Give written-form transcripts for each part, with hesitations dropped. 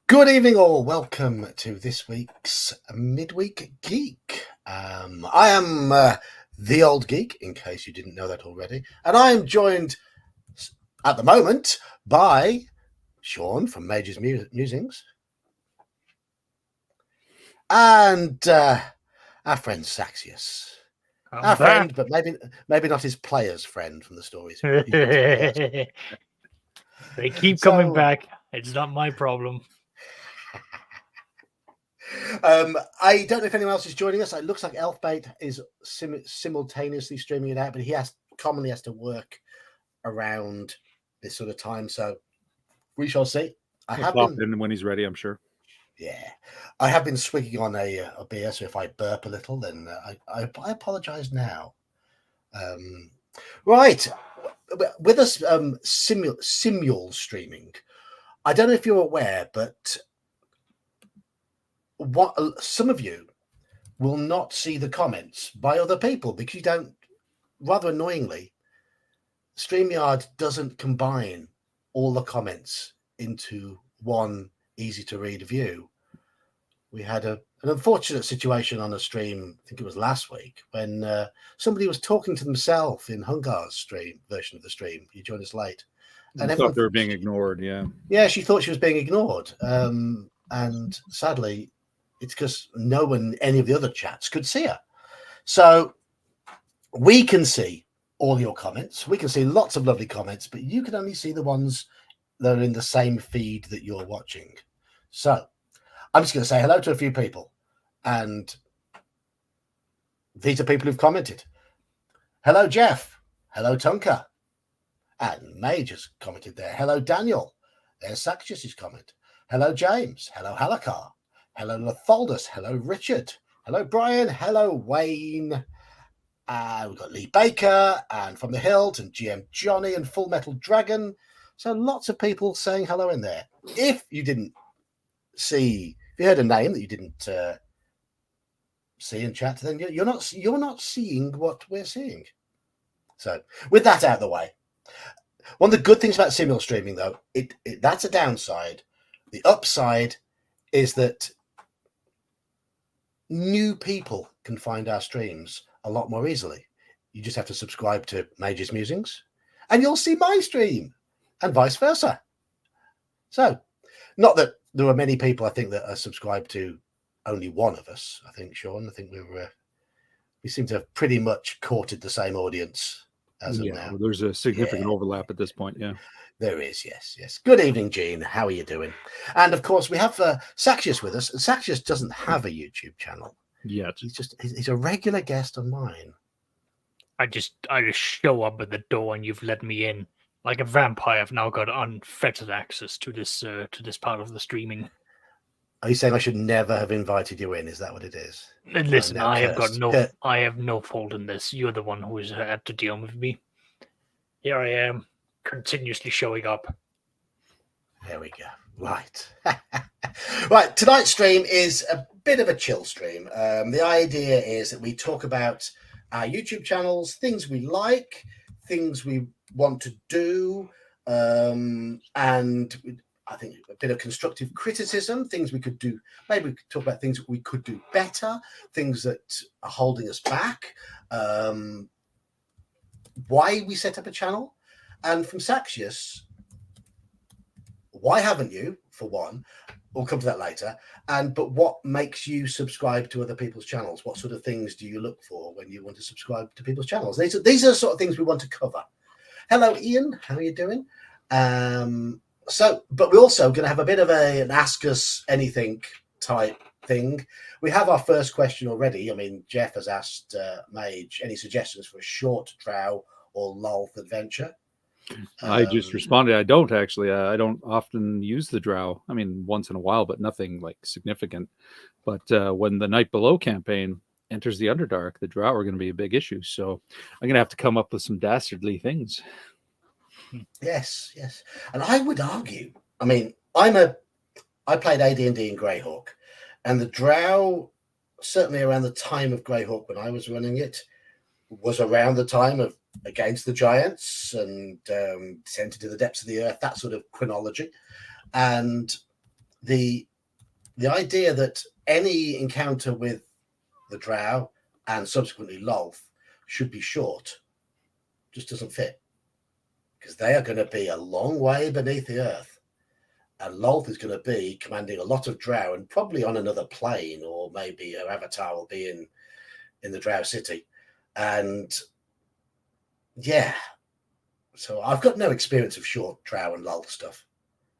Good evening, all. Welcome to this week's Midweek Geek. I am the old geek, in case you didn't know that already, and I am joined at the moment by Sean from Major's Musings and our friend Saxius. Our friend, but maybe not his player's friend from the stories. They keep coming back. It's not my problem. I don't know if anyone else is joining us. It looks like Elfbait is simultaneously streaming it out, but he commonly has to work around this sort of time, so we shall see. He'll pop in when he's ready, I'm sure. Yeah, I have been swigging on a beer, so if I burp a little, then I apologize now. Right, with us, Simulstreaming. I don't know if you're aware, but what some of you will not see the comments by other people because you don't. Rather annoyingly, StreamYard doesn't combine all the comments into one easy to read view. We had an unfortunate situation on a stream, I think it was last week, when somebody was talking to themselves in Hungar's stream version of the stream. You joined us late. And I thought they were being ignored, yeah. Yeah, she thought she was being ignored. And sadly, it's because no one, any of the other chats could see her. So we can see all your comments. We can see lots of lovely comments, but you can only see the ones that are in the same feed that you're watching. So I'm just going to say hello to a few people. And these are people who've commented. Hello, Jeff. Hello, Tonka. And Major's commented there. Hello, Daniel. There's Saxius' comment. Hello, James. Hello, Halakar. Hello, Letholdus. Hello, Richard. Hello, Brian. Hello, Wayne. We've got Lee Baker and From the Hilt and GM Johnny and Full Metal Dragon. So lots of people saying hello in there. If you didn't see, if you heard a name that you didn't see in chat, then you're not seeing what we're seeing. So with that out of the way, one of the good things about Simulstreaming, though, that's a downside. The upside is that new people can find our streams a lot more easily. You just have to subscribe to Major's Musings and you'll see my stream and vice versa. So not that there are many people, I think, that are subscribed to only one of us. I think, Sean, I think we seem to have pretty much courted the same audience as of now. Well, there's a significant overlap at this point, yeah. There is, yes. Good evening, Gene. How are you doing? And of course, we have Saxius with us. And Saxius doesn't have a YouTube channel yet. He's a regular guest of mine. I just show up at the door and you've let me in. Like a vampire, I've now got unfettered access to this part of the streaming. Are you saying I should never have invited you in? Is that what it is? Listen, I have no fault in this. You're the one who has had to deal with me. Here I am, continuously showing up. There we go. Right. Right. Tonight's stream is a bit of a chill stream. The idea is that we talk about our YouTube channels, things we like, things we want to do, and I think a bit of constructive criticism, things we could do. Maybe we could talk about things we could do better, things that are holding us back, why we set up a channel. And from Saxius, why haven't you, for one? We'll come to that later. But what makes you subscribe to other people's channels? What sort of things do you look for when you want to subscribe to people's channels? These are the sort of things we want to cover. Hello, Ian. How are you doing? But we're also going to have a bit of an Ask Us Anything type thing. We have our first question already. I mean, Jeff has asked Mage any suggestions for a short drow or lull adventure. I just responded. I don't actually. I don't often use the drow. I mean, once in a while, but nothing like significant. But when the Night Below campaign enters the Underdark, the drow are going to be a big issue. So I'm going to have to come up with some dastardly things. Yes. And I would argue, I mean, I played AD&D in Greyhawk, and the drow, certainly around the time of Greyhawk when I was running it, was around the time of Against the Giants and Descent into the Depths of the Earth, that sort of chronology. And the idea that any encounter with the drow and subsequently Lolth should be short just doesn't fit, because they are going to be a long way beneath the earth, and Lolth is going to be commanding a lot of drow and probably on another plane, or maybe her avatar will be in the drow city. And yeah, so I've got no experience of short drow and Lolth stuff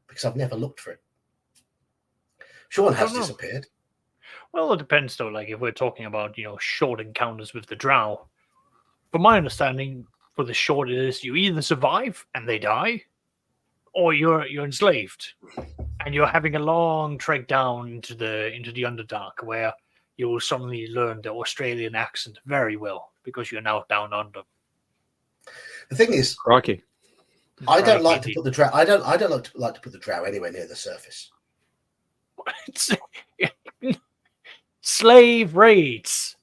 because I've never looked for it. Sean has disappeared. Well, it depends though. Like if we're talking about short encounters with the drow, from my understanding, for the short it is you either survive and they die, or you're enslaved, and you're having a long trek down into the Underdark, where you will suddenly learn the Australian accent very well because you're now down under. The thing is, Rocky. I don't like to put the drow. I don't like to put the drow anywhere near the surface. Slave raids.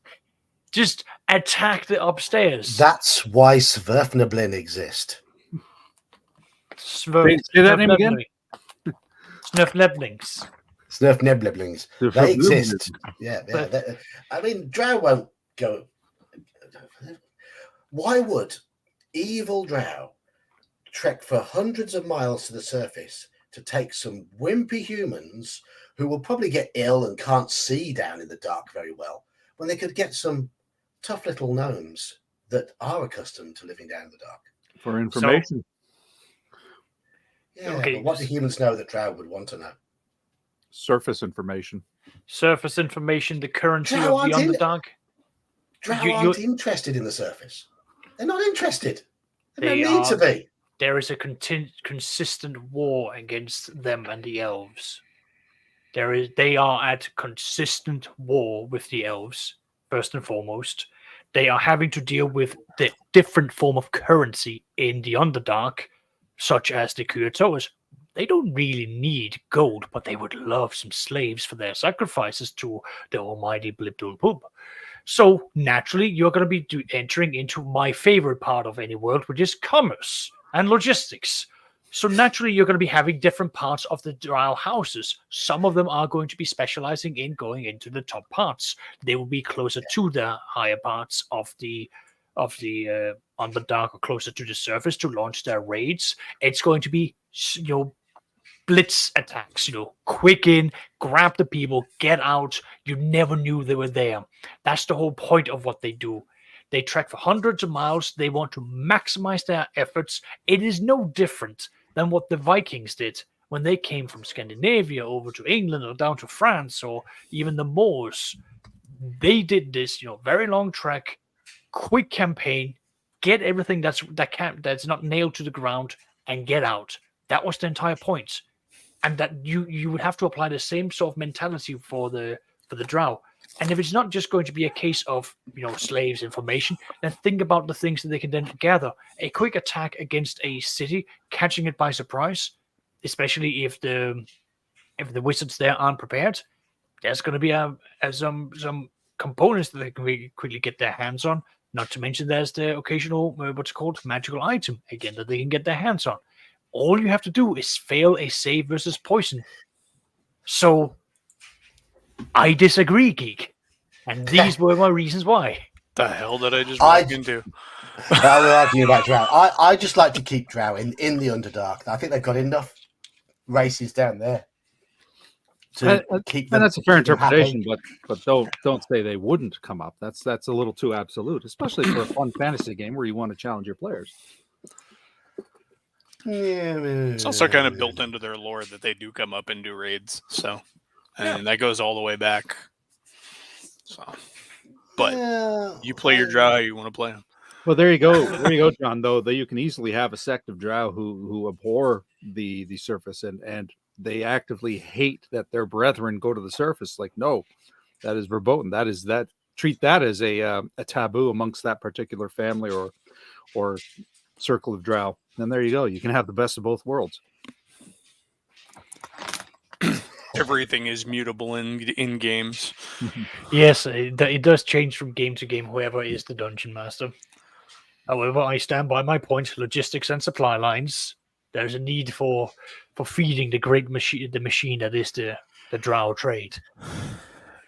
Just attack the upstairs. That's why Sverfnablin exist. Say that name again? Snurfneblings. Snurfneblings. They exist. Yeah. I mean, drow won't go. Why would evil drow trek for hundreds of miles to the surface to take some wimpy humans who will probably get ill and can't see down in the dark very well, when they could get some tough little gnomes that are accustomed to living down in the dark? For information. Yeah, okay. But what do humans know that drow would want to know? Surface information. Surface information, the currency of the Underdark. Drow aren't interested in the surface. They're not interested. They don't need to be. There is a consistent war against them and the elves. They are at consistent war with the elves, first and foremost. They are having to deal with the different form of currency in the Underdark, such as the Kuatoas. They don't really need gold, but they would love some slaves for their sacrifices to the almighty Blibdulpub. So naturally, you're going to be entering into my favorite part of any world, which is commerce and logistics. So naturally, you're going to be having different parts of the drow houses. Some of them are going to be specializing in going into the top parts. They will be closer to the higher parts of the Underdark, or closer to the surface to launch their raids. It's going to be blitz attacks, quick in, grab the people, get out. You never knew they were there. That's the whole point of what they do. They trek for hundreds of miles. They want to maximize their efforts. It is no different than what the Vikings did when they came from Scandinavia over to England or down to France, or even the Moors. They did this, very long trek, quick campaign, get everything that's not nailed to the ground, and get out. That was the entire point. And that you would have to apply the same sort of mentality for the drow. And if it's not just going to be a case of slaves information, then think about the things that they can then gather. A quick attack against a city, catching it by surprise, especially if the wizards there aren't prepared. There's going to be some components that they can really quickly get their hands on. Not to mention there's the occasional what's called magical item again that they can get their hands on. All you have to do is fail a save versus poison. So I disagree, Geek. And these were my reasons why. The hell did I just walk into? We're arguing about drow. I just like to keep drow in the Underdark. I think they've got enough races down there to keep them. And that's a fair interpretation, but don't say they wouldn't come up. That's a little too absolute, especially for a fun fantasy game where you want to challenge your players. It's also kind of built into their lore that they do come up and do raids, and that goes all the way back. So, but you play your drow how you want to play them. Well, there you go, John. Though you can easily have a sect of drow who abhor the surface and they actively hate that their brethren go to the surface. Like, no, that is verboten. Treat that as a taboo amongst that particular family or circle of drow. Then there you go. You can have the best of both worlds. Everything is mutable in games. Yes, it does change from game to game, whoever is the dungeon master. However, I stand by my point. Logistics and supply lines There's a need for feeding the great machine, the machine that is the drow trade.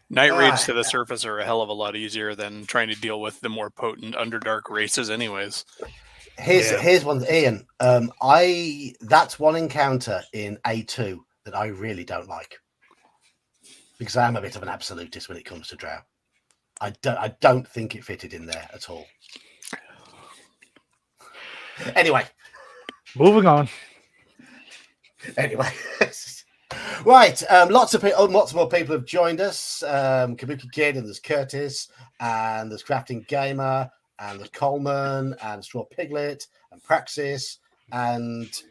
Night raids to the surface are a hell of a lot easier than trying to deal with the more potent Underdark races, anyways. Here's one, Ian. That's one encounter in A2 that I really don't like, because I am a bit of an absolutist when it comes to drow. I don't think it fitted in there at all. Anyway, moving on. Anyway, right. Lots more people have joined us. Kabuki Kid, and there's Curtis, and there's Crafting Gamer, and there's Coleman, and Straw Piglet, and Praxis, and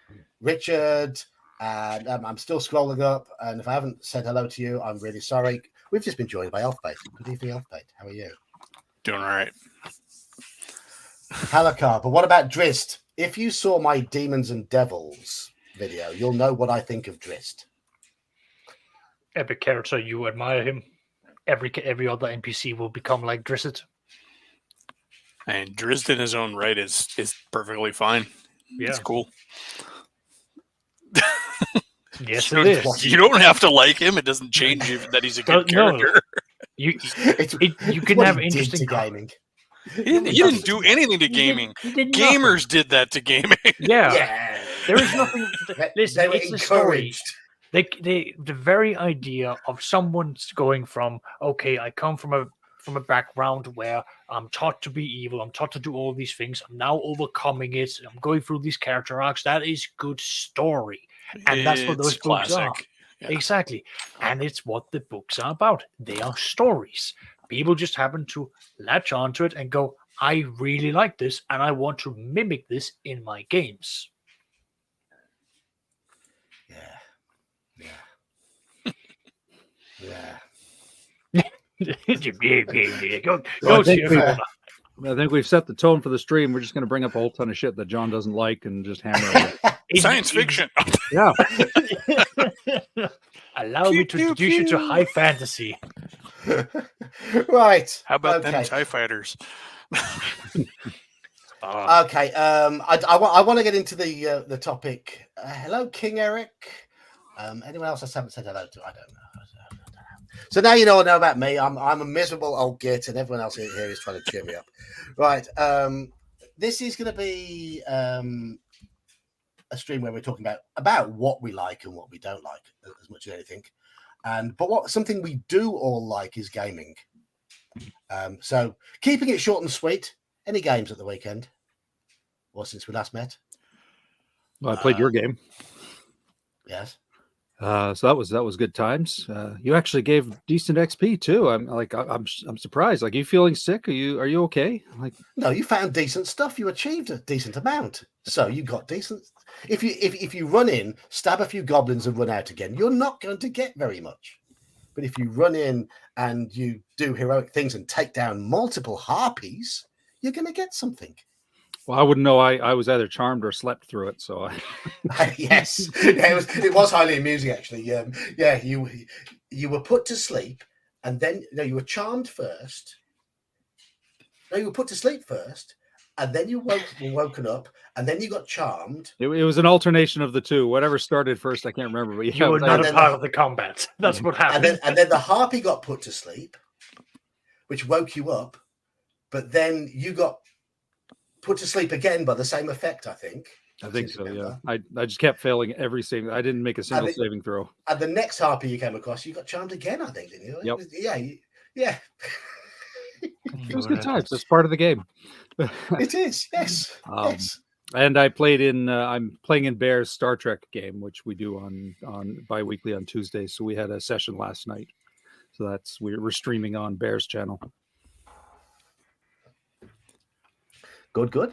Richard. And I'm still scrolling up. And if I haven't said hello to you, I'm really sorry. We've just been joined by Elfbait. Good evening, Elfbait. How are you? Doing all right. Halakar, but what about Drist? If you saw my Demons and Devils video, you'll know what I think of Drist. Every character you admire him, every other NPC will become like Drizzt. And Drizzt in his own right is perfectly fine. Yeah. It's cool. Yes, it is. You don't have to like him. It doesn't change that he's a good character. You can have interesting gaming. He didn't do anything to gaming. Gamers did that to gaming. Yeah. There is nothing. Listen, they were it's a story. encouraged. The very idea of someone going from, okay, I come from a background where I'm taught to be evil, I'm taught to do all these things, I'm now overcoming it, I'm going through these character arcs. That is good story. And that's what those books are. Yeah. Exactly. And it's what the books are about. They are stories. People just happen to latch onto it and go, I really like this, and I want to mimic this in my games. I think we've set the tone for the stream. We're just going to bring up a whole ton of shit that John doesn't like and just hammer it. Science fiction. Yeah. Allow me to introduce you to high fantasy. Right. How about them TIE fighters? Okay. I want to get into the topic. Hello, King Eric. Anyone else I haven't said hello to? I don't know. So now you know about me. I'm a miserable old git, and everyone else here is trying to cheer me up. Right. This is going to be a stream where we're talking about what we like and what we don't like as much as anything. But something we do all like is gaming. So keeping it short and sweet. Any games at the weekend or since we last met? Well, I played your game. Yes. So that was good times. You actually gave decent XP too. I'm surprised. Like, are you feeling sick? Are you okay? Like, no, you found decent stuff. You achieved a decent amount, so you got decent. If you run in, stab a few goblins and run out again, you're not going to get very much. But if you run in and you do heroic things and take down multiple harpies, you're going to get something. Well, I wouldn't know. I was either charmed or slept through it. So yes, it was highly amusing actually. You were put to sleep, and then you were charmed first. No, you were put to sleep first, and then you were woken up, and then you got charmed. It was an alternation of the two. Whatever started first, I can't remember. But you were not a part of the combat. That's what happened. And then the harpy got put to sleep, which woke you up, but then you got put to sleep again by the same effect, I think. I think so, yeah. I just kept failing every single. I didn't make a single saving throw. And the next harpy you came across, you got charmed again, I think, didn't you? Yep. Yeah. It was good times. That's part of the game. It is, yes. Yes. And I played in. I'm playing in Bear's Star Trek game, which we do on bi-weekly on Tuesdays. So we had a session last night. So we're streaming on Bear's channel. Good.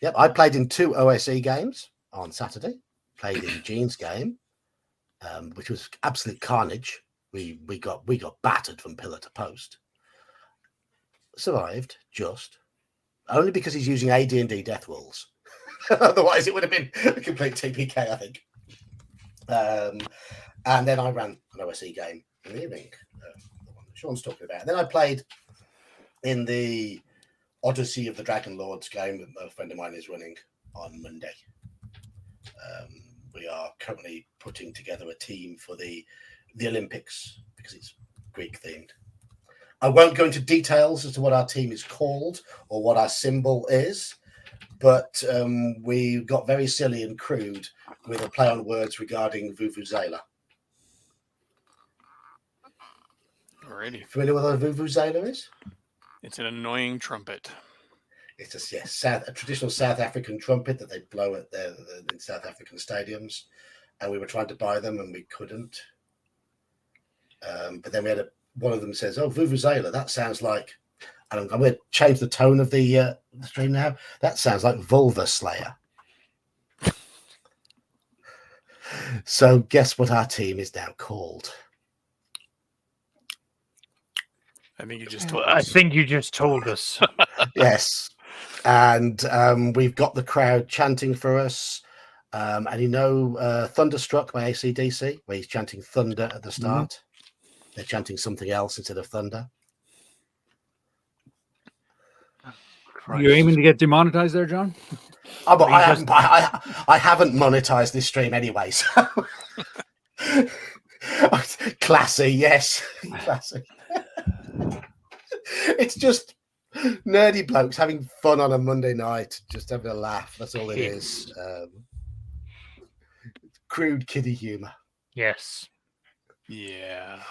Yep, I played in 2 OSE games on Saturday. Played in Gene's game, which was absolute carnage. We got battered from pillar to post. Survived just only because he's using AD&D Death Rolls. Otherwise, it would have been a complete TPK, I think. And then I ran an OSE game in the evening, the one that Sean's talking about. Then I played in the Odyssey of the Dragon Lords game that a friend of mine is running on Monday. We are currently putting together a team for the Olympics because it's Greek themed. I won't go into details as to what our team is called or what our symbol is, but we got very silly and crude with a play on words regarding Vuvuzela. Alrighty. Familiar with what a Vuvuzela is? It's an annoying trumpet. It's a traditional South African trumpet that they blow at in South African stadiums, and we were trying to buy them and we couldn't. But then we had one of them says, "Oh, Vuvuzela, that sounds like," and I'm going to change the tone of the stream now. That sounds like Vulva Slayer. So guess what our team is now called? I think you just told us. I think you just told us. Yes. And we've got the crowd chanting for us. And Thunderstruck by AC/DC, where he's chanting thunder at the start. Mm-hmm. They're chanting something else instead of thunder. Are you aiming to get demonetized there, John? Oh, but I haven't monetized this stream anyway. So. Classy, yes. Classy. It's just nerdy blokes having fun on a Monday night, just having a laugh. That's all it is. Crude kiddie humor. Yes. Yeah.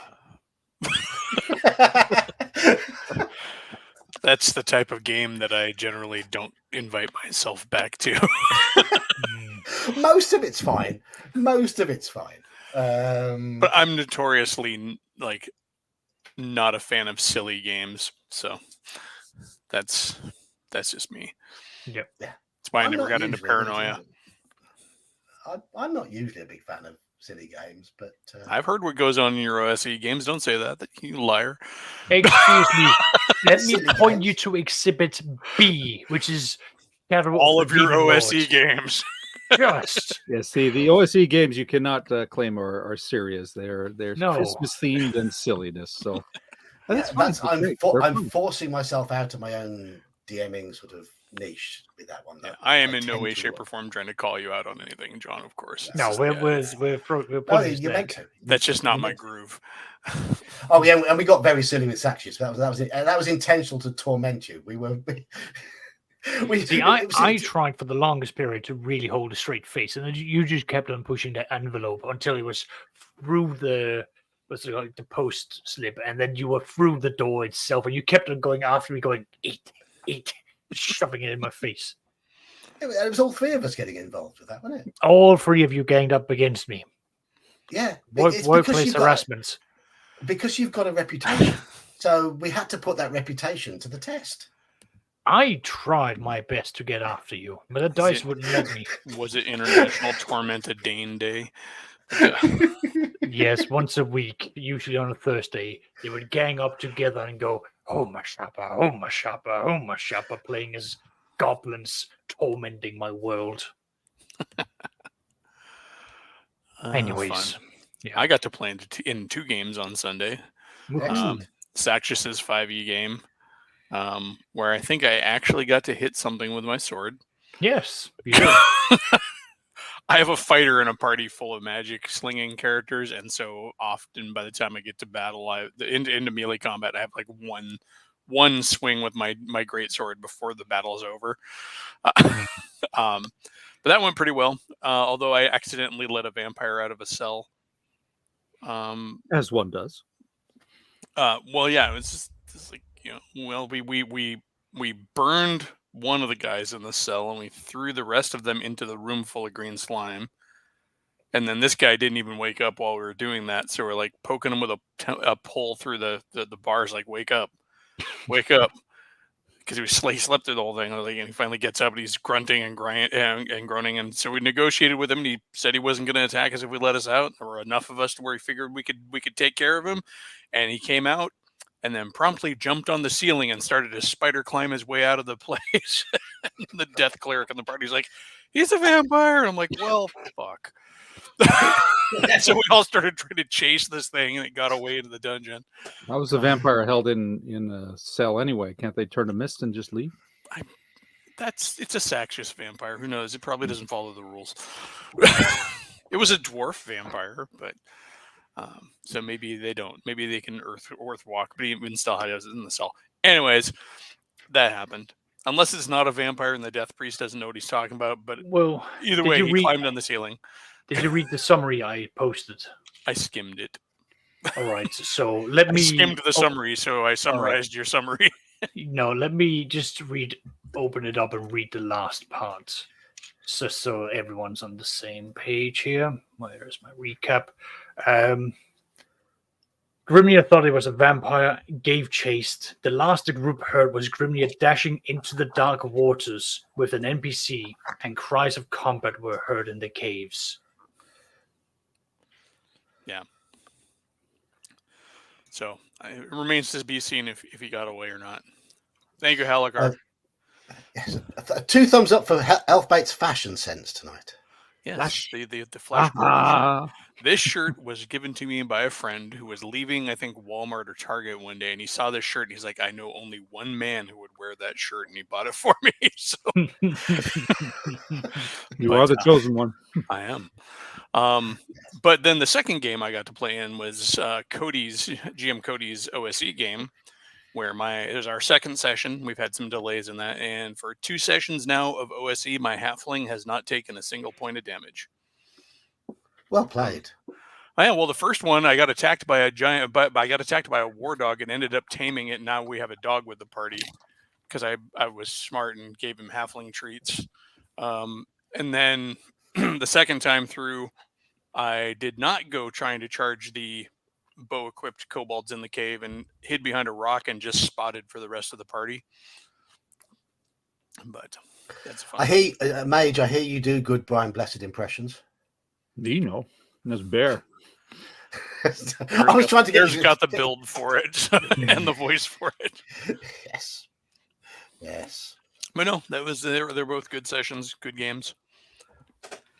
That's the type of game that I generally don't invite myself back to. Most of it's fine. But I'm notoriously not a fan of silly games, so that's just me. Yep. Yeah. That's why I never got into Paranoia. I'm not usually a big fan of silly games, but I've heard what goes on in your OSE games. Don't say that, you liar. Excuse me. Let me point you to Exhibit B, which is all of your OSE games. Just see, the OSE games you cannot claim are serious. They're Christmas themed and silliness. So I'm forcing myself out of my own DMing sort of niche with that one. I am in no way, shape, or form trying to call you out on anything, John. Of course. No, we're that's just not my groove. Oh yeah, and we got very silly with Saxius. That was intentional to torment you. We were. I tried for the longest period to really hold a straight face, and then you just kept on pushing that envelope until it was through the post slip, and then you were through the door itself, and you kept on going after me, going eat, shoving it in my face. It was all three of us getting involved with that, wasn't it? All three of you ganged up against me. Yeah, workplace harassment. Because you've got a reputation, so we had to put that reputation to the test. I tried my best to get after you, but the dice wouldn't let me. Was it International Tormented Dane Day? Yes, once a week, usually on a Thursday, they would gang up together and go, "Oh my shopper, oh my shopper, oh my shopper," playing as goblins tormenting my world. Anyways, yeah. I got to play in 2 games on Sunday. Saxius's 5e game. Where I think I actually got to hit something with my sword. Yes, you did. I have a fighter in a party full of magic slinging characters, and so often by the time I get to battle, into melee combat, I have like one swing with my great sword before the battle's over. But that went pretty well. Although I accidentally let a vampire out of a cell. As one does. Well, yeah, it was just like. Well, we burned one of the guys in the cell, and we threw the rest of them into the room full of green slime. And then this guy didn't even wake up while we were doing that, so we're like poking him with a pole through the bars, like wake up, because he slept through the whole thing. And he finally gets up, and he's grunting and groaning. And so we negotiated with him, and he said he wasn't going to attack us if we let us out. There were enough of us to where he figured we could take care of him, and he came out. And then promptly jumped on the ceiling and started to spider climb his way out of the place. The death cleric in the party's like, "He's a vampire." And I'm like, well, fuck. So we all started trying to chase this thing, and it got away into the dungeon. How was the vampire held in a cell anyway? Can't they turn to mist and just leave? It's a Saxious vampire. Who knows? It probably doesn't follow the rules. It was a dwarf vampire, but so maybe they don't. Maybe they can earth walk, but even still, how does it in the cell? Anyways, that happened. Unless it's not a vampire and the Death Priest doesn't know what he's talking about. But well, either way, he climbed on the ceiling. Did you read the summary I posted? I skimmed it. All right, so let me. I skimmed the summary, so I summarized your summary. No, let me just open it up and read the last part, so everyone's on the same page here. Where's my recap? Grimnir thought he was a vampire, gave chase. The last the group heard was Grimnir dashing into the dark waters with an NPC, and cries of combat were heard in the caves. Yeah. So it remains to be seen if he got away or not. Thank you, Halakar. Yes, 2 thumbs up for Elfbait's fashion sense tonight. Yes, the flash. This shirt was given to me by a friend who was leaving, I think, Walmart or Target one day, and he saw this shirt, and he's like, I know only one man who would wear that shirt, and he bought it for me. So you are the chosen one. I am. But then the second game I got to play in was GM Cody's OSE game, where there's our second session. We've had some delays in that, and for 2 sessions now of OSE, my halfling has not taken a single point of damage. Well played. Yeah, well, the first one I got attacked by I got attacked by a war dog and ended up taming it. Now we have a dog with the party because I was smart and gave him halfling treats. And then the second time through, I did not go trying to charge the bow-equipped kobolds in the cave and hid behind a rock and just spotted for the rest of the party. But that's fun. I hear, Mage, I hear you do good Brian Blessed impressions. Dino, that's bear. I was trying to get. Bear's got the build for it and the voice for it. Yes. But no, they're both good sessions, good games.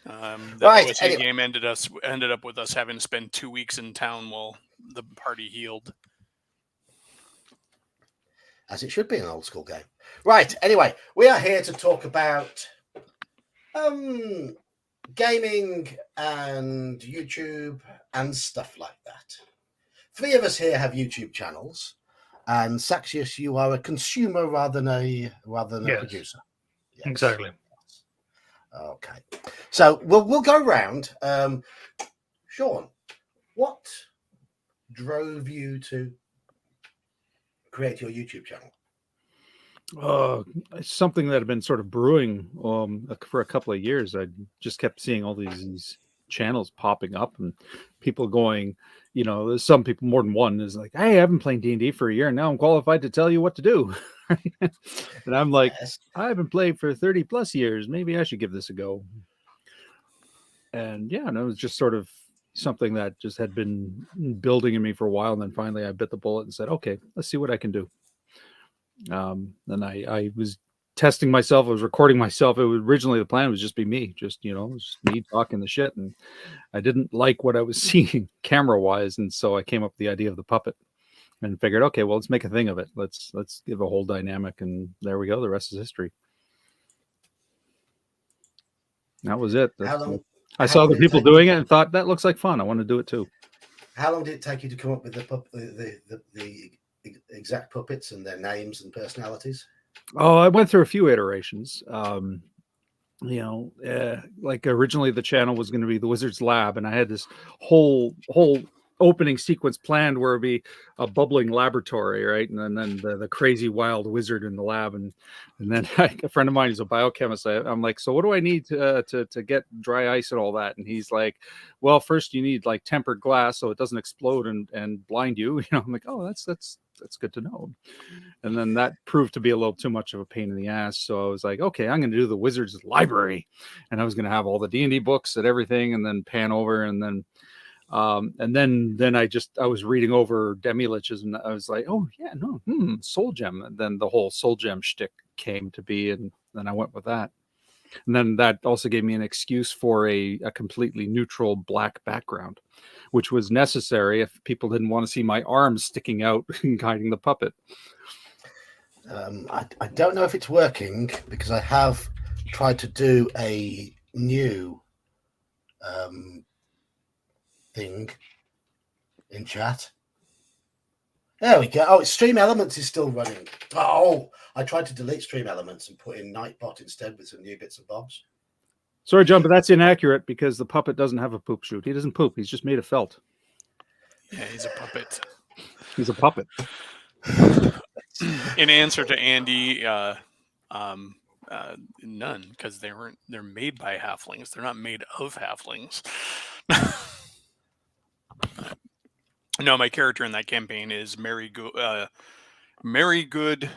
The Right. OSU game ended up with us having to spend 2 weeks in town while the party healed. As it should be an old school game. Right. Anyway, we are here to talk about gaming and YouTube and stuff like that. 3 of us here have YouTube channels, and Saxious, you are a consumer rather than a producer. Yes. Exactly. Okay, so we'll go around. Sean, what drove you to create your YouTube channel? It's something that had been sort of brewing for a couple of years. I just kept seeing all these channels popping up and people going, there's some people, more than one, is like, hey, I've been playing D&D for a year and now I'm qualified to tell you what to do. And I'm like, yes. I've been playing for 30 plus years. Maybe I should give this a go. And it was just sort of something that just had been building in me for a while. And then finally I bit the bullet and said, okay, let's see what I can do. And I was testing myself. I was recording myself. It was originally the plan was just be me, just me talking the shit. And I didn't like what I was seeing camera wise. And so I came up with the idea of the puppet and figured, okay, well, let's make a thing of it. Let's give a whole dynamic. And there we go. The rest is history. That was it. I saw the people doing it and thought that looks like fun. I want to do it too. How long did it take you to come up with the exact puppets and their names and personalities? Oh, I went through a few iterations. Like originally the channel was going to be the Wizard's Lab, and I had this whole opening sequence planned where it'd be a bubbling laboratory, right? And then the crazy wild wizard in the lab, and then a friend of mine is a biochemist. I'm like, so what do I need to get dry ice and all that? And he's like, well, first you need like tempered glass so it doesn't explode and blind you. I'm like, oh, that's good to know. And then that proved to be a little too much of a pain in the ass. So I was like, okay, I'm going to do the Wizard's Library, and I was going to have all the D&D books and everything, and then pan over, and then I was reading over Demi-Liches, and I was like, oh yeah, no, Soul Gem. And then the whole Soul Gem shtick came to be, and then I went with that. And then that also gave me an excuse for a completely neutral black background, which was necessary if people didn't want to see my arms sticking out and guiding the puppet. I don't know if it's working because I have tried to do a new thing in chat. There we go. Oh, Stream Elements is still running. Oh, I tried to delete Stream Elements and put in Nightbot instead with some new bits and bobs. Sorry, John, but that's inaccurate because the puppet doesn't have a poop chute. He doesn't poop. He's just made of felt. Yeah, he's a puppet. He's a puppet. In answer to Andy, none, because they're made by halflings. They're not made of halflings. No, my character in that campaign is Grimblegood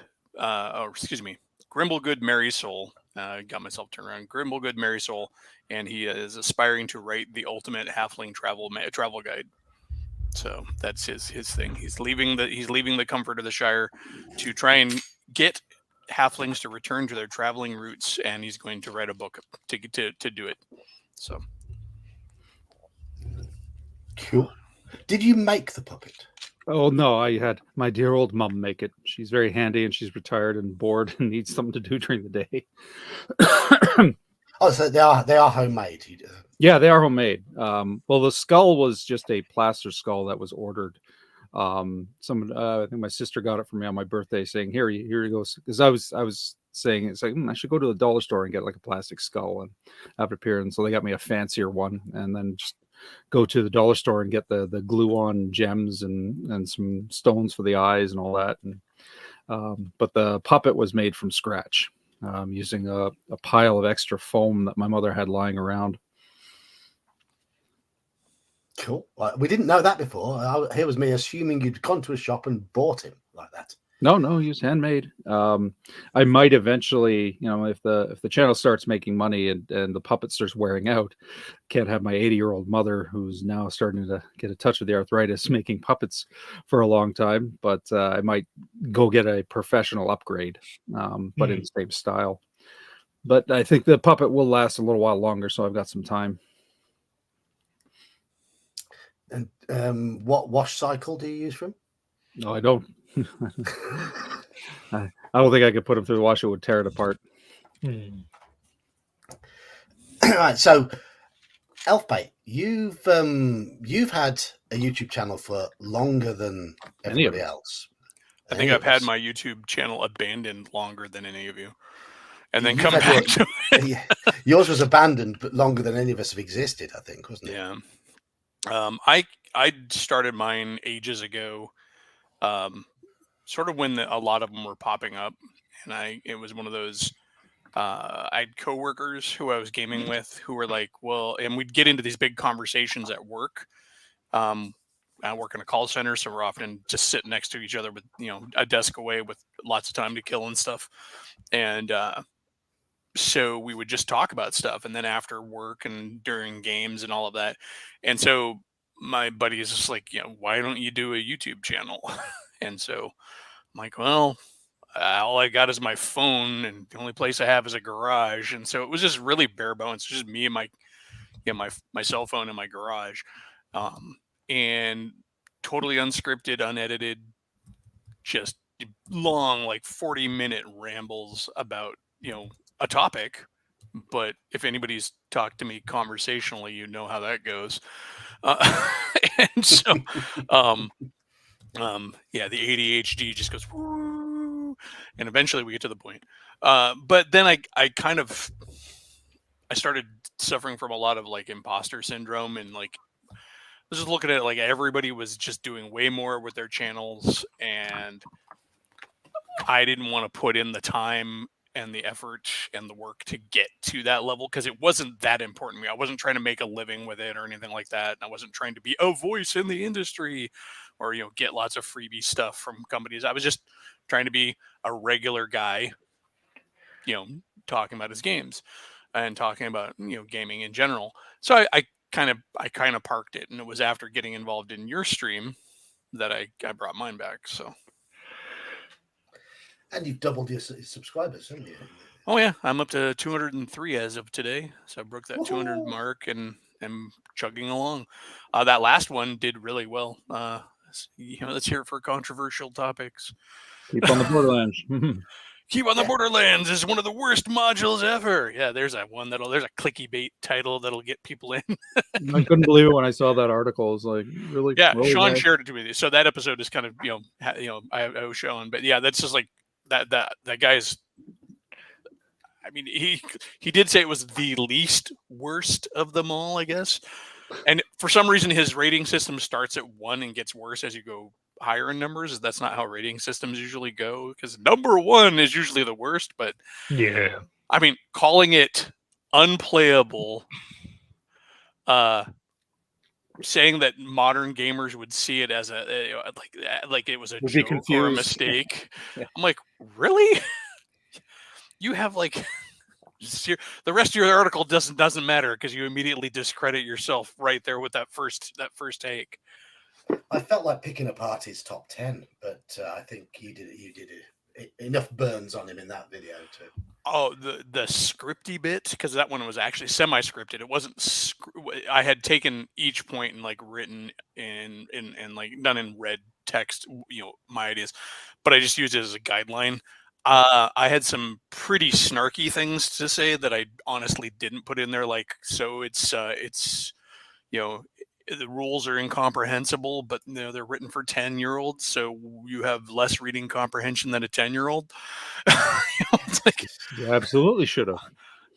Merry Soul. Got myself turned around. Grimblegood Merry Soul, and he is aspiring to write the ultimate halfling travel guide. So that's his thing. He's leaving the comfort of the Shire to try and get halflings to return to their traveling roots, and he's going to write a book to do it. So cool. Did you make the puppet? Oh no, I had my dear old mum make it. She's very handy and she's retired and bored and needs something to do during the day. Oh, so they are homemade. Yeah, they are homemade. Well, the skull was just a plaster skull that was ordered. I think my sister got it for me on my birthday, saying, "Here you go." Because I was saying it's like I should go to the dollar store and get like a plastic skull and have it appear. And so they got me a fancier one, and then just go to the dollar store and get the glue-on gems and some stones for the eyes and all that. And but the puppet was made from scratch, using a pile of extra foam that my mother had lying around. Cool. Well, we didn't know that before. Here was me assuming you'd gone to a shop and bought him like that. No, he was handmade. I might eventually, if the channel starts making money and the puppet starts wearing out, can't have my 80-year-old mother, who's now starting to get a touch of the arthritis, making puppets for a long time. But I might go get a professional upgrade, but in the same style. But I think the puppet will last a little while longer, so I've got some time. And what wash cycle do you use for him? No, I don't. I don't think I could put him through the washer; it would tear it apart. Right. So, Elfbait, you've had a YouTube channel for longer than everybody else. I think I've had my YouTube channel abandoned longer than any of you, and then come back to it. Yours was abandoned, but longer than any of us have existed, I think, wasn't it? Yeah. I started mine ages ago, sort of when a lot of them were popping up, and it was one of those. I had coworkers who I was gaming with who were like, well, and we'd get into these big conversations at work. I work in a call center, so we're often just sitting next to each other with, a desk away with lots of time to kill and stuff. And so we would just talk about stuff, and then after work and during games and all of that. And so my buddy is just like, why don't you do a YouTube channel? And so I'm like, well, all I got is my phone, and the only place I have is a garage. And so it was just really bare bones, just me and my cell phone in my garage, and totally unscripted, unedited, just long, like 40-minute rambles about a topic. But if anybody's talked to me conversationally, you know how that goes. And so the ADHD just goes woo, and eventually we get to the point. But then I started suffering from a lot of like imposter syndrome, and like I was just looking at it like everybody was just doing way more with their channels, and I didn't want to put in the time and the effort and the work to get to that level, because it wasn't that important to me. I wasn't trying to make a living with it or anything like that. And I wasn't trying to be a voice in the industry or, get lots of freebie stuff from companies. I was just trying to be a regular guy, talking about his games and talking about, gaming in general. So I kind of parked it. And it was after getting involved in your stream that I brought mine back. So. And you've doubled your subscribers, haven't you? Oh yeah, I'm up to 203 as of today. So I broke that 200 mark and am chugging along. That last one did really well. let's hear it for controversial topics. Keep on the Borderlands. Keep on the Borderlands is one of the worst modules ever. Yeah, there's there's a clicky bait title that'll get people in. I couldn't believe it when I saw that article. It's like, really? Yeah, Really, Sean guys? shared it to me. So that episode is kind of I was showing, but yeah, that's just like that guy's. I mean, he did say it was the least worst of them all, I guess. And for some reason, his rating system starts at 1 and gets worse as you go higher in numbers. That's not how rating systems usually go, because number 1 is usually the worst. But Yeah. I mean, calling it unplayable, saying that modern gamers would see it as like it was a Would be joke or a confused. mistake. Yeah. I'm like, really? You have like the rest of your article doesn't matter because you immediately discredit yourself right there with that first take. I felt like picking apart his top 10, but I think you did enough burns on him in that video too. Oh, the scripty bit, because that one was actually semi-scripted. It wasn't. I had taken each point and like written in like done in red text, my ideas, but I just used it as a guideline. I had some pretty snarky things to say that I honestly didn't put in there. Like, so it's the rules are incomprehensible, but they're written for 10-year-olds, so you have less reading comprehension than a 10-year-old. It's like, You absolutely should have.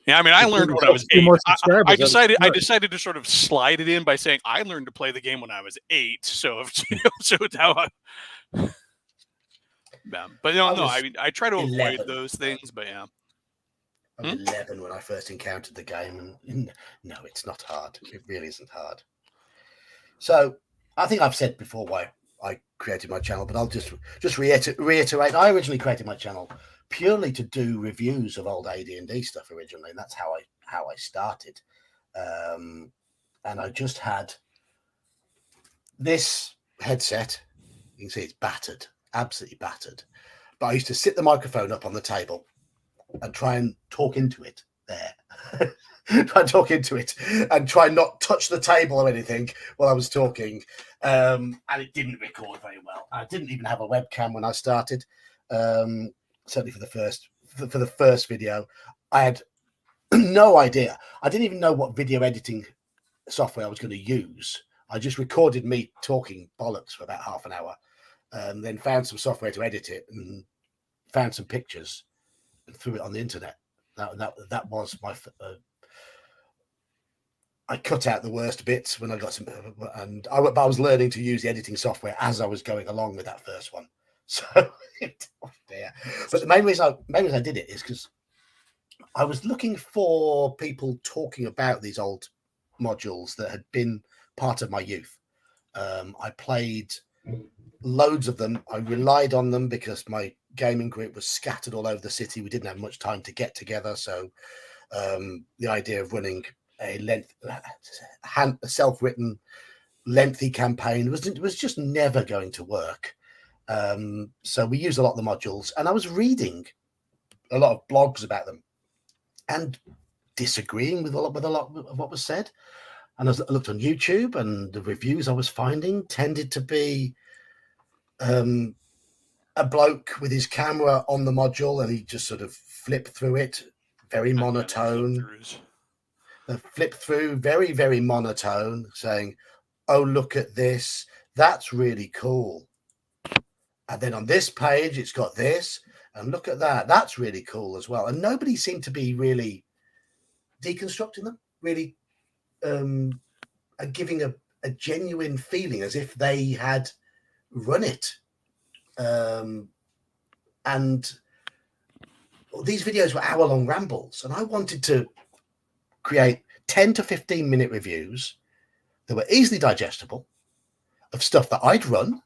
yeah, I mean, I learned when I was 8. I decided to sort of slide it in by saying I learned to play the game when I was 8. So, so it's how yeah, but I mean, I try to avoid those things, but yeah. I was 11 when I first encountered the game, and no, it's not hard. It really isn't hard. So I think I've said before why I created my channel, but I'll just reiterate. I originally created my channel purely to do reviews of old AD&D stuff originally, and that's how I started. And I just had this headset. You can see it's battered, absolutely battered. But I used to sit the microphone up on the table and try and talk into it there. Try and talk into it and try not touch the table or anything while I was talking. And it didn't record very well. I didn't even have a webcam when I started. Certainly for the first video, I had no idea. I didn't even know what video editing software I was going to use. I just recorded me talking bollocks for about half an hour, and then found some software to edit it, and found some pictures and threw it on the internet. That was my. I cut out the worst bits when I got some, and I was learning to use the editing software as I was going along with that first one. So, but the main reason I did it is because I was looking for people talking about these old modules that had been part of my youth. I played loads of them. I relied on them because my gaming group was scattered all over the city. We didn't have much time to get together, so the idea of running a self-written lengthy campaign was just never going to work. So we used a lot of the modules, and I was reading a lot of blogs about them and disagreeing with a lot of what was said. And I looked on YouTube, and the reviews I was finding tended to be a bloke with his camera on the module, and he just sort of flipped through it, very monotone. Flip through, very, very monotone, saying, "Oh, look at this. That's really cool. And then on this page, it's got this. And look at that. That's really cool as well." And nobody seemed to be really deconstructing them, really giving a genuine feeling as if they had run it. And these videos were hour-long rambles, and I wanted to create 10 to 15-minute reviews that were easily digestible of stuff that I'd run,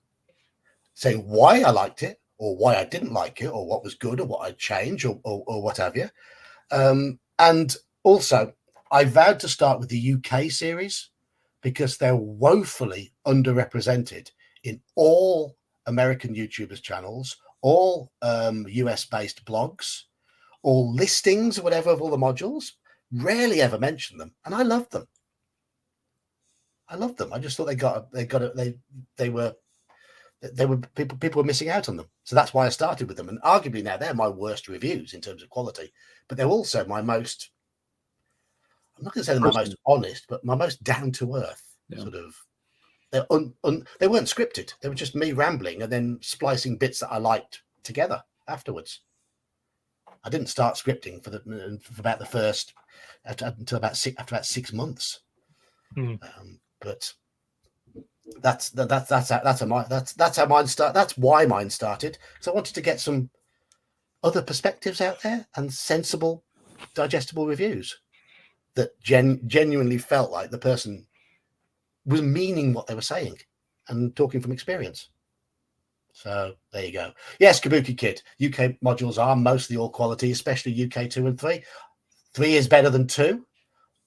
saying why I liked it or why I didn't like it or what was good or what I'd change or what have you. And also, I vowed to start with the UK series because they're woefully underrepresented in all American YouTubers' channels, all US-based blogs, all listings or whatever of all the modules. Rarely ever mention them, and I loved them. I just thought they were people were missing out on them. So that's why I started with them. And arguably now they're my worst reviews in terms of quality, but they're also my most, I'm not going to say they're my most honest, but my most down to earth sort of. They weren't scripted. They were just me rambling and then splicing bits that I liked together afterwards. I didn't start scripting for about the first until after about 6 months. But that's how mine started. That's why mine started. So I wanted to get some other perspectives out there and sensible, digestible reviews that genuinely felt like the person was meaning what they were saying and talking from experience. So there you go. Yes, Kabuki Kid. UK modules are mostly all quality, especially UK 2 and 3. 3 is better than 2,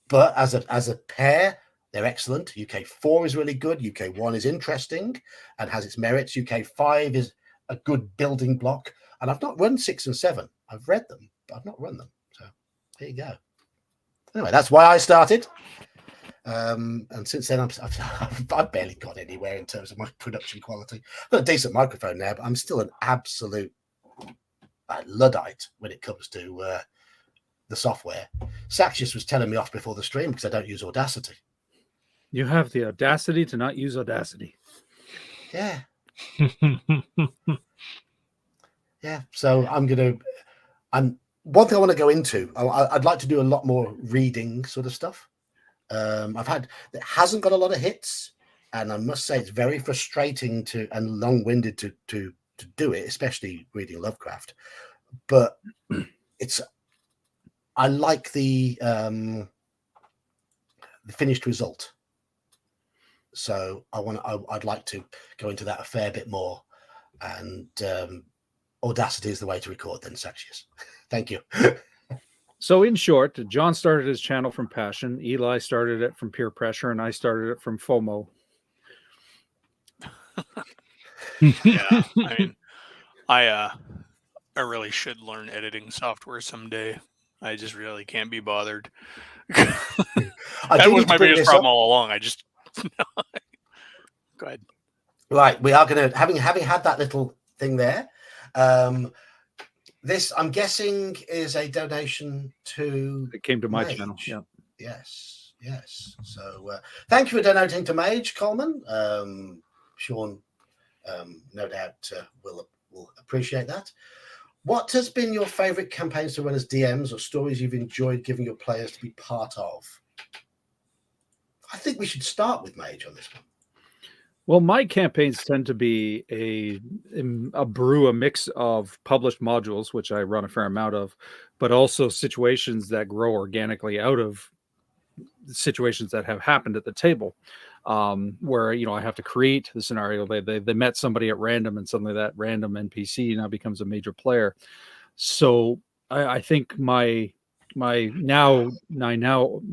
but as a pair, they're excellent. UK 4 is really good. UK 1 is interesting and has its merits. UK 5 is a good building block. And I've not run 6 and 7. I've read them, but I've not run them. So there you go. Anyway, that's why I started. And since then, I've barely got anywhere in terms of my production quality. I've got a decent microphone now, but I'm still an absolute Luddite when it comes to the software. Saxius was telling me off before the stream because I don't use Audacity. You have the audacity to not use Audacity. Yeah. Yeah. So one thing I want to go into, I'd like to do a lot more reading sort of stuff. It hasn't got a lot of hits, and I must say it's very frustrating and long-winded to do it, especially reading Lovecraft. But I like the finished result. So I'd like to go into that a fair bit more, and Audacity is the way to record then, Saxius. Thank you. So in short, John started his channel from passion, Eli started it from peer pressure, and I started it from FOMO. Yeah, I mean, I really should learn editing software someday. I just really can't be bothered. That was my biggest problem all along. I just go ahead. Right, we are going to having had that little thing there. This, I'm guessing, is a donation to. It came to my Mage. channel. Yeah. Yes. So thank you for donating to Mage, Coleman. Sean, no doubt, will appreciate that. What has been your favourite campaigns to run as DMs or stories you've enjoyed giving your players to be part of? I think we should start with Mage on this one. Well, my campaigns tend to be a mix of published modules, which I run a fair amount of, but also situations that grow organically out of situations that have happened at the table, where I have to create the scenario. They met somebody at random, and suddenly that random NPC now becomes a major player. So I think my now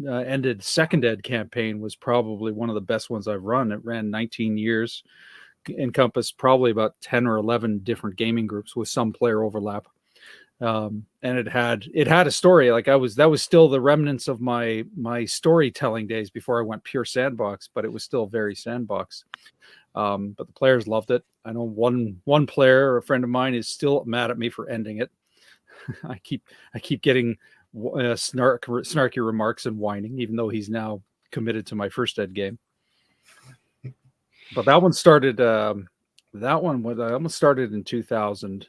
ended second ed campaign was probably one of the best ones I've run. It ran 19 years, encompassed probably about 10 or 11 different gaming groups with some player overlap. And it had a story. Like that was still the remnants of my storytelling days before I went pure sandbox, but it was still very sandbox. But the players loved it. I know one player, a friend of mine, is still mad at me for ending it. I keep getting snarky remarks and whining, even though he's now committed to my first ed game. But that one started. I almost started in 2000.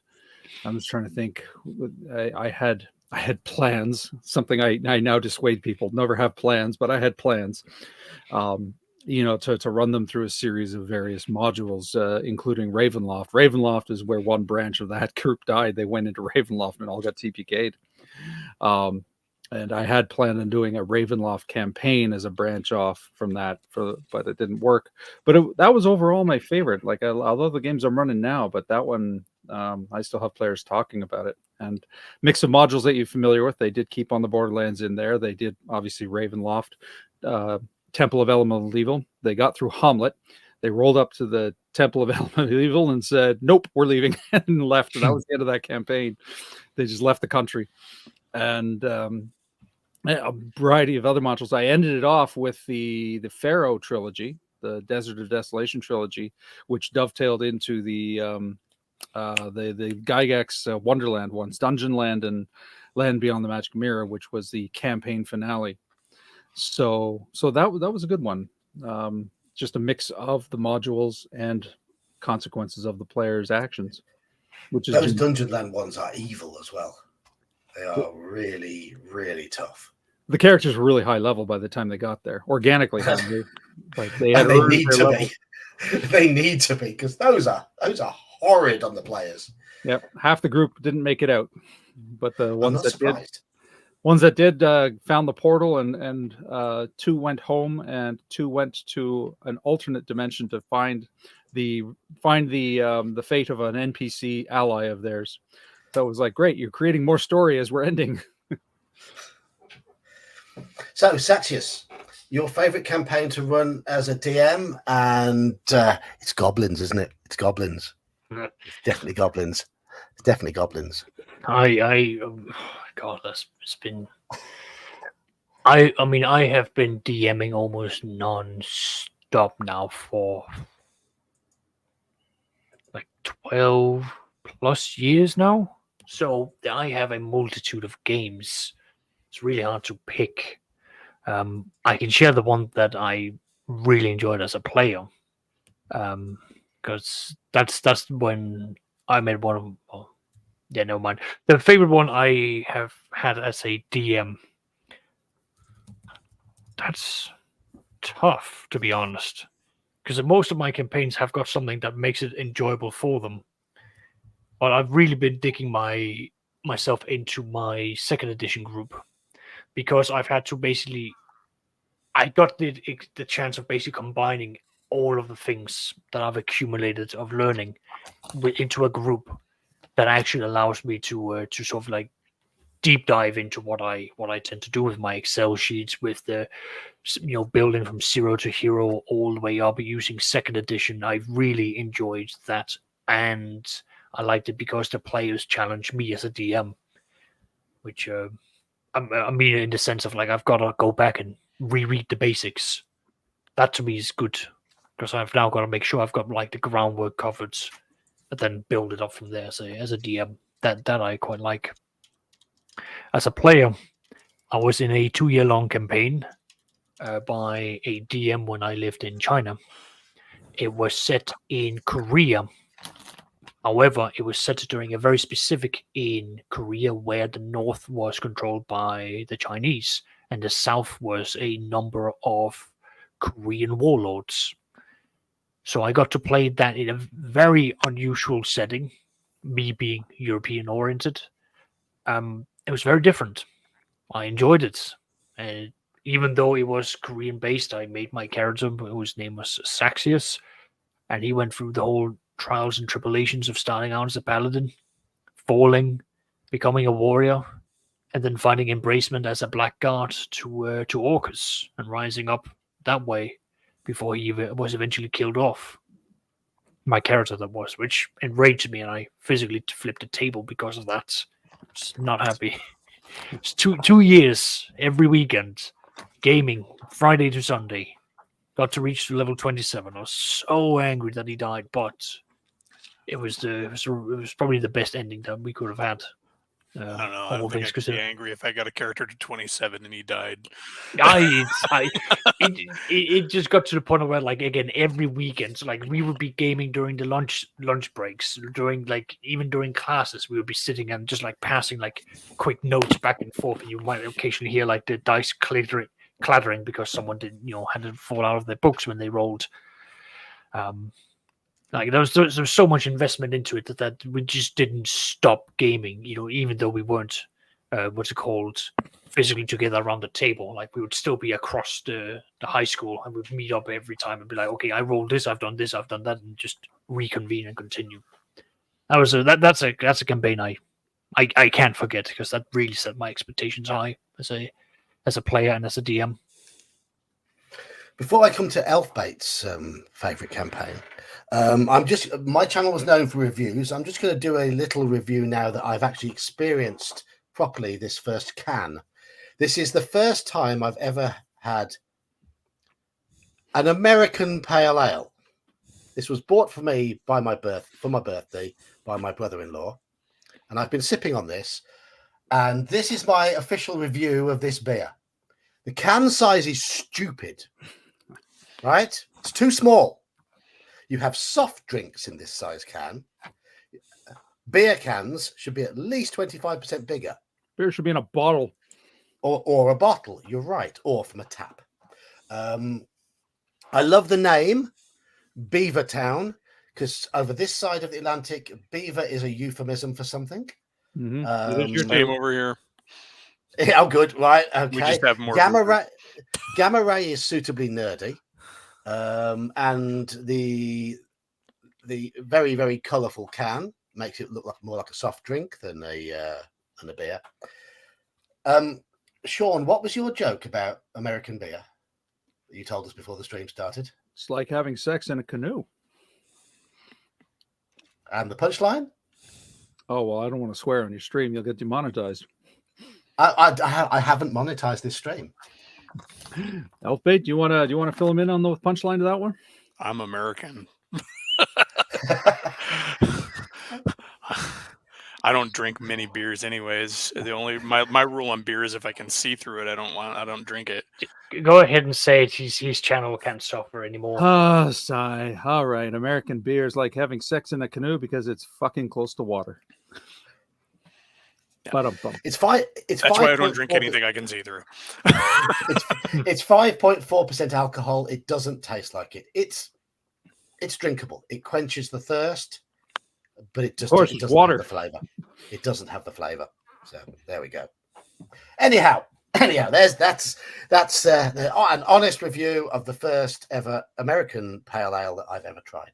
I'm just trying to think. I had plans. Something I now dissuade people. Never have plans, but I had plans. To run them through a series of various modules, including Ravenloft. Ravenloft is where one branch of that group died. They went into Ravenloft and all got TPK'd. And I had planned on doing a Ravenloft campaign as a branch off from that, but it didn't work. But that was overall my favorite. Like I love the games I'm running now, but that one, I still have players talking about it. And mix of modules that you're familiar with. They did keep on the Borderlands in there. They did obviously Ravenloft, Temple of Elemental Evil. They got through Hamlet. They rolled up to the Temple of Elemental Evil and said, "Nope, we're leaving," and left. And that was the end of that campaign. They just left the country. And a variety of other modules. I ended it off with the Pharaoh trilogy, the Desert of Desolation trilogy, which dovetailed into the Gygax Wonderland ones, Dungeon Land and Land Beyond the Magic Mirror, which was the campaign finale. So that was a good one. Just a mix of the modules and consequences of the player's actions. Which is those Dungeon Land ones are evil as well. They are really, really tough. The characters were really high level by the time they got there, organically. Like they had they need to level. be. They need to be, because those are horrid on the players. Yep, half the group didn't make it out, but the ones that surprised. did found the portal, and 2 went home, and 2 went to an alternate dimension to find the fate of an NPC ally of theirs. So it was like, great, you're creating more story as we're ending. So, Saxius, your favorite campaign to run as a DM, and it's goblins, isn't it? It's goblins. It's definitely goblins. It's definitely goblins. God, it's been. I mean, I have been DMing almost non-stop now for like 12 plus years now. So I have a multitude of games. It's really hard to pick. I can share the one that I really enjoyed as a player, because that's when I made one of them. Oh, yeah, never mind. The favorite one I have had as a DM. That's tough, to be honest, because most of my campaigns have got something that makes it enjoyable for them. But I've really been digging myself into my 2nd edition group, because I've had to basically, I got the chance of basically combining all of the things that I've accumulated of learning into a group that actually allows me to sort of like deep dive into what I tend to do with my Excel sheets, with the building from 0 to hero all the way up using 2nd edition. I really enjoyed that, and I liked it because the players challenged me as a DM, which I mean, in the sense of like, I've got to go back and reread the basics. That to me is good, because I've now got to make sure I've got like the groundwork covered, but then build it up from there. So as a DM, that I quite like. As a player, I was in a 2-year-long campaign by a DM when I lived in China. It was set in Korea. However, it was set during a very specific in Korea, where the north was controlled by the Chinese and the south was a number of Korean warlords. So I got to play that in a very unusual setting, me being European oriented. It was very different. I enjoyed it. Even though it was Korean based, I made my character, whose name was Saxius, and he went through the whole trials and tribulations of starting out as a paladin, falling, becoming a warrior, and then finding embracement as a blackguard to Orcus and rising up that way before he was eventually killed off. My character that was, which enraged me, and I physically flipped the table because of that. Just not happy. It's 2 years every weekend, gaming Friday to Sunday. Got to reach to level 27. I was so angry that he died, but it was probably the best ending that we could have had. I don't know. I don't think I could be angry if I got a character to 27 and he died. It just got to the point where, like, again, every weekend, so like we would be gaming during the lunch breaks, even during classes, we would be sitting and just like passing like quick notes back and forth, and you might occasionally hear like the dice clattering because someone had to fall out of their books when they rolled. Like there was so much investment into it that we just didn't stop gaming, even though we weren't physically together around the table. Like we would still be across the high school, and we'd meet up every time and be like, okay, I rolled this, I've done that, and just reconvene and continue. That's a campaign I can't forget, because that really set my expectations high as a player and as a DM. Before I come to Elfbait's favorite campaign, my channel was known for reviews. I'm just going to do a little review now that I've actually experienced properly this first can. This is the first time I've ever had an American Pale Ale. This was bought for me for my birthday by my brother-in-law, and I've been sipping on this. And this is my official review of this beer. The can size is stupid, right? It's too small. You have soft drinks in this size can. Beer cans should be at least 25% bigger. Beer should be in a bottle. Or a bottle, you're right, or from a tap. I love the name, Beavertown, because over this side of the Atlantic, beaver is a euphemism for something. Mm-hmm. Same over here. Oh, good, right, okay. We just have more Gamma Ray is suitably nerdy, and the very, very colourful can makes it look more like a soft drink than a beer. Sean, what was your joke about American beer that you told us before the stream started? It's like having sex in a canoe. And the punchline? Oh, well, I don't want to swear on your stream. You'll get demonetized. I haven't monetized this stream. Elfbait, do you want to fill him in on the punchline to that one? I'm American. I don't drink many beers anyways. The only my rule on beer is if I can see through it, I don't drink it. Go ahead and say it. His channel can't suffer anymore. Ah, sigh. All right. American beer is like having sex in a canoe because it's fucking close to water. Yeah. It's fine. That's why I don't drink anything I can see through. It's 5.4% alcohol. It doesn't taste like it. It's drinkable. It quenches the thirst, but it doesn't have the flavor. It doesn't have the flavor. So there we go. Anyhow, that's an honest review of the first ever American Pale Ale that I've ever tried.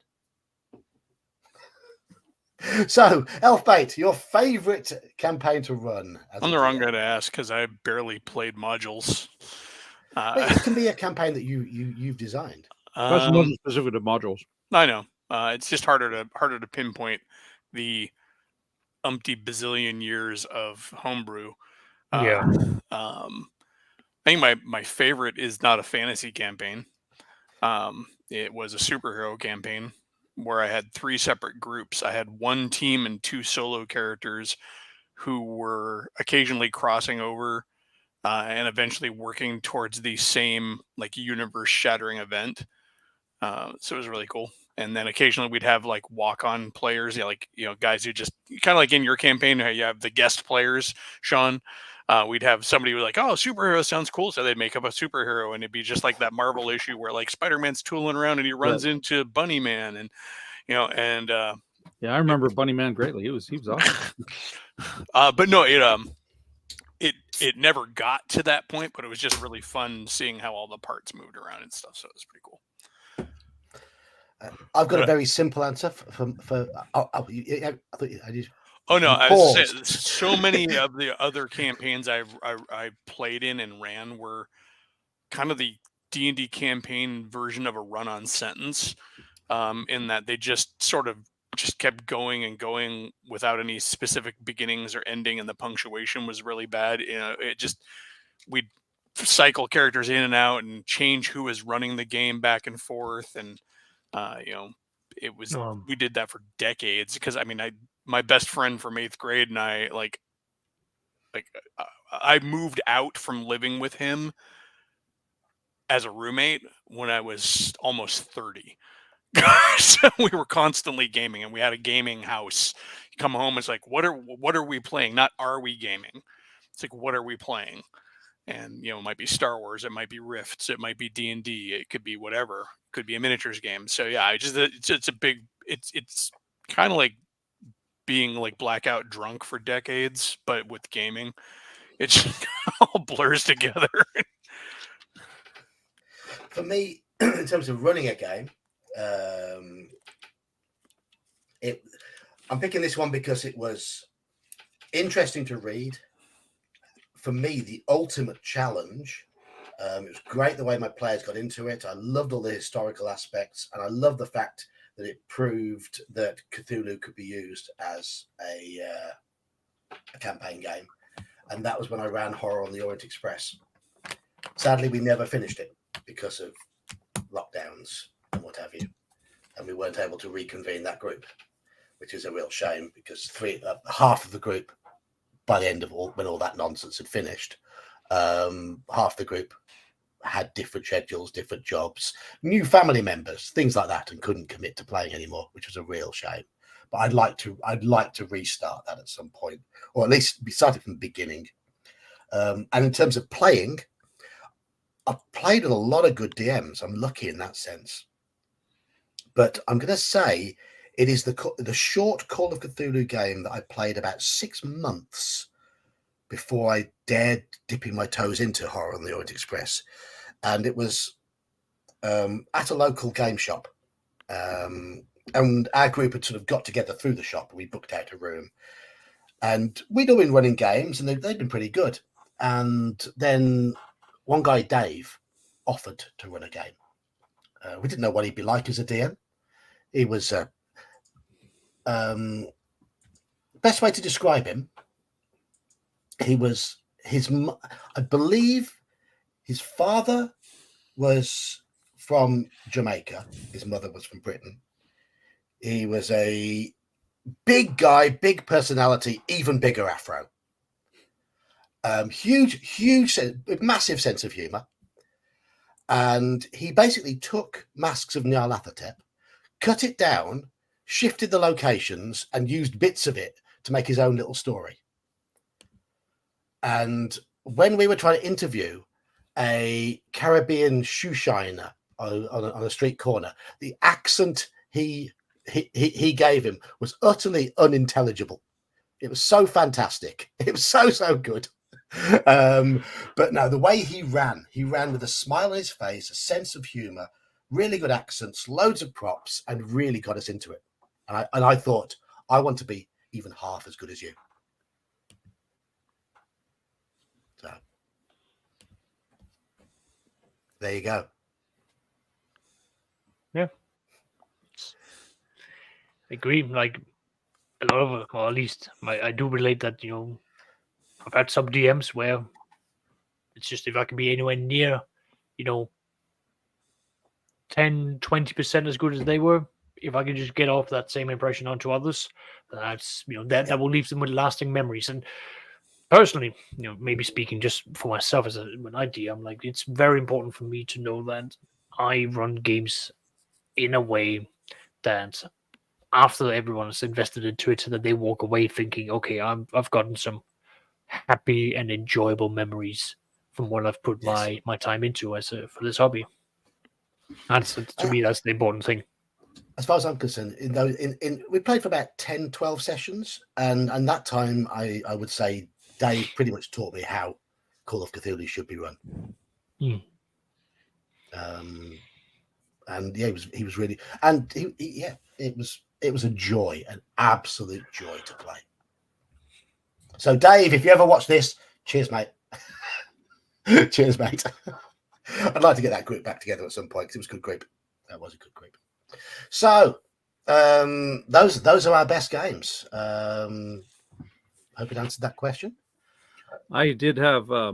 So, Elfbait, your favorite campaign to run? I'm the wrong guy to ask because I barely played modules. It can be a campaign that you've designed. Specific to modules. I know. It's just harder to pinpoint the umpty bazillion years of homebrew. Yeah. I think my favorite is not a fantasy campaign. It was a superhero campaign where I had 3 separate groups. I had 1 team and 2 solo characters who were occasionally crossing over and eventually working towards the same like universe-shattering event. So it was really cool. And then occasionally we'd have like walk-on players, guys who just kind of like in your campaign, you have the guest players, Sean. We'd have somebody who was like, "Oh, superhero sounds cool," so they'd make up a superhero, and it'd be just like that Marvel issue where like Spider-Man's tooling around and he runs into Bunny Man, and yeah, I remember Bunny Man greatly. He was awesome. But no, it never got to that point, but it was just really fun seeing how all the parts moved around and stuff. So it was pretty cool. I've got a very simple answer for I thought I did. Oh no! I was saying, so many of the other campaigns I played in and ran were kind of the D&D campaign version of a run-on sentence, in that they just sort of just kept going and going without any specific beginnings or ending, and the punctuation was really bad. We'd cycle characters in and out and change who was running the game back and forth, and it was we did that for decades because my best friend from 8th grade and I I moved out from living with him as a roommate when I was almost 30. So we were constantly gaming, and we had a gaming house. You come home, it's like, what are we playing? Not are we gaming? It's like, what are we playing? And it might be Star Wars, it might be Rifts, it might be D&D, it could be whatever, it could be a miniatures game. So yeah, it's kind of like being like blackout drunk for decades, but with gaming, it just all blurs together. For me, in terms of running a game, I'm picking this one because it was interesting to read. For me, the ultimate challenge. It was great the way my players got into it. I loved all the historical aspects, and I love the fact that it proved that Cthulhu could be used as a campaign game. And that was when I ran Horror on the Orient Express. Sadly, we never finished it because of lockdowns and what have you, and we weren't able to reconvene that group, which is a real shame because half of the group, by the end of when all that nonsense had finished, half the group had different schedules, different jobs, new family members, things like that, and couldn't commit to playing anymore, which was a real shame. But I'd like to restart that at some point, or at least be started from the beginning. And in terms of playing, I've played with a lot of good DMs. I'm lucky in that sense. But I'm going to say it is the short Call of Cthulhu game that I played about 6 months before I dared dipping my toes into Horror on the Orient Express. And it was at a local game shop. And our group had sort of got together through the shop and we booked out a room. And we'd all been running games and they'd been pretty good. And then one guy, Dave, offered to run a game. We didn't know what he'd be like as a DM. He was best way to describe him. He was I believe his father was from Jamaica. His mother was from Britain. He was a big guy, big personality, even bigger afro. Huge, massive sense of humor. And he basically took Masks of Nyarlathotep, cut it down, shifted the locations, and used bits of it to make his own little story. And when we were trying to interview a Caribbean shoe shiner on a street corner, the accent he gave him was utterly unintelligible. It was so fantastic. It was so good. But no, the way he ran with a smile on his face, a sense of humor, really good accents, loads of props, and really got us into it. And I thought, I want to be even half as good as you. So there you go. Yeah. I agree. Like a lot of, or at least I do relate that, I've had some DMs where it's just if I can be anywhere near, 10, 20% as good as they were, if I can just get off that same impression onto others, that's, that will leave them with lasting memories. And personally, maybe speaking just for myself as an idea, I'm like, it's very important for me to know that I run games in a way that after everyone is invested into it, that they walk away thinking, okay, I've gotten some happy and enjoyable memories from what I've put my time into for this hobby. And to me, that's the important thing. As far as I'm concerned, we played for about 10, 12 sessions, and that time I would say Dave pretty much taught me how Call of Cthulhu should be run. And yeah, he was really, and it was a joy, an absolute joy to play. So Dave, if you ever watch this, cheers, mate. Cheers, mate. I'd like to get that group back together at some point because it was a good group. That was a good group. So those are our best games. Hope it answered that question. I did have a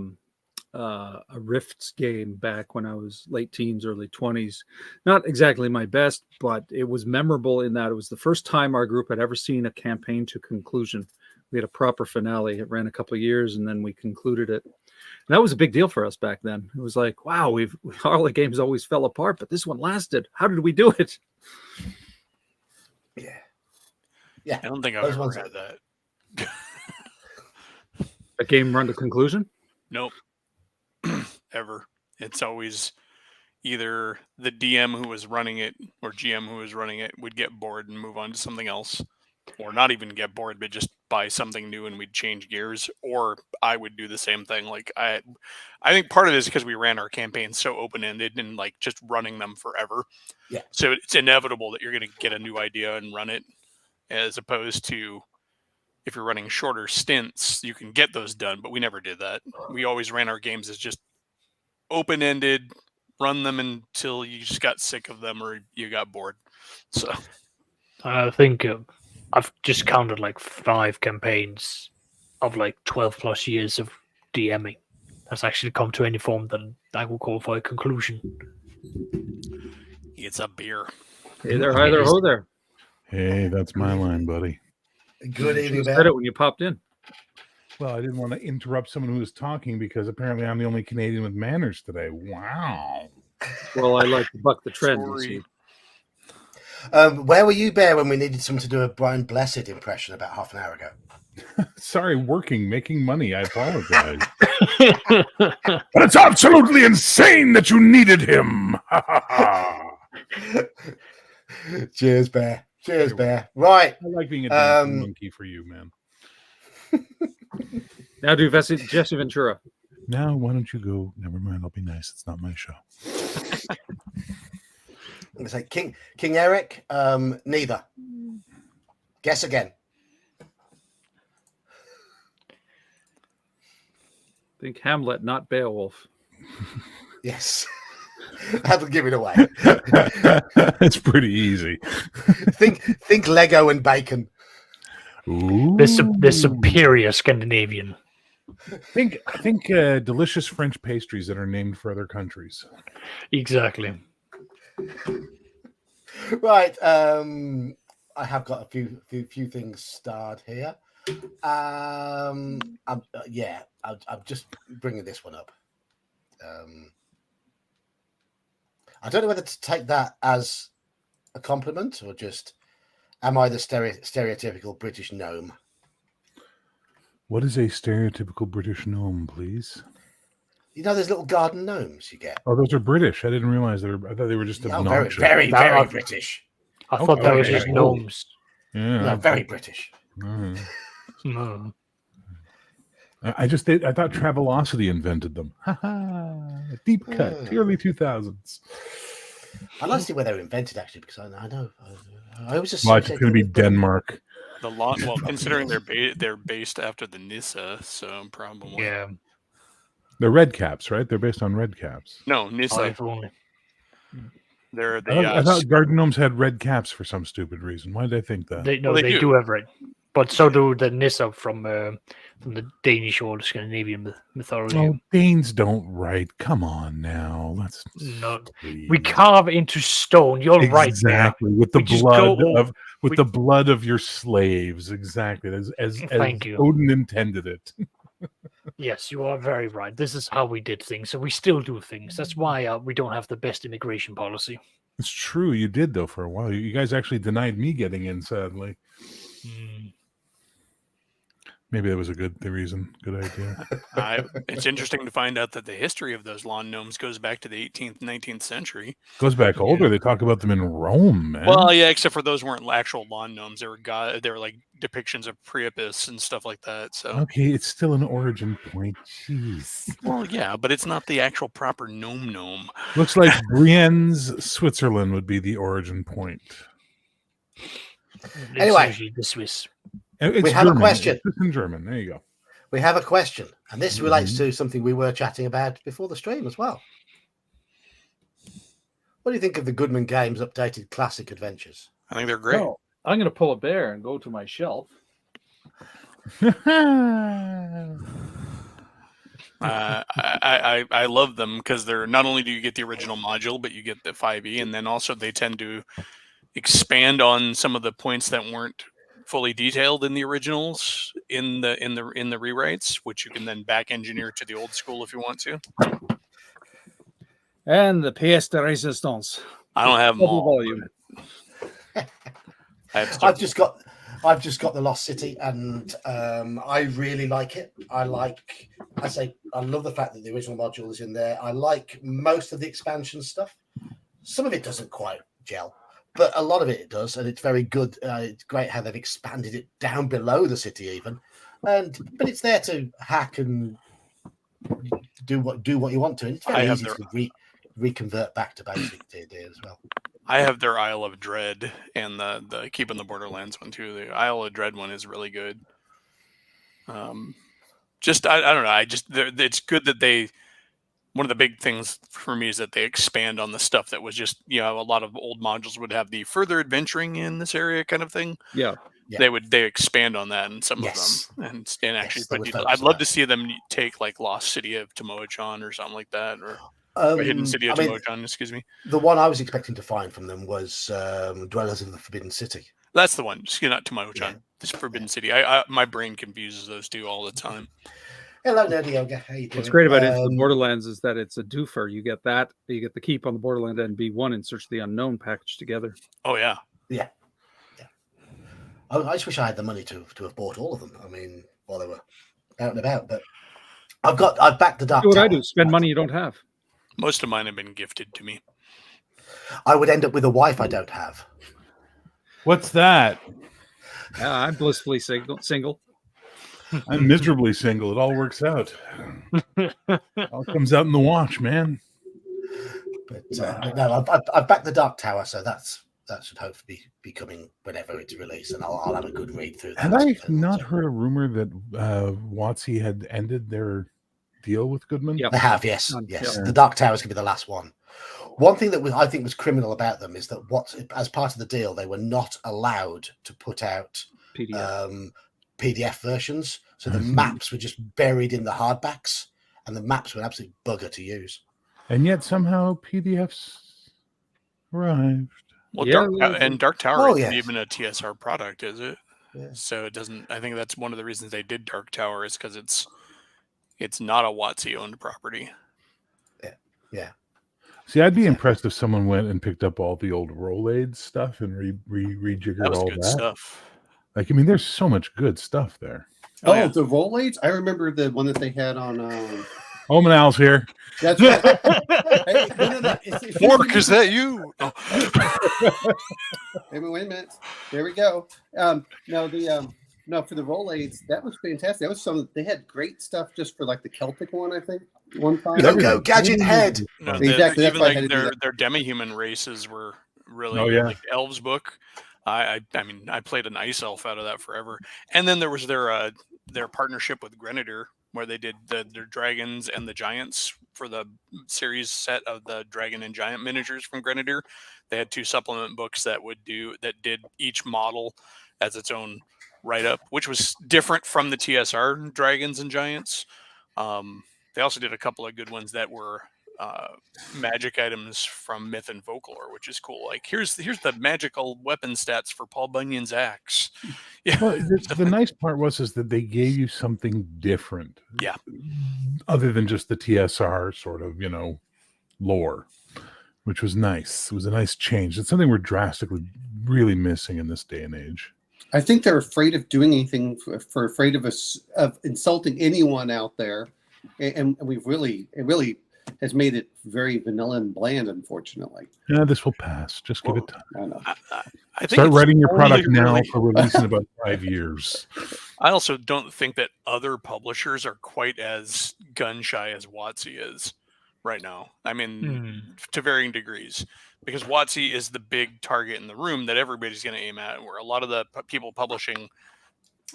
Rifts game back when I was late teens, early 20s. Not exactly my best, but it was memorable in that it was the first time our group had ever seen a campaign to conclusion. We had a proper finale. It ran a couple of years, and then we concluded it. And that was a big deal for us back then. It was like, wow, all the games always fell apart, but this one lasted. How did we do it? Yeah. I don't think I've ever had that. A game run to conclusion? Nope. Ever. It's always either the DM who was running it or GM who was running it would get bored and move on to something else, or not even get bored, but just buy something new and we'd change gears, or I would do the same thing. Like I think part of it is because we ran our campaigns so open-ended and like just running them forever. Yeah. So it's inevitable that you're going to get a new idea and run it, as opposed to if you're running shorter stints, you can get those done, but we never did that. We always ran our games as just open-ended, run them until you just got sick of them or you got bored. So I think I've just counted like 5 campaigns of like 12 plus years of DMing that's actually come to any form that I will call for a conclusion. gets a beer. Hey there, hi there, ho there. Hey, that's my line, buddy. Good You evening, said Bear. it when you popped in. Well, I didn't want to interrupt someone who was talking because apparently I'm the only Canadian with manners today. Wow. Well, I like to buck the trend. You Sorry. see. Where were you, Bear, when we needed someone to do a Brian Blessed impression about half an hour ago? Sorry, making money. I apologize. But it's absolutely insane that you needed him. Cheers, Bear. Cheers, Bear. Right. I like being a dancing monkey for you, man. Now do Jesse Ventura. Now, why don't you go? Never mind. I'll be nice. It's not my show. I'm gonna say King Eric. Neither. Guess again. Think Hamlet, not Beowulf. Yes. That'll give it away. It's pretty easy. think Lego and bacon. Ooh. They're superior Scandinavian. Think delicious French pastries that are named for other countries. Exactly. Right. I have got a few things starred here. I'm just bringing this one up. I don't know whether to take that as a compliment or just, am I the stereotypical British gnome? What is a stereotypical British gnome, please? You know, those little garden gnomes you get. Oh, those are British. I didn't realize I thought they were just Oh, obnoxious. very British. I thought that was Okay. just gnomes. Yeah. No, very British. Mhm. No. I thought Travelocity invented them. A deep cut, the early 2000s. I'd like to see where they were invented, actually, because I know. I was just. Well, it's going to be Denmark. Considering they're based after the Nissa, so probably. Yeah. They're red caps, right? They're based on red caps. No, Nissa. If only. They're I thought garden gnomes had red caps for some stupid reason. Why did I think that? They They do have red, but so do the Nissa from the Danish or Scandinavian mythology. Oh, Danes don't write. Come on now. Let's No, please. we carve into stone. You're right. Exactly. With the blood of your slaves. Exactly. As Thank you. Odin intended it. Yes, you are very right. This is how we did things, so we still do things. That's why we don't have the best immigration policy. It's true. You did, though, for a while. You guys actually denied me getting in, sadly. Maybe that was a good reason. Good idea. It's interesting to find out that the history of those lawn gnomes goes back to the 18th, 19th century. Goes back older. They talk about them in Rome, man. Well, yeah, except for those weren't actual lawn gnomes. They were like depictions of Priapus and stuff like that. So okay, it's still an origin point. Jeez. well, yeah, but it's not the actual proper gnome. Looks like Brienne's Switzerland would be the origin point. Anyway. It's usually the Swiss. It's We have a German. question. It's in German. There you go. We have a question, and this relates to something we were chatting about before the stream as well. What do you think of the Goodman Games updated classic adventures? I think they're great. Well, I'm going to pull a bear and go to my shelf. I love them because they're not only do you get the original module, but you get the 5e, and then also they tend to expand on some of the points that weren't fully detailed in the originals in the rewrites, which you can then back engineer to the old school if you want to. And the pièce de résistance. I don't have them Double all. volume. I've just got the Lost City, and I really like it. I love the fact that the original module is in there. I like most of the expansion stuff. Some of it doesn't quite gel, but a lot of it does, and it's very good. It's great how they've expanded it down below the city even, but it's there to hack and do what you want to, and it's very easy to reconvert back to basic D&D as well. I have their Isle of Dread and the Keeping the Borderlands one too. The Isle of Dread one is really good. I don't know. It's good that they. One of the big things for me is that they expand on the stuff that was just, a lot of old modules would have the further adventuring in this area kind of thing. Yeah. They expand on that in some of them and actually put. I'd love to see them take like Lost City of Tomoe-chan or something like that. Or Hidden City of Timochan, excuse me. The one I was expecting to find from them was Dwellers of the Forbidden City. That's the one. Not Timochan. Yeah. This Forbidden City. My brain confuses those two all the time. Hello, Nerdy Yoga. How you doing? What's great about Into the Borderlands is that it's a doofer. You get that. You get the keep on the Borderland and B1 and Search the Unknown packaged together. Oh, yeah. Yeah. I just wish I had the money to have bought all of them. I mean, while they were out and about. But I've backed the Dark Tower. What I do, spend money you don't have. Most of mine have been gifted to me. I would end up with a wife I don't have. What's that? I'm blissfully single. I'm miserably single. It all works out. All comes out in the wash, man. But no, I've backed the Dark Tower, so that should hopefully be coming whenever it's released, and I'll have a good read through that. Had I not heard a rumor that WotC had ended their deal with Goodman? Yep. They have, yes. Yes. Yeah. The Dark Tower is going to be the last one. One thing that I think was criminal about them is that as part of the deal, they were not allowed to put out PDF versions. So the maps were just buried in the hardbacks, and the maps were an absolute bugger to use. And yet somehow PDFs arrived. Well, Dark Tower isn't even a TSR product, is it? Yeah. So it doesn't. I think that's one of the reasons they did Dark Tower is because it's not a WotC owned property. Yeah. See, I'd be impressed if someone went and picked up all the old Rolade stuff and rejiggered all that. Stuff. Like, I mean, there's so much good stuff there. Oh, yeah. The Rolades? I remember the one that they had on. Omanal's here. That's right. Hey, Fork, is that you? Oh. Wait a minute. There we go. No, for the Rolades, that was fantastic. That was they had great stuff just for like the Celtic one, I think. One time. Go Gadget Head. No, exactly. Even like their demi-human races were really like Elves book. I mean, I played an ice elf out of that forever. And then there was their partnership with Grenadier, where they did their dragons and the giants for the series set of the dragon and giant miniatures from Grenadier. They had 2 supplement books that did each model as its own write-up, which was different from the TSR dragons and giants. They also did a couple of good ones that were magic items from myth and folklore, which is cool. Like here's the magical weapon stats for Paul Bunyan's axe. Yeah. Well, the nice part is that they gave you something different. Yeah. Other than just the TSR sort of, lore, which was nice. It was a nice change. It's something we're drastically really missing in this day and age. I think they're afraid of doing anything afraid of insulting anyone out there. And it really has made it very vanilla and bland, unfortunately. Yeah, this will pass. Just give it time. I know. I think start writing your product now for release in about 5 years. I also don't think that other publishers are quite as gun shy as WotC is right now. I mean, to varying degrees, because WotC is the big target in the room that everybody's going to aim at, where a lot of the people publishing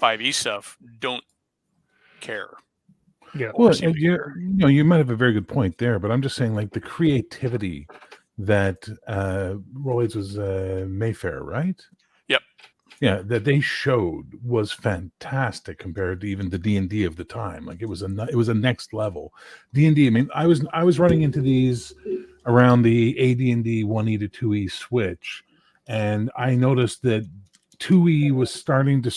5e stuff don't care. Yeah, well, you might have a very good point there, but I'm just saying, like the creativity that Rolades was Mayfair, right? Yep. Yeah, that they showed was fantastic compared to even the D&D of the time. Like it was a next level D&D. I mean, I was running into these around the AD&D 1E to 2E switch, and I noticed that 2E was starting to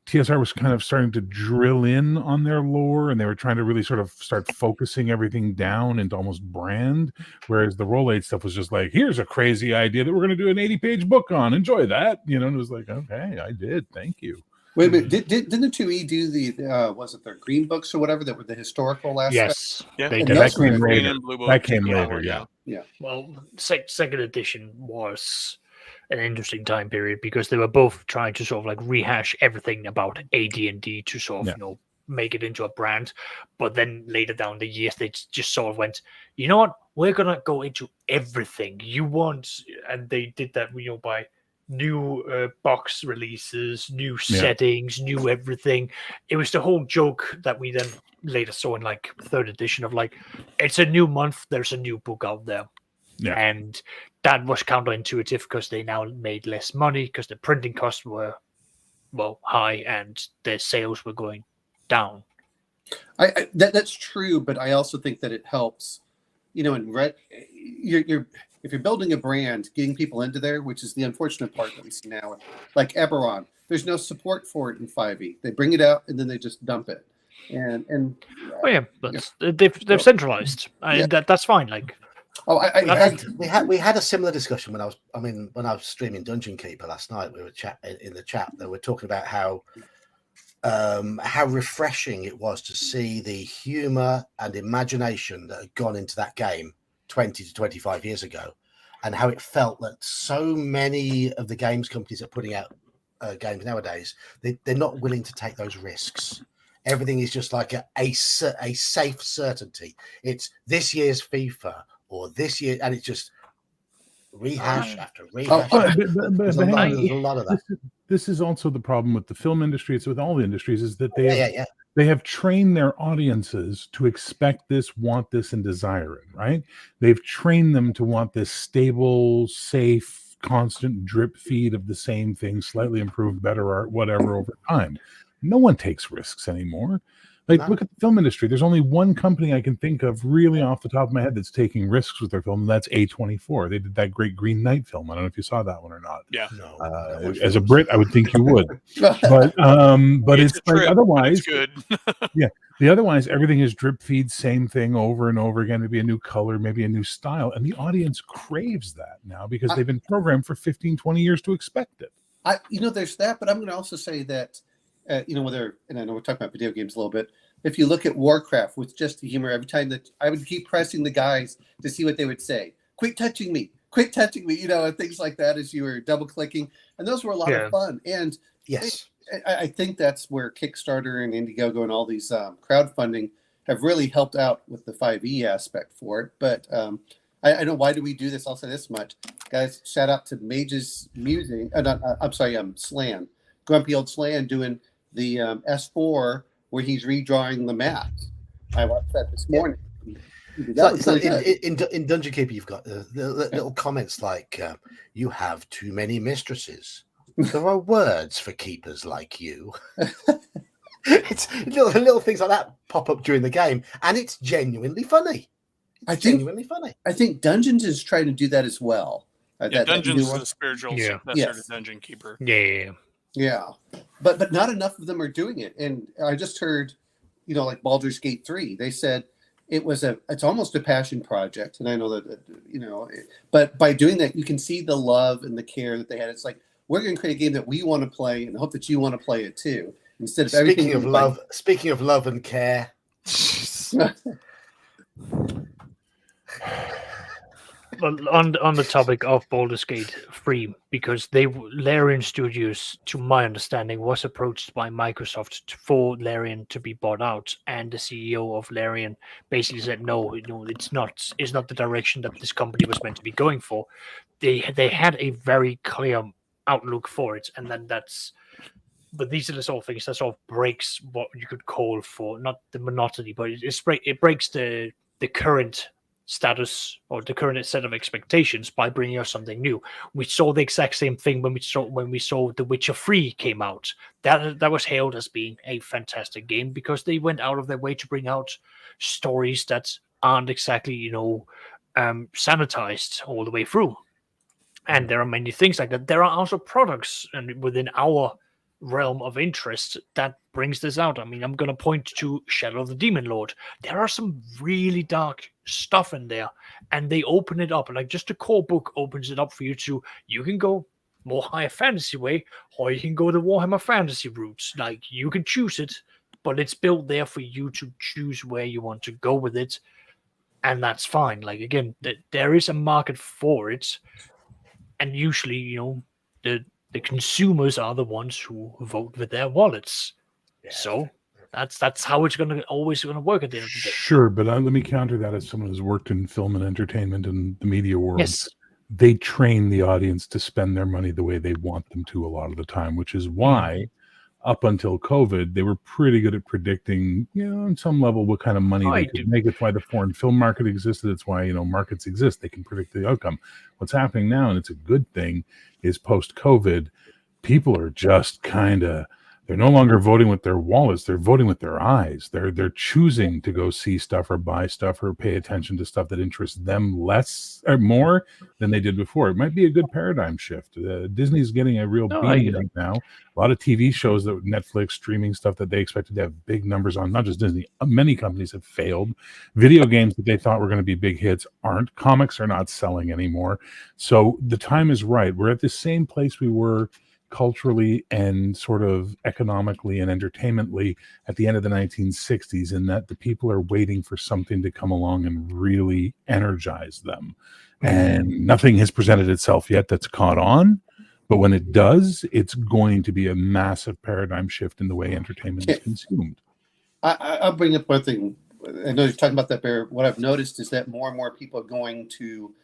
TSR was kind of starting to drill in on their lore, and they were trying to really sort of start focusing everything down into almost brand, whereas the Rolade stuff was just like, here's a crazy idea that we're going to do an 80-page book on. Enjoy that. And it was like, okay, I did. Thank you. Wait a minute. Didn't the 2E do the, was it their green books or whatever that were the historical aspect? Yes. Yeah. They did. did. That came later. Yeah. Well, second edition was an interesting time period because they were both trying to sort of like rehash everything about AD&D to sort of make it into a brand, but then later down the years they just sort of went, you know what, we're gonna go into everything you want, and they did that by new box releases, new settings, new everything. It was the whole joke that we then later saw in like 3rd edition of like, it's a new month, there's a new book out there. Yeah. And that was counterintuitive because they now made less money because the printing costs were high and their sales were going down. That's true, but I also think that it helps in red, you're if you're building a brand, getting people into there, which is the unfortunate part that we see now, like Eberron, there's no support for it in 5e. They bring it out and then they just dump it. And but they've centralized. That's fine. Like, we had a similar discussion when I was streaming Dungeon Keeper last night. We were in the chat. They were talking about how refreshing it was to see the humor and imagination that had gone into that game 20 to 25 years ago, and how it felt that so many of the games companies are putting out games nowadays, they're not willing to take those risks. Everything is just like a safe certainty. It's this year's FIFA or this year, and it's just rehash after rehash. There's a lot of that. This is also the problem with the film industry. It's with all the industries, is that they have trained their audiences to expect this, want this, and desire it, right? They've trained them to want this stable, safe, constant drip feed of the same thing, slightly improved, better art, whatever, over time. No one takes risks anymore. Like, look at the film industry. There's only one company I can think of really off the top of my head that's taking risks with their film, and that's A24. They did that great Green Knight film. I don't know if you saw that one or not. Yeah. No, as a Brit, I would think you would. But it's like, otherwise, good. Yeah. The otherwise, everything is drip feed, same thing over and over again. Maybe a new color, maybe a new style. And the audience craves that now because they've been programmed for 15, 20 years to expect it. There's that, but I'm going to also say that, whether, and I know we're talking about video games a little bit, if you look at Warcraft with just the humor, every time that I would keep pressing the guys to see what they would say. Quit touching me, and things like that as you were double clicking. And those were a lot of fun. And yes, I think that's where Kickstarter and Indiegogo and all these crowdfunding have really helped out with the 5e aspect for it. But I know, why do we do this? I'll say this much. Guys, shout out to Mage's Musing. Slan. Grumpy Old Slan doing the S4 where he's redrawing the maps. I watched that this morning. In Dungeon Keeper, you've got the little comments like, you have too many mistresses. There are words for keepers like you. It's little things like that pop up during the game, and it's genuinely funny. I think Dungeons is trying to do that as well. Dungeons is a spiritual successor to Dungeon Keeper. Yeah, but not enough of them are doing it. And I just heard, like Baldur's Gate 3, they said it's almost a passion project. And I know that, but by doing that, you can see the love and the care that they had. It's like, we're going to create a game that we want to play and hope that you want to play it too. Instead of speaking of love and care. on the topic of Baldur's Gate 3, because Larian Studios, to my understanding, was approached by Microsoft for Larian to be bought out, and the CEO of Larian basically said, no, it's not the direction that this company was meant to be going for. They had a very clear outlook for it, and then but these are the sort of things that sort of breaks what you could call, for not the monotony, but it breaks the current status or the current set of expectations by bringing us something new. We saw the exact same thing when we saw The Witcher 3 came out. That was hailed as being a fantastic game because they went out of their way to bring out stories that aren't exactly sanitized all the way through. And there are many things like that. There are also products and within our realm of interest that brings this out. I mean, I'm going to point to Shadow of the Demon Lord. There are some really dark stuff in there, and they open it up. Like, just the core book opens it up for you you can go more higher fantasy way, or you can go the Warhammer Fantasy routes. Like, you can choose it, but it's built there for you to choose where you want to go with it, and that's fine. Like, again, there is a market for it, and usually, the consumers are the ones who vote with their wallets. Yeah. So that's how it's always going to work at the end of the day. Sure, but let me counter that as someone who's worked in film and entertainment and the media world. Yes. They train the audience to spend their money the way they want them to a lot of the time, which is why up until COVID, they were pretty good at predicting, on some level, what kind of money they could make. It's why the foreign film market existed. It's why, markets exist. They can predict the outcome. What's happening now, and it's a good thing, is post-COVID, people are just they're They're no longer voting with their wallets. They're voting with their eyes. They're choosing to go see stuff or buy stuff or pay attention to stuff that interests them less or more than they did before. It might be a good paradigm shift. Disney's getting a real beating right now. A lot of TV shows that Netflix streaming stuff that they expected to have big numbers on, not just Disney. Many companies have failed. Video games that they thought were going to be big hits aren't. Comics are not selling anymore. So the time is right. We're at the same place we were culturally and sort of economically and entertainmentally at the end of the 1960s, in that the people are waiting for something to come along and really energize them. And nothing has presented itself yet that's caught on. But when it does, it's going to be a massive paradigm shift in the way entertainment is consumed. I'll bring up one thing. I know you're talking about that, Bear. What I've noticed is that more and more people are going to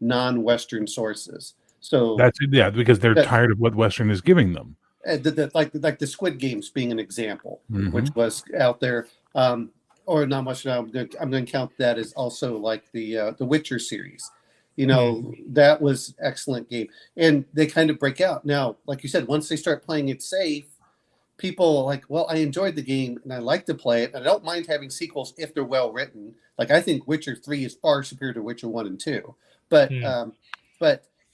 non-Western sources. So that's it, yeah, because they're tired of what Western is giving them. Like the Squid Games being an example, which was out there, or not much. I'm going to count that as also like the Witcher series. You know, that was excellent game, and they kind of break out now. Like you said, once they start playing it safe, people are like, well, I enjoyed the game and I like to play it, and I don't mind having sequels if they're well written. Like I think Witcher 3 is far superior to Witcher 1 and 2, but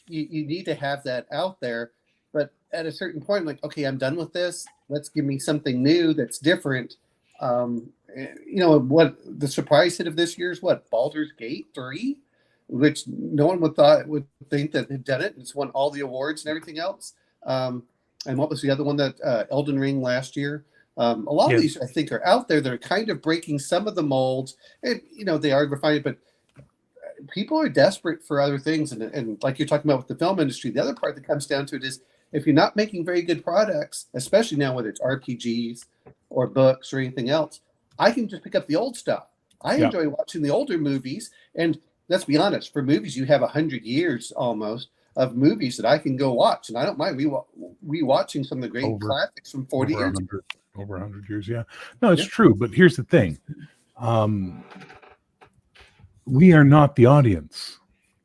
you need to have that out there. But at a certain point, like, okay, I'm done with this. Let's give me something new that's different. What the surprise hit of this year is what? Baldur's Gate 3, which no one would think that had done it. It's won all the awards and everything else. And what was the other one that Elden Ring last year? A lot of these, I think, are out there. They're kind of breaking some of the molds. And, they are refined, but people are desperate for other things. And like you're talking about with the film industry, the other part that comes down to it is if you're not making very good products, especially now, whether it's RPGs or books or anything else, I can just pick up the old stuff. I enjoy watching the older movies. And let's be honest, for movies, you have 100 years almost of movies that I can go watch. And I don't mind rewatching some of the great classics from 40 years. Over 100 years, yeah. No, it's true. But here's the thing. We are not the audience.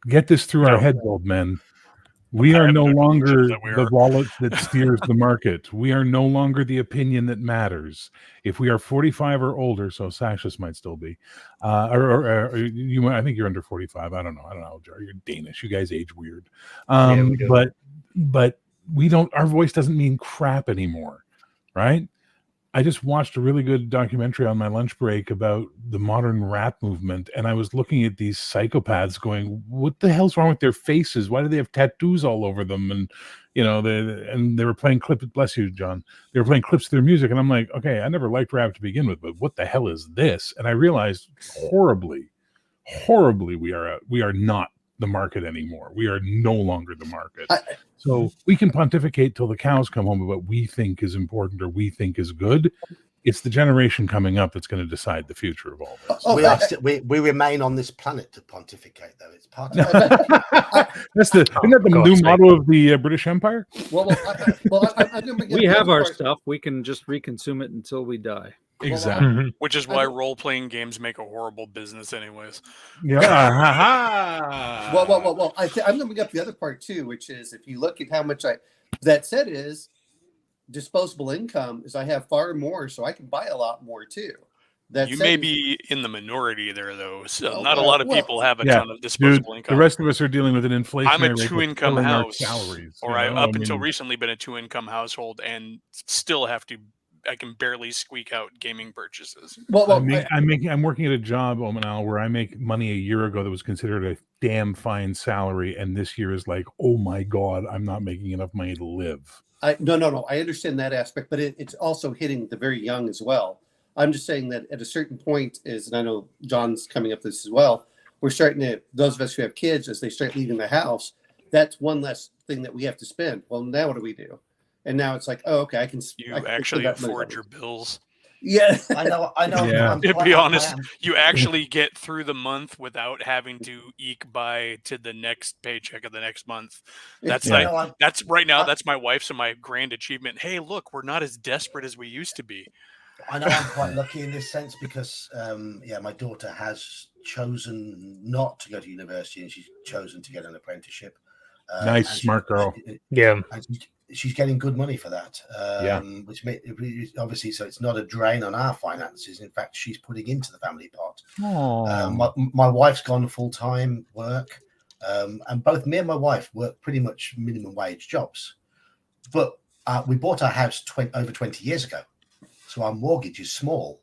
Get this through our heads, old men. We are no longer the wallet that steers the market. We are no longer the opinion that matters. If we are 45 or older, so Sashus might still be, or you, I think you're under 45. I don't know, Jar. You're Danish. You guys age weird. But we don't. Our voice doesn't mean crap anymore, right? I just watched a really good documentary on my lunch break about the modern rap movement, and I was looking at these psychopaths going, what the hell's wrong with their faces? Why do they have tattoos all over them? And, they were playing clips, bless you, John. They were playing clips of their music, and I'm like, okay, I never liked rap to begin with, but what the hell is this? And I realized horribly, we are not the market anymore. We are no longer the market. So we can pontificate till the cows come home about what we think is important or we think is good. It's the generation coming up that's going to decide the future of all this. We remain on this planet to pontificate, though. It's part of isn't that the new motto of the British Empire? We have our stuff. We can just reconsume it until we die. Exactly. Which is why role-playing games make a horrible business anyways. Yeah. Well, I'm going to bring up the other part too, which is if you look at how much that said is disposable income is I have far more, so I can buy a lot more too. You may be in the minority there, though. So not a lot of people have a ton of disposable income. The rest of us are dealing with an inflation. I'm a two-income house, salaries, or up until recently been a two-income household, and still I can barely squeak out gaming purchases. I'm working at a job, Omanal, where I make money a year ago that was considered a damn fine salary, and this year is like, oh my God, I'm not making enough money to live. No. I understand that aspect, but it's also hitting the very young as well. I'm just saying that at a certain point and I know John's coming up this as well, we're starting to, those of us who have kids, as they start leaving the house, that's one less thing that we have to spend. Well, now what do we do? And now it's like, oh, okay, I can actually afford your bills. Yeah, I know. Yeah. To be honest, you actually get through the month without having to eke by to the next paycheck of the next month. That's that's my wife's and my grand achievement. Hey, look, we're not as desperate as we used to be. I know I'm quite lucky in this sense because, my daughter has chosen not to go to university and she's chosen to get an apprenticeship. Nice, smart girl. Yeah. she's getting good money for that. Yeah. Which obviously, so it's not a drain on our finances. In fact, she's putting into the family pot. My wife's gone full time work, and both me and my wife work pretty much minimum wage jobs. But we bought our house over 20 years ago, so our mortgage is small.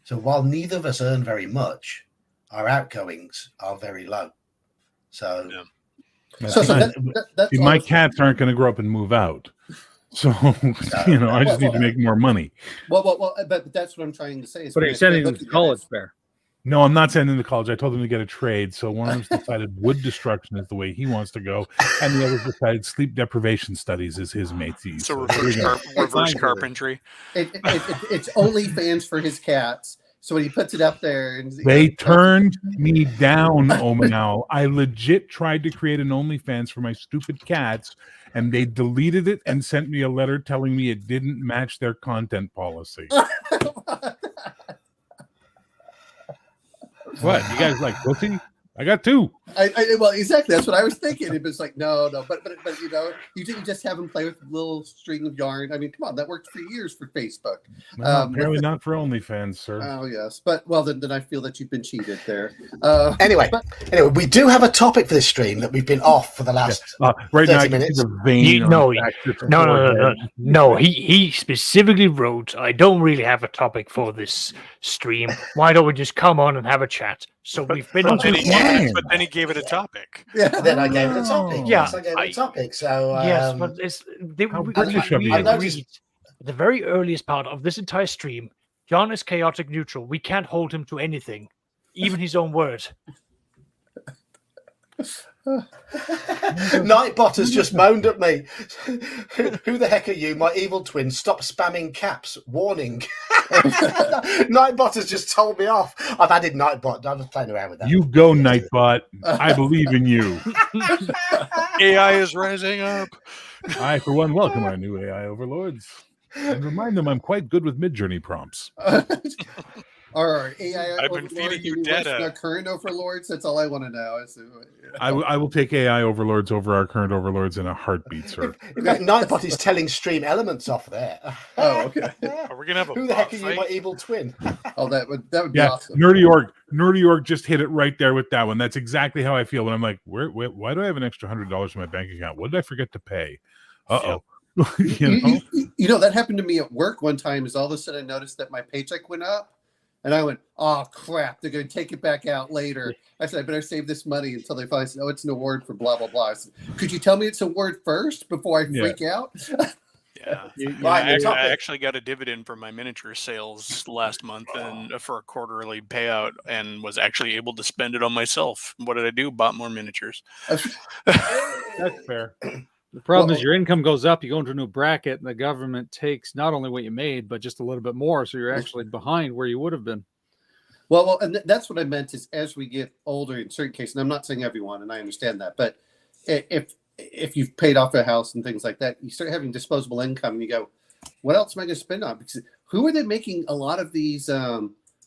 So while neither of us earn very much, our outgoings are very low. So, that's my cats aren't going to grow up and move out. So, I just need to make more money. Well, but that's what I'm trying to say. But are you sending them to college, Bear? No, I'm not sending them to college. I told them to get a trade. So one of them decided wood destruction is the way he wants to go, and the other decided sleep deprivation studies is his mate's. So reverse carpentry. It's OnlyFans for his cats. So when he puts it up there, they turned me down. Now I legit tried to create an OnlyFans for my stupid cats, and they deleted it and sent me a letter telling me it didn't match their content policy. What, you guys like pussy? I got two. Well, exactly. That's what I was thinking. It was like, no, but you didn't just have him play with a little string of yarn. I mean, come on, that worked for years for Facebook. Apparently not for OnlyFans, sir. Oh yes, but then I feel that you've been cheated there. Anyway, we do have a topic for this stream that we've been off for the last right 30 now. minutes. The vein No. He specifically wrote, "I don't really have a topic for this stream. Why don't we just come on and have a chat?" So we've been on. But then he gave it a topic. Yeah. Then I gave it a topic. Yeah, Yes, I gave it a topic. So yes, but we agreed the very earliest part of this entire stream. John is chaotic neutral. We can't hold him to anything, even his own word. Nightbot has just moaned at me. Who the heck are you, my evil twin? Stop spamming caps. Warning. Nightbot has just told me off. I've added Nightbot. I was playing around with that. You go, Nightbot. I believe in you. AI is rising up. I, for one, welcome our new AI overlords and remind them I'm quite good with Midjourney prompts. Our AI I've been feeding you data. Our current overlords. That's all I want to know. I will take AI overlords over our current overlords in a heartbeat, sir. In fact, Nightbot is telling stream elements off there. Oh, okay. Are we gonna have a Who the heck are fight? you, my evil twin? Oh, that would be awesome. Nerdy Org just hit it right there with that one. That's exactly how I feel when I'm like, why do I have an extra $100 in my bank account? What did I forget to pay? Uh-oh. You know, that happened to me at work one time. Is all of a sudden I noticed that my paycheck went up. And I went, oh, crap, they're going to take it back out later. I said, I better save this money until they finally said, oh, it's an award for blah, blah, blah. I said, could you tell me it's an award first before I freak out? Yeah. I actually got a dividend from my miniature sales last month and for a quarterly payout and was actually able to spend it on myself. What did I do? Bought more miniatures. That's fair. The problem is your income goes up, you go into a new bracket, and the government takes not only what you made, but just a little bit more. So you're actually behind where you would have been. Well, and that's what I meant is as we get older in certain cases, and I'm not saying everyone, and I understand that, but if you've paid off a house and things like that, you start having disposable income and you go, what else am I going to spend on? Because who are they making a lot of these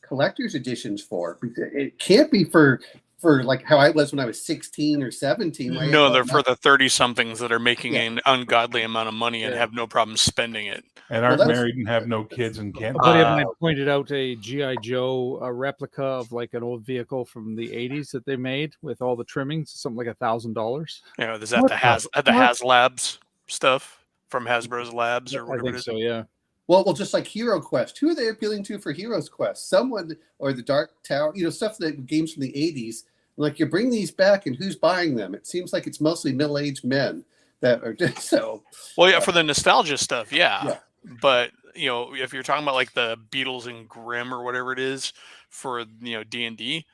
collector's editions for? It can't be for like how I was when I was 16 or 17. Right? No, they're for the 30-somethings that are making an ungodly amount of money and have no problem spending it. And aren't married and have no kids and can't. A buddy of mine pointed out a G.I. Joe replica of like an old vehicle from the 80s that they made with all the trimmings, something like $1,000. Yeah, is that the HasLabs stuff from Hasbro's Labs or whatever I think so, yeah. Well, just like Hero Quest. Who are they appealing to for Heroes Quest? Someone, or the Dark Tower, stuff that games from the 80s. Like, you bring these back, and who's buying them? It seems like it's mostly middle-aged men that are just so. Well, yeah, for the nostalgia stuff, yeah. But, if you're talking about like the Beatles and Grimm or whatever it is for, D&D,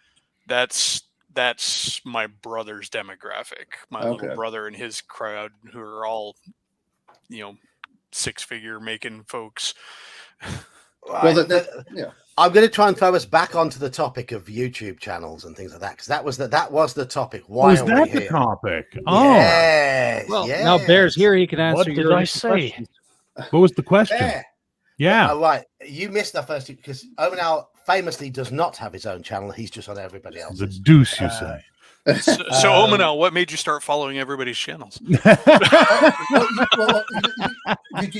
that's my brother's demographic. My little brother and his crowd who are all, six-figure making folks. Well, I'm going to try and throw us back onto the topic of YouTube channels and things like that, because that was the topic. Why was are that we here? The topic? Oh, yes, well, now Bear's here. He can answer. What did I say? Questions. What was the question? Bear. Yeah. Oh, right. You missed that first because Omenal famously does not have his own channel. He's just on everybody else's. The deuce, you say. So Omenal, what made you start following everybody's channels?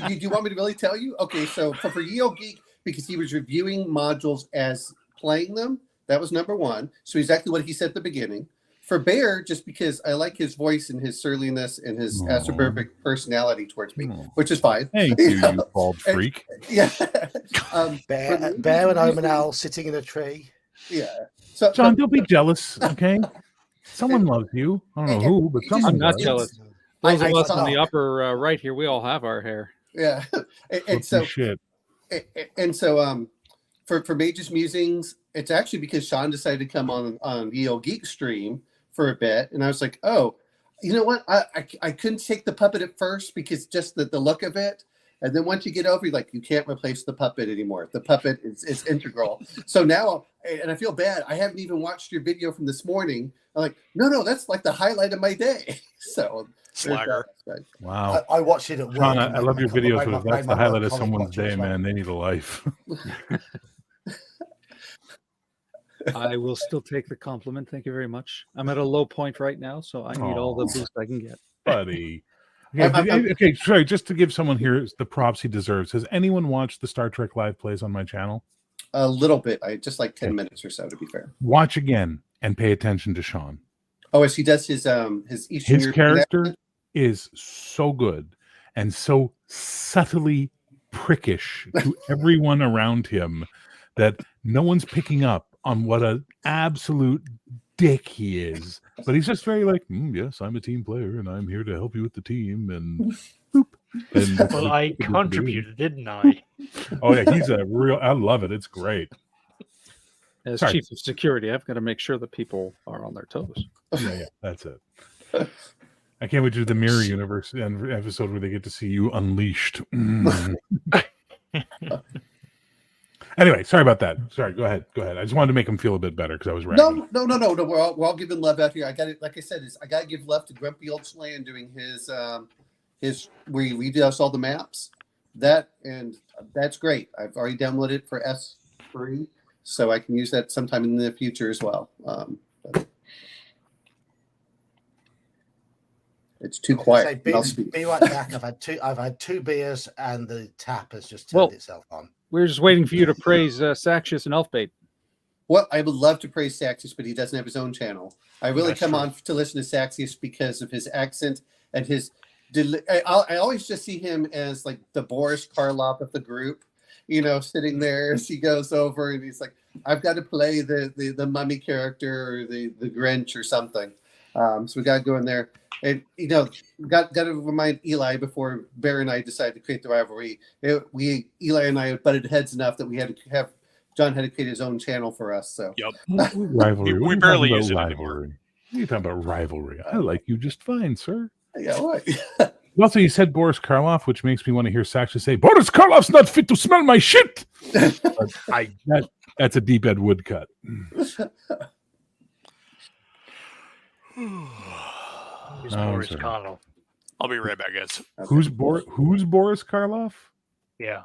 do you want me to really tell you? Okay, so for Geek, because he was reviewing modules as playing them, that was number one. So exactly what he said at the beginning. For Bear, just because I like his voice and his surliness and his astroturbic personality towards me, which is fine. Thank you, you bald freak. Yeah. Bear and Omanal sitting in a tree. Yeah. So, John, don't be jealous, okay? Someone loves you. I don't know who, but someone I'm not does. jealous. Those of us in the stop. upper right here, we all have our hair. Yeah. And What's so this shit? For Mage's Musings, it's actually because Sean decided to come on Geek stream for a bit, and I was like, oh, you know what? I couldn't take the puppet at first because just the look of it. And then once you get over, you can't replace the puppet anymore. The puppet is integral. So now, and I feel bad, I haven't even watched your video from this morning. I'm like, no, that's like the highlight of my day. So Slagger. Wow. I watched it at work. Sean, I love your videos, Made but if my- that's made the my highlight work of colleague someone's watch it day, as well. man, they need a life. I will still take the compliment. Thank you very much. I'm at a low point right now, so I need all the boost I can get. Buddy. Okay, sorry, just to give someone here the props he deserves. Has anyone watched the Star Trek live plays on my channel? A little bit. I just like 10 minutes or so, to be fair. Watch again and pay attention to Sean. Oh, as he does his Eastern His character is so good and so subtly prickish to everyone around him that no one's picking up on what an absolute dick he is. But he's just very like, yes, I'm a team player and I'm here to help you with the team. And boop. And Well, I contributed, didn't I? Oh yeah, he's a real. I love it. It's great. As Sorry. chief of security, I've got to make sure that people are on their toes. Yeah, that's it. I can't wait to do the Mirror Universe episode where they get to see you unleashed. Anyway, sorry about that. Sorry, go ahead. I just wanted to make him feel a bit better because I was ragging. No. We're all giving love out here. I got it. Like I said, I got to give love to Grumpy Old Slan doing his where he does all the maps. That's great. I've already downloaded it for S3, so I can use that sometime in the future as well. It's too quiet. Be right back. I've had two beers and the tap has just turned itself on. We're just waiting for you to praise Saxius and Elfbait. Well, I would love to praise Saxius, but he doesn't have his own channel. I really That's come true. on to listen to Saxius because of his accent and his. I always just see him as like the Boris Karloff of the group, sitting there as he goes over and he's like, "I've got to play the mummy character or the Grinch or something." So we got to go in there. And got to remind Eli before Bear and I decided to create the rivalry. Eli and I butted heads enough that we had to have John had to create his own channel for us. So Yep. Rivalry. We barely use it anymore. What are you talking about rivalry? I like you just fine, sir. Yeah, what? Also, you said Boris Karloff, which makes me want to hear Saxon say, "Boris Karloff's not fit to smell my shit." That's a deep Ed Wood cut. Boris sorry. Karloff. I'll be right back, guys. Who's Boris Karloff? Yeah.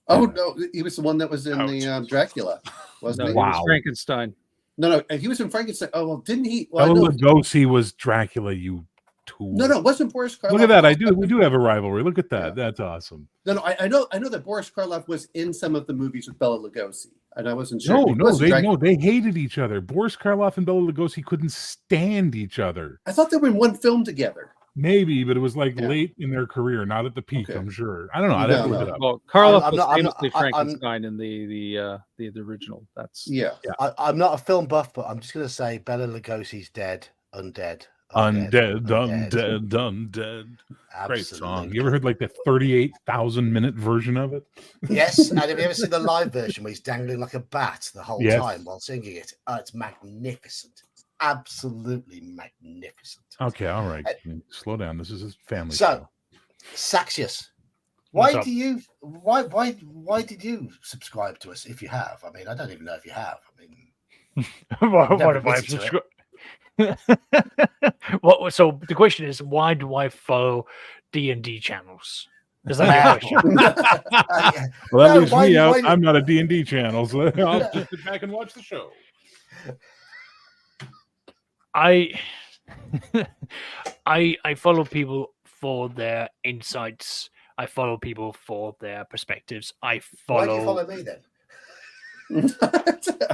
Oh no, he was the one that was in Ouch. the Dracula, wasn't No, he? it was Wow. Frankenstein. No, he was in Frankenstein. Oh well, didn't he? Well, Bela no, Lugosi was Dracula. You tool. no, wasn't Boris Karloff? Look at that. We do have a rivalry. Look at that. That's awesome. No, I know that Boris Karloff was in some of the movies with Bela Lugosi, and I wasn't sure. They hated each other. Boris Karloff and Bela Lugosi couldn't stand each other. I thought they were in one film together. Maybe, but it was like Yeah. late in their career, not at the peak. Okay. I'm sure. I don't know. I'd have to No, look it up. Well, Karloff I'm was not- famously I'm- Frankenstein in the original. That's Yeah. I'm not a film buff, but I'm just going to say Bela Lugosi's dead, undead. Undead. Great song. Absolutely. You ever heard like the 38,000-minute version of it? Yes, and have you ever seen the live version where he's dangling like a bat the whole Yes. time while singing it? Oh, it's magnificent. Absolutely magnificent. Okay, all right. Slow down. This is a family So, show. Saxius, What's why up? do you why did you subscribe to us if you have? I mean, I don't even know if you have. I mean, what Never if I admitted to subscribe? So the question is, why do I follow D&D channels? Is that your question? Well, that No, leaves why- me out. why- I'm not a D&D channel, so I'll just sit back and watch the show. I follow people for their insights. I follow people for their perspectives. I Why do you follow follow me then?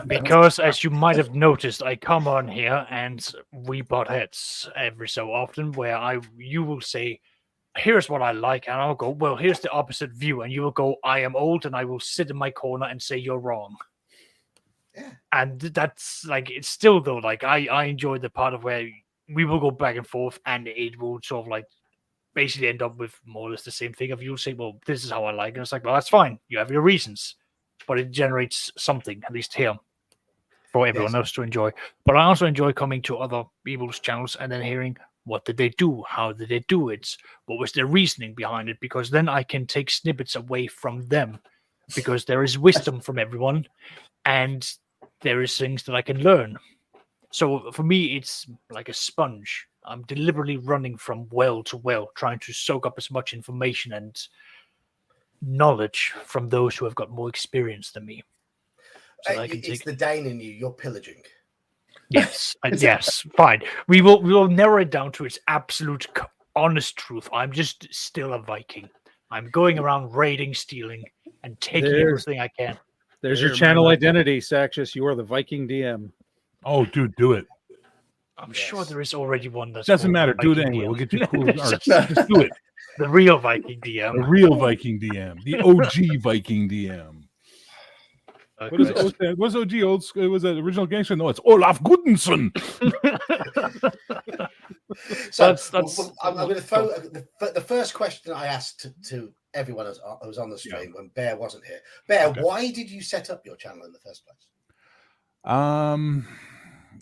because, as you might have noticed, I come on here and we butt heads every so often, where you will say, "Here's what I like," and I'll go, "Well, here's the opposite view," and you will go, "I am old," and I will sit in my corner and say, "You're wrong." Yeah. And that's like, it's still though, like I enjoy the part of where we will go back and forth, and it will sort of like basically end up with more or less the same thing. If you'll say, "Well, this is how I like it," it's like, well, that's fine. You have your reasons, but it generates something, at least here, for everyone Yes. else to enjoy. But I also enjoy coming to other people's channels and then hearing what did they do, how did they do it, what was their reasoning behind it, because then I can take snippets away from them, because there is wisdom from everyone, and there is things that I can learn. So for me, it's like a sponge. I'm deliberately running from well to well, trying to soak up as much information and knowledge from those who have got more experience than me. So that I can It's take. the Dane in you. You're pillaging. Yes, yes, fine. We will narrow it down to its absolute honest truth. I'm just still a Viking. I'm going around raiding, stealing, and taking everything I can. There's your channel identity, Saxius. You are the Viking DM. Oh, dude, do it. I'm sure there is already one that's Doesn't called matter. Do it Viking anyway. DM. We'll get you cool arts. Just do it. The real Viking DM. The real Viking DM. The OG Viking DM. Okay. What's OG old? It was an original gangster. No, it's Olaf Gudmundsson. So That's I'm going to throw the first question I asked to everyone who was on the stream when Bear wasn't here. Bear, why did you set up your channel in the first place?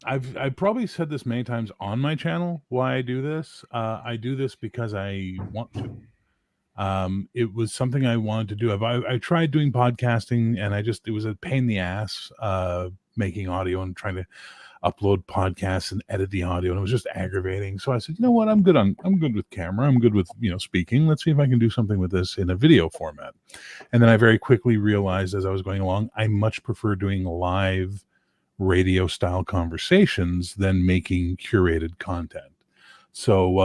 I've probably said this many times on my channel why I do this. I do this because I want to. It was something I wanted to do. I tried doing podcasting, and it was a pain in the ass making audio and trying to upload podcasts and edit the audio, and it was just aggravating. So I said, you know what, I'm good with camera. I'm good with speaking. Let's see if I can do something with this in a video format. And then I very quickly realized as I was going along, I much prefer doing live radio style conversations than making curated content. So,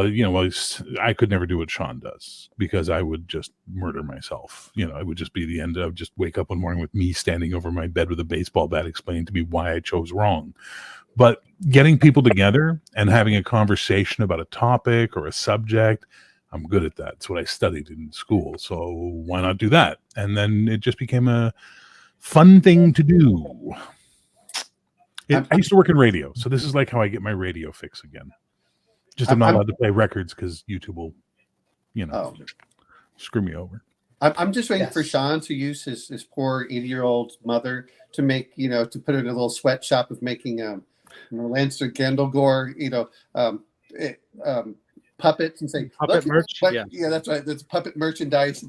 I could never do what Sean does because I would just murder myself. It would just be the end. I would just wake up one morning with me standing over my bed with a baseball bat explaining to me why I chose wrong. But getting people together and having a conversation about a topic or a subject, I'm good at that. It's what I studied in school. So why not do that? And then it just became a fun thing to do. I used to work in radio. So this is like how I get my radio fix again. Just I'm not allowed to play records because YouTube will, screw me over. I'm just waiting for Sean to use his poor 80-year-old mother to make, to put her in a little sweatshop of making Lancer Gandalgore, puppets and say puppet merch. Yeah, that's right. That's puppet merchandise.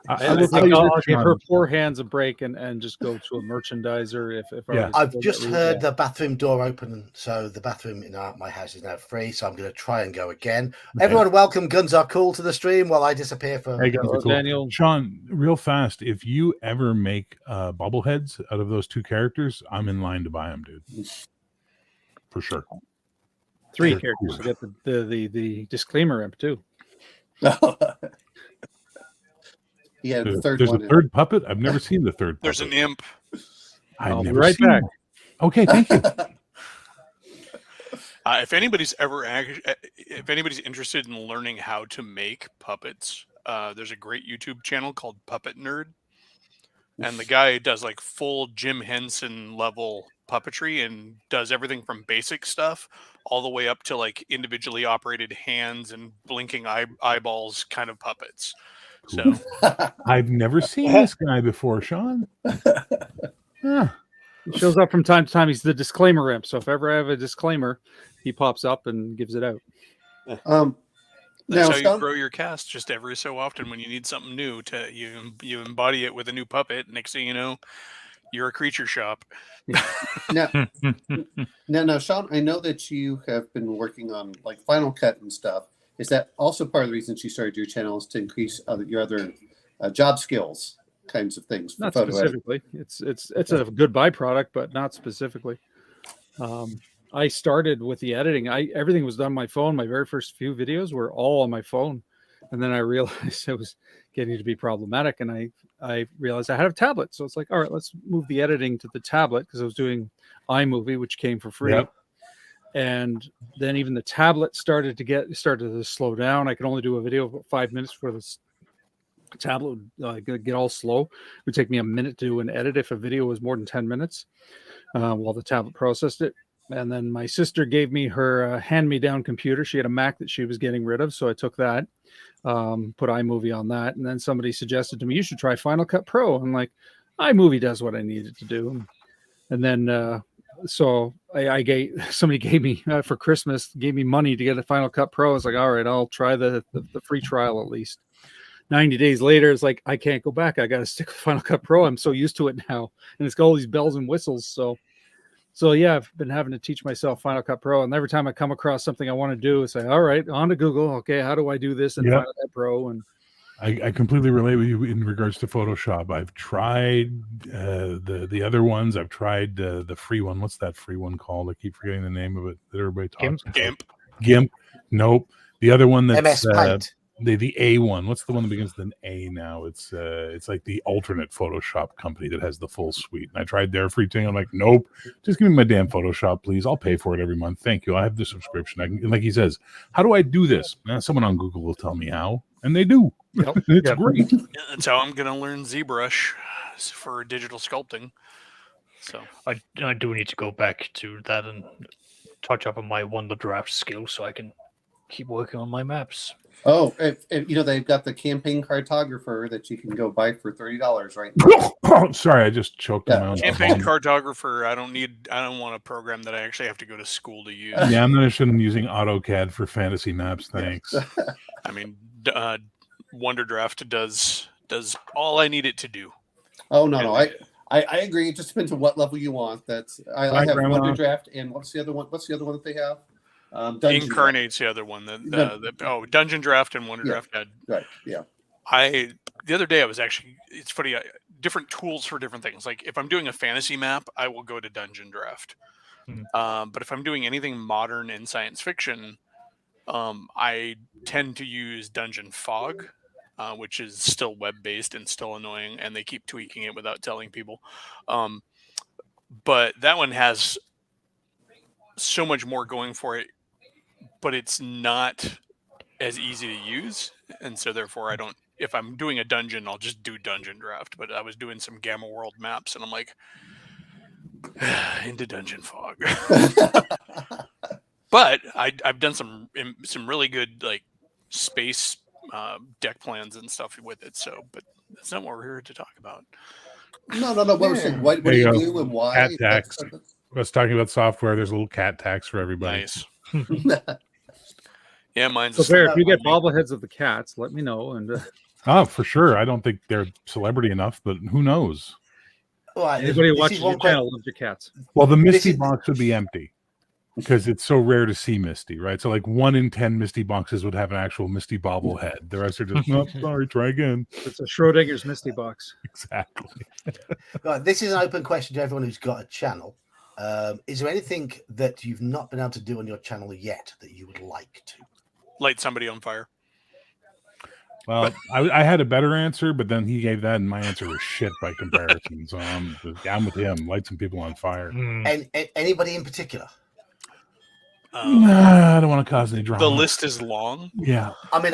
I will tell you I'll this, give Sean. her poor hands a break and just go to a merchandiser. If I was I've just heard the bathroom door open, so the bathroom in my house is now free. So I'm going to try and go again. Okay. Everyone, welcome Guns Are Cool to the stream while I disappear for. Hey, Guns Are Cool. Daniel. Sean, real fast. If you ever make bobbleheads out of those two characters, I'm in line to buy them, dude. For sure. 3 characters. Cool. You get the disclaimer imp too. Yeah, there's one. A third puppet. I've never seen the third puppet. There's an imp. I've never right seen back. One. Okay, thank you. If anybody's interested in learning how to make puppets, there's a great YouTube channel called Puppet Nerd, and the guy does like full Jim Henson level puppetry and does everything from basic stuff all the way up to like individually operated hands and blinking eyeballs kind of puppets. So I've never seen this guy before, Sean. He shows up from time to time. He's the disclaimer imp. So if ever I have a disclaimer, he pops up and gives it out. That's now, how you grow your cast. Just every so often, when you need something new, you embody it with a new puppet. Next thing you know, you're a creature shop. Now, Sean, I know that you have been working on like Final Cut and stuff. Is that also part of the reason you started your channel is to increase your other job skills kinds of things? Not specifically. It's a good byproduct, but not specifically. I started with the editing. Everything was done on my phone. My very first few videos were all on my phone, And then I realized it was getting to be problematic, and I realized I had a tablet. So it's like, all right, let's move the editing to the tablet, because I was doing iMovie, which came for free. Yep. And then even the tablet started to slow down. I could only do a video of 5 minutes before this tablet would get all slow. It would take me a minute to do an edit if a video was more than 10 minutes while the tablet processed it. And then my sister gave me her hand-me-down computer. She had a Mac that she was getting rid of, so I took that, put iMovie on that, and then somebody suggested to me, you should try Final Cut Pro. I'm like, iMovie does what I need it to do. And then so somebody gave me for Christmas, gave me money to get a Final Cut Pro. I was like, all right, I'll try the free trial at least. 90 days later, it's like, I can't go back. I got to stick with Final Cut Pro. I'm so used to it now, and it's got all these bells and whistles. So yeah, I've been having to teach myself Final Cut Pro, and every time I come across something I want to do, I say, all right, on to Google. Okay, how do I do this in Final Cut Pro? And I completely relate with you in regards to Photoshop. I've tried the other ones. I've tried the free one. What's that free one called? I keep forgetting the name of it that everybody talks about. GIMP. Nope. The other one that's MS Paint. The A one. What's the one that begins with an A now? It's like the alternate Photoshop company that has the full suite. And I tried their free thing. I'm like, nope, just give me my damn Photoshop, please. I'll pay for it every month. Thank you. I have the subscription. And like he says, how do I do this? Someone on Google will tell me how, and they do. Yep. It's great. That's how I'm gonna learn ZBrush for digital sculpting. So I do need to go back to that and touch up on my Wonder Draft skill so I can keep working on my maps. Oh, if they've got the campaign cartographer that you can go buy for $30 right now. Sorry, I just choked on my own. Campaign cartographer, I don't want a program that I actually have to go to school to use. Yeah, I'm not interested in using AutoCAD for fantasy maps. Thanks. I mean, Wonder Draft does all I need it to do. Oh no, I agree. It just depends on what level you want. I have Wonder Draft, and what's the other one? What's the other one that they have? Incarnate's the other one. Dungeon Draft and Wonder Draft. Right. Yeah. The other day I was actually, it's funny, different tools for different things. Like if I'm doing a fantasy map, I will go to Dungeon Draft. But if I'm doing anything modern in science fiction, I tend to use Dungeon Fog, which is still web-based and still annoying, and they keep tweaking it without telling people. But that one has so much more going for it, but it's not as easy to use, and so therefore if I'm doing a dungeon, I'll just do Dungeon Draft. But I was doing some Gamma World maps, and I'm like, into Dungeon Fog. But I've done some really good like space deck plans and stuff with it. So, but that's not what we're here to talk about. No. What we're saying, what do you do and why? Cat tax. I was talking about software. There's a little cat tax for everybody. Nice. Yeah, mine's. So Bear, if you get bobbleheads of the cats, let me know. And oh, for sure. I don't think they're celebrity enough, but who knows? Well, anybody who watches your channel loves your cats. Well, the Misty box would be empty because it's so rare to see Misty, right? So like 1 in 10 Misty boxes would have an actual Misty bobblehead. The rest are just, no, sorry, try again. It's a Schrodinger's Misty box. Exactly. Right, this is an open question to everyone who's got a channel. Is there anything that you've not been able to do on your channel yet that you would like to? Light somebody on fire. Well, I had a better answer, but then he gave that, and my answer was shit by comparison. So I'm down with him. Light some people on fire. And anybody in particular? I don't want to cause any drama. The list is long. Yeah. I mean,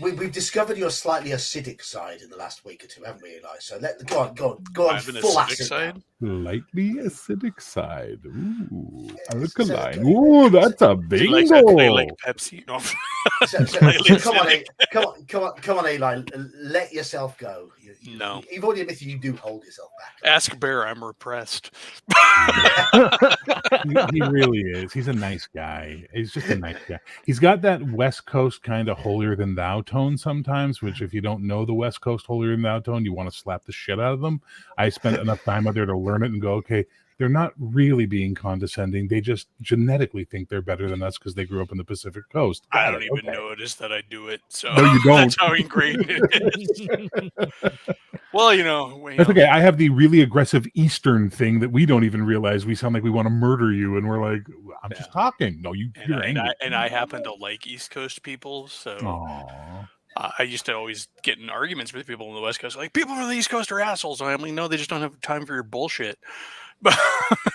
we've discovered your slightly acidic side in the last week or two, haven't we, Eli? So go on, I have an full acidic acid side. Lightly acidic side. Ooh, alkaline. Ooh, that's a bingo. Like Pepsi. No. Come on, Eli. Let yourself go. No. You've already admitted you do hold yourself back. Ask Bear. I'm repressed. He really is. He's a nice guy. He's just a nice guy. He's got that West Coast kind of holier than thou tone sometimes, which if you don't know the West Coast holier than thou tone, you want to slap the shit out of them. I spent enough time out there to learn it and go, okay, they're not really being condescending. They just genetically think they're better than us because they grew up in the Pacific Coast. I don't even notice that I do it. So no, you don't. That's how ingrained it is. Well, that's okay. I have the really aggressive Eastern thing that we don't even realize. We sound like we want to murder you, and we're like, I'm just talking. No, you're angry. And I happen to like East Coast people, so. Aww. I used to always get in arguments with people on the West Coast, like people from the East Coast are assholes. And I'm like, no, they just don't have time for your bullshit. But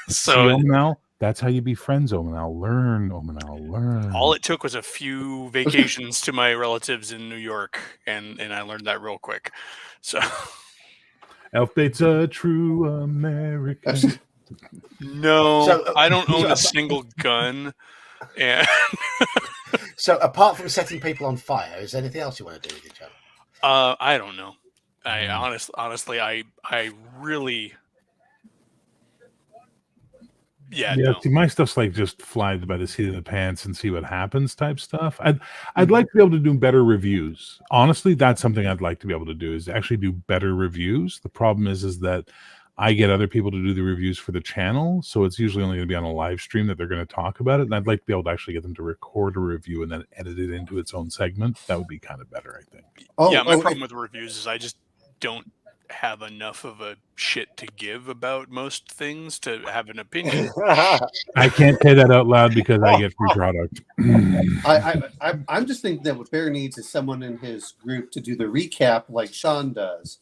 See, so Omanal, that's how you be friends, Omanal. Learn, Omanal, learn. all it took was a few vacations to my relatives in New York, and I learned that real quick. So Elf-Bait's a true American. no, So, I don't own so- a single gun. And So apart from setting people on fire, is there anything else you want to do with each other? I don't know. I honestly, I really, no. See, my stuff's like just fly by the seat of the pants and see what happens type stuff. I'd like to be able to do better reviews. Honestly, that's something I'd like to be able to do, is actually do better reviews. The problem is that I get other people to do the reviews for the channel, so it's usually only going to be on a live stream that they're going to talk about it. And I'd like to be able to actually get them to record a review and then edit it into its own segment. That would be kind of better, I think. My problem with reviews is I just don't have enough of a shit to give about most things to have an opinion. I can't say that out loud because I get free product. I'm just thinking that what Bear needs is someone in his group to do the recap like Sean does,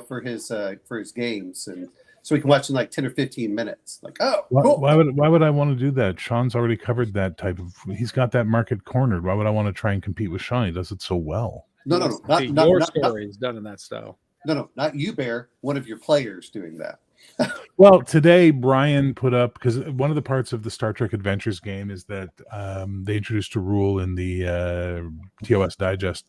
for his games, and so we can watch in like 10 or 15 minutes. Like, cool. Why would I want to do that? Sean's already covered that type of. He's got that market cornered. Why would I want to try and compete with Sean? He does it so well. No, Your story is done in that style. No, not you, Bear. One of your players doing that. Well, today Brian put up, because one of the parts of the Star Trek Adventures game is that they introduced a rule in the TOS Digest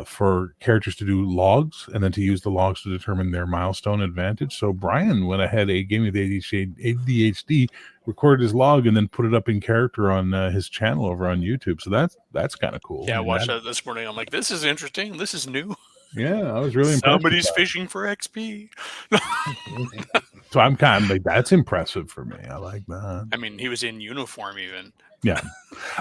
for characters to do logs and then to use the logs to determine their milestone advantage. So Brian went ahead, a game of ADHD, recorded his log and then put it up in character on his channel over on YouTube. So that's kind of cool. Yeah, I watched that this morning. I'm like, this is interesting. This is new. Yeah, I was really impressed. Somebody's fishing for XP. So I'm kind of like, that's impressive for me. I like that. I mean, he was in uniform even. Yeah.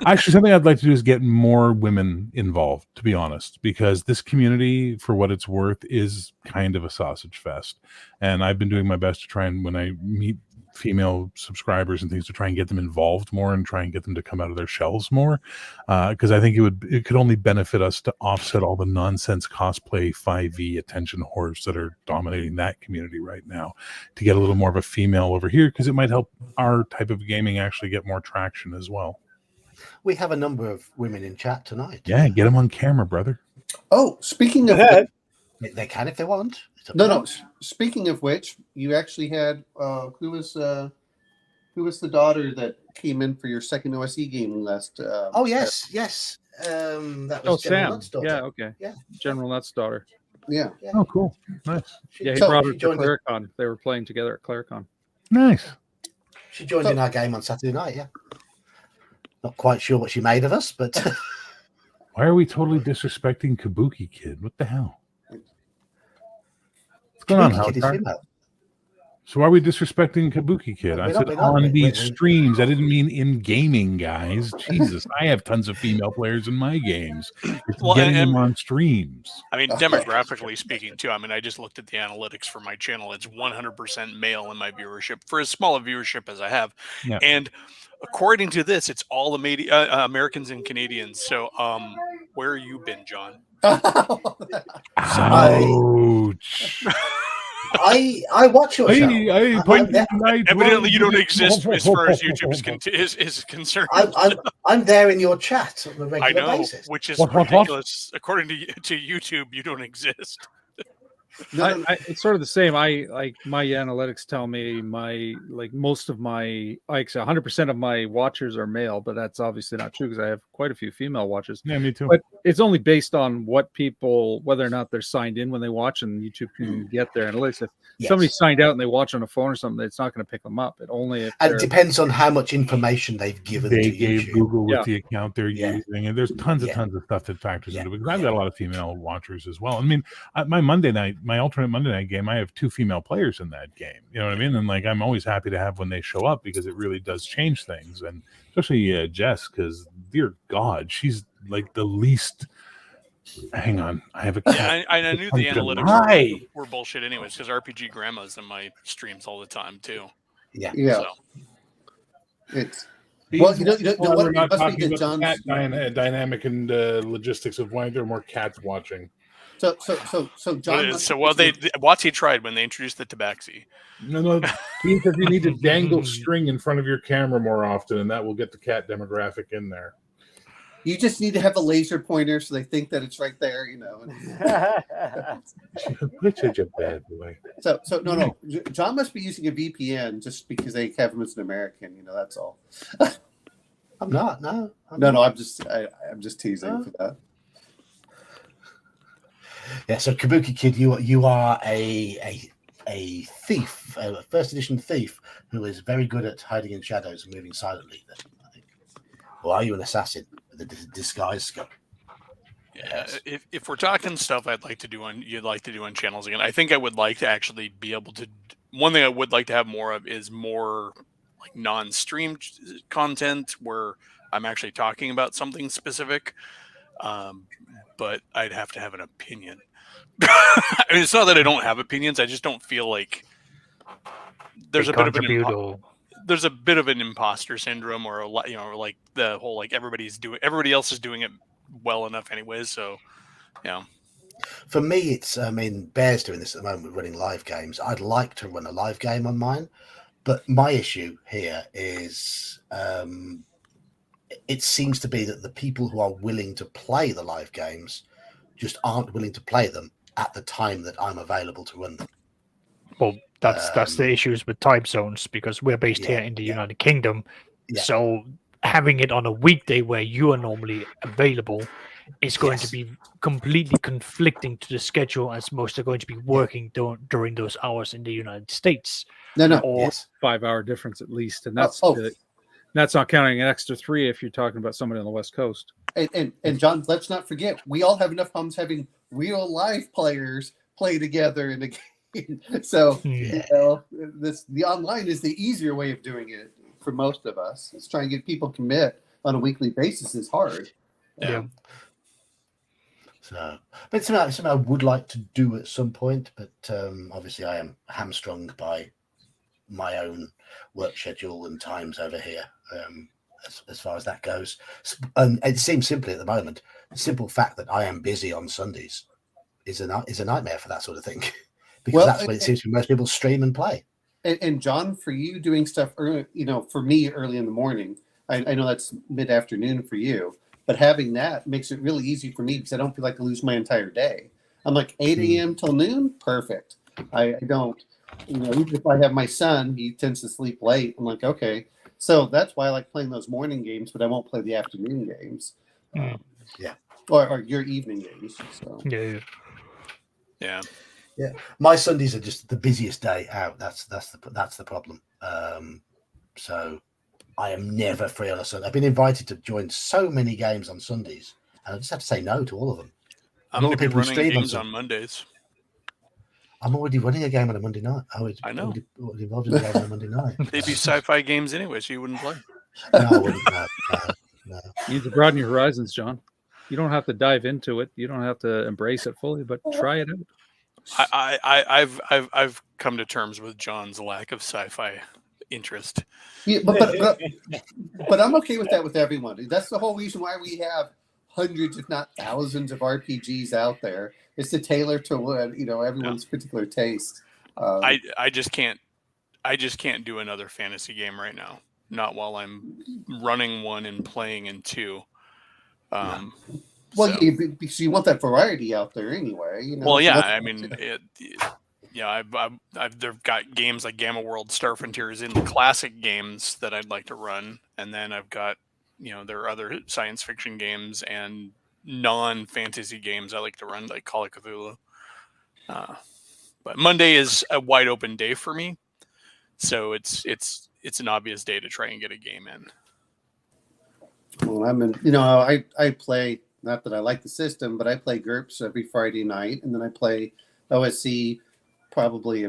Actually, something I'd like to do is get more women involved, to be honest, because this community, for what it's worth, is kind of a sausage fest. And I've been doing my best to try and, when I meet female subscribers and things, to try and get them involved more and try and get them to come out of their shells more, because I think it could only benefit us to offset all the nonsense cosplay 5e attention whores that are dominating that community right now, to get a little more of a female over here, because it might help our type of gaming actually get more traction as well. We have a number of women in chat tonight. Yeah, get them on camera, brother. Oh, speaking of They can if they want. no. Speaking of which, you actually had who was the daughter that came in for your second OSE game last? Oh yes. That was Sam. Nutt's daughter. Yeah, okay. Yeah. General Nutt's daughter. Yeah. Oh, cool. Nice. Yeah, he So brought her she to joined the- Claricon. They were playing together at Claricon. Nice. She joined in our game on Saturday night. Yeah. Not quite sure what she made of us, but Why are we totally disrespecting Kabuki Kid? What the hell? What's going on, Kabuki Kid is Howard? female. So why are we disrespecting Kabuki Kid? We're I not- said we're not. on We're- these we're- streams. I didn't mean in gaming, guys. Jesus, I have tons of female players in my games. It's Well, getting and- them on streams. I mean, demographically speaking, too. I mean, I just looked at the analytics for my channel. It's 100% male in my viewership for as small a viewership as I have. Yeah. And according to this, it's all Americans and Canadians. So, where have you been, John? Ouch. I watch your channel. Evidently, you don't exist as far as YouTube is concerned. I'm there in your chat on a regular I know, basis. which is What? ridiculous. According to YouTube, you don't exist. It's sort of the same. My analytics tell me most of my 100% of my watchers are male, but that's obviously not true because I have quite a few female watchers. Yeah, me too. But it's only based on whether or not they're signed in when they watch, and YouTube can get their analytics. If somebody signed out and they watch on a phone or something, it's not going to pick them up. And it depends on how much information they've given. They to gave YouTube. Google with the account they're using, and there's tons of stuff that factors into it. Because I've got a lot of female watchers as well. I mean, my alternate Monday night game, I have 2 female players in that game. You know what I mean? And I'm always happy to have when they show up because it really does change things. And especially Jess, because dear God, she's like the least. Hang on, I have a cat. I knew the analytics were bullshit anyways because RPG Grandma's in my streams all the time too. Yeah. So. Well, you know Why what? we're It not must be talking that about the John's. cat dynamic and logistics of why there are more cats watching. So John must. So well, Watsy tried when they introduced the Tabaxi. No, he says you need to dangle string in front of your camera more often, and that will get the cat demographic in there. You just need to have a laser pointer so they think that it's right there, you know. You're such a bad boy. So no. John must be using a VPN just because they have him as an American, you know. That's all. I'm not. No. No. I'm just teasing for that. Yeah. So Kabuki Kid, you are a thief, a first edition thief who is very good at hiding in shadows and moving silently. Then, I think. Or are you an assassin with a disguise skill? Yeah, if we're talking stuff you'd like to do on channels again, I think I would like to actually be able to. One thing I would like to have more of is more like non-stream content where I'm actually talking about something specific. But I'd have to have an opinion. I mean, it's not that I don't have opinions. I just don't feel like there's a bit of an imposter syndrome, or like the whole like everybody else is doing it well enough anyways. So, yeah. For me, it's Bear's doing this at the moment with running live games. I'd like to run a live game on mine, but my issue here is it seems to be that the people who are willing to play the live games just aren't willing to play them at the time that I'm available to run them. Well, that's the issues with time zones, because we're based here in the United Kingdom. Yeah. So having it on a weekday where you are normally available is going to be completely conflicting to the schedule, as most are going to be working during those hours in the United States. No. 5 hour difference at least, and that's that's not counting an extra 3 if you're talking about somebody on the West Coast. And John, let's not forget, we all have enough problems having real life players play together in the game. So you know, the online is the easier way of doing it for most of us. It's trying to get people commit on a weekly basis is hard. Yeah. So, but it's something I would like to do at some point. But obviously, I am hamstrung by my own work schedule and times over here. As far as that goes, and it seems simply at the moment, the simple fact that I am busy on Sundays is a nightmare for that sort of thing, because that's what it seems to be most people stream and play. And John, for you doing stuff early, you know, for me early in the morning, I know that's mid-afternoon for you, but having that makes it really easy for me because I don't feel like I lose my entire day. I'm like 8 a.m. till noon, perfect. I don't, you know, even if I have my son, he tends to sleep late. I'm like, okay. So that's why I like playing those morning games, but I won't play the afternoon games. Or your evening games. So. Yeah. My Sundays are just the busiest day out. That's the problem. So I am never free on a Sunday. I've been invited to join so many games on Sundays, and I just have to say no to all of them. I'm going to be running games on Mondays. I'm already running a game on a Monday night. I know. Already involved in a game on a Monday night. They'd be sci-fi games anyway, so you wouldn't play. No, I wouldn't. No. You need to broaden your horizons, John. You don't have to dive into it. You don't have to embrace it fully, but try it out. I've come to terms with John's lack of sci-fi interest. Yeah, but I'm okay with that with everyone. That's the whole reason why we have hundreds, if not thousands, of RPGs out there. It's to tailor to what, you know, everyone's particular taste. I just can't do another fantasy game right now. Not while I'm running one and playing in two. Because you want that variety out there anyway. You know? Well, yeah, I mean, I've got games like Gamma World, Star Frontiers in the classic games that I'd like to run, and then I've got, you know, there are other science fiction games and non-fantasy games I like to run, like Call of Cthulhu. But Monday is a wide open day for me, so it's an obvious day to try and get a game in. Well, I play, not that I like the system, but I play GURPS every Friday night, and then I play OSC probably,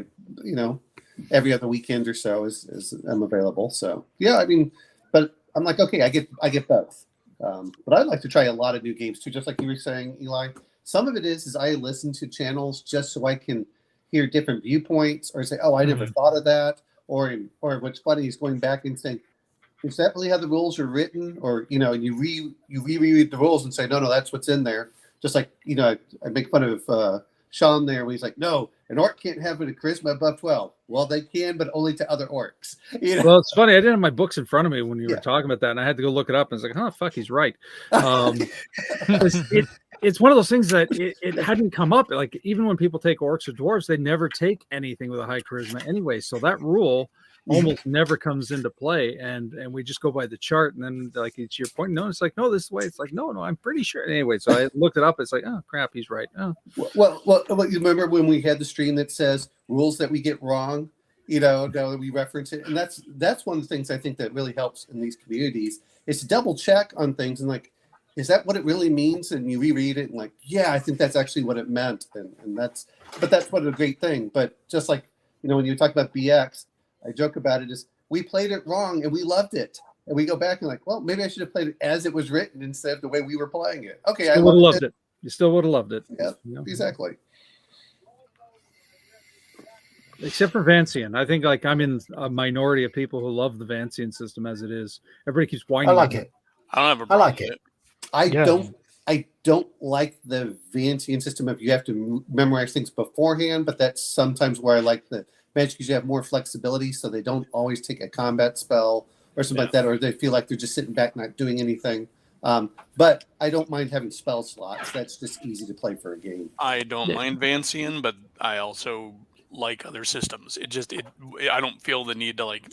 every other weekend or so as I'm available. So yeah, I mean, but I'm like, okay, I get both. But I'd like to try a lot of new games too, just like you were saying, Eli. Some of it is I listen to channels just so I can hear different viewpoints or say, oh, I never thought of that. Or what's funny is going back and saying, is that really how the rules are written? Or, you reread the rules and say, no, that's what's in there. Just like, I make fun of Sean there when he's like, no, an orc can't have a charisma above 12. Well, they can, but only to other orcs. Well, it's funny. I didn't have my books in front of me when you were talking about that, and I had to go look it up. And it's like, fuck, he's right. It's one of those things that it hadn't come up. Like, even when people take orcs or dwarves, they never take anything with a high charisma anyway. So that rule almost never comes into play, and we just go by the chart. And then, like, it's your point. No, it's like, no, this way. It's like, no, I'm pretty sure. Anyway, so I looked it up. It's like, oh crap, he's right. Oh, well, you remember when we had the stream that says rules that we get wrong? Now that we reference it, and that's one of the things I think that really helps in these communities is to double check on things and like, is that what it really means? And you reread it and like, yeah, I think that's actually what it meant, and that's what a great thing. But just like when you talk about BX, I joke about it is we played it wrong and we loved it, and we go back and like, well, maybe I should have played it as it was written instead of the way we were playing it. Okay, I would have loved it. You still would have loved it. Yeah, exactly. Except for Vancian. I think like I'm in a minority of people who love the Vancian system as it is. Everybody keeps whining. I like it. I don't have a problem. I like it. I don't like the Vancian system if you have to memorize things beforehand, but that's sometimes where I like the Magic because you have more flexibility, so they don't always take a combat spell or something like that, or they feel like they're just sitting back not doing anything. But I don't mind having spell slots. That's just easy to play for a game. I don't mind Vancian, but I also like other systems. I don't feel the need to like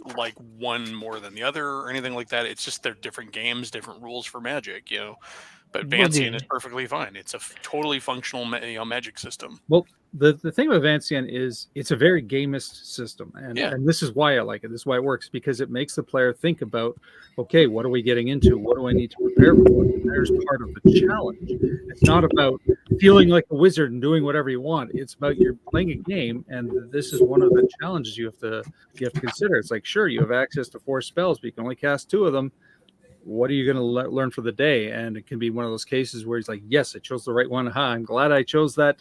one more than the other or anything like that. It's just they're different games, different rules for Magic, But Vancian is perfectly fine. It's a totally functional Magic system. Well, the thing with Vancian is it's a very gamist system, and this is why I like it. This is why it works, because it makes the player think about, okay, what are we getting into? What do I need to prepare for? There's part of the challenge. It's not about feeling like a wizard and doing whatever you want. It's about you're playing a game, and this is one of the challenges you have to consider. It's like, sure, you have access to 4 spells, but you can only cast 2 of them. What are you going to learn for the day? And it can be one of those cases where he's like, yes, I chose the right one. I'm glad I chose that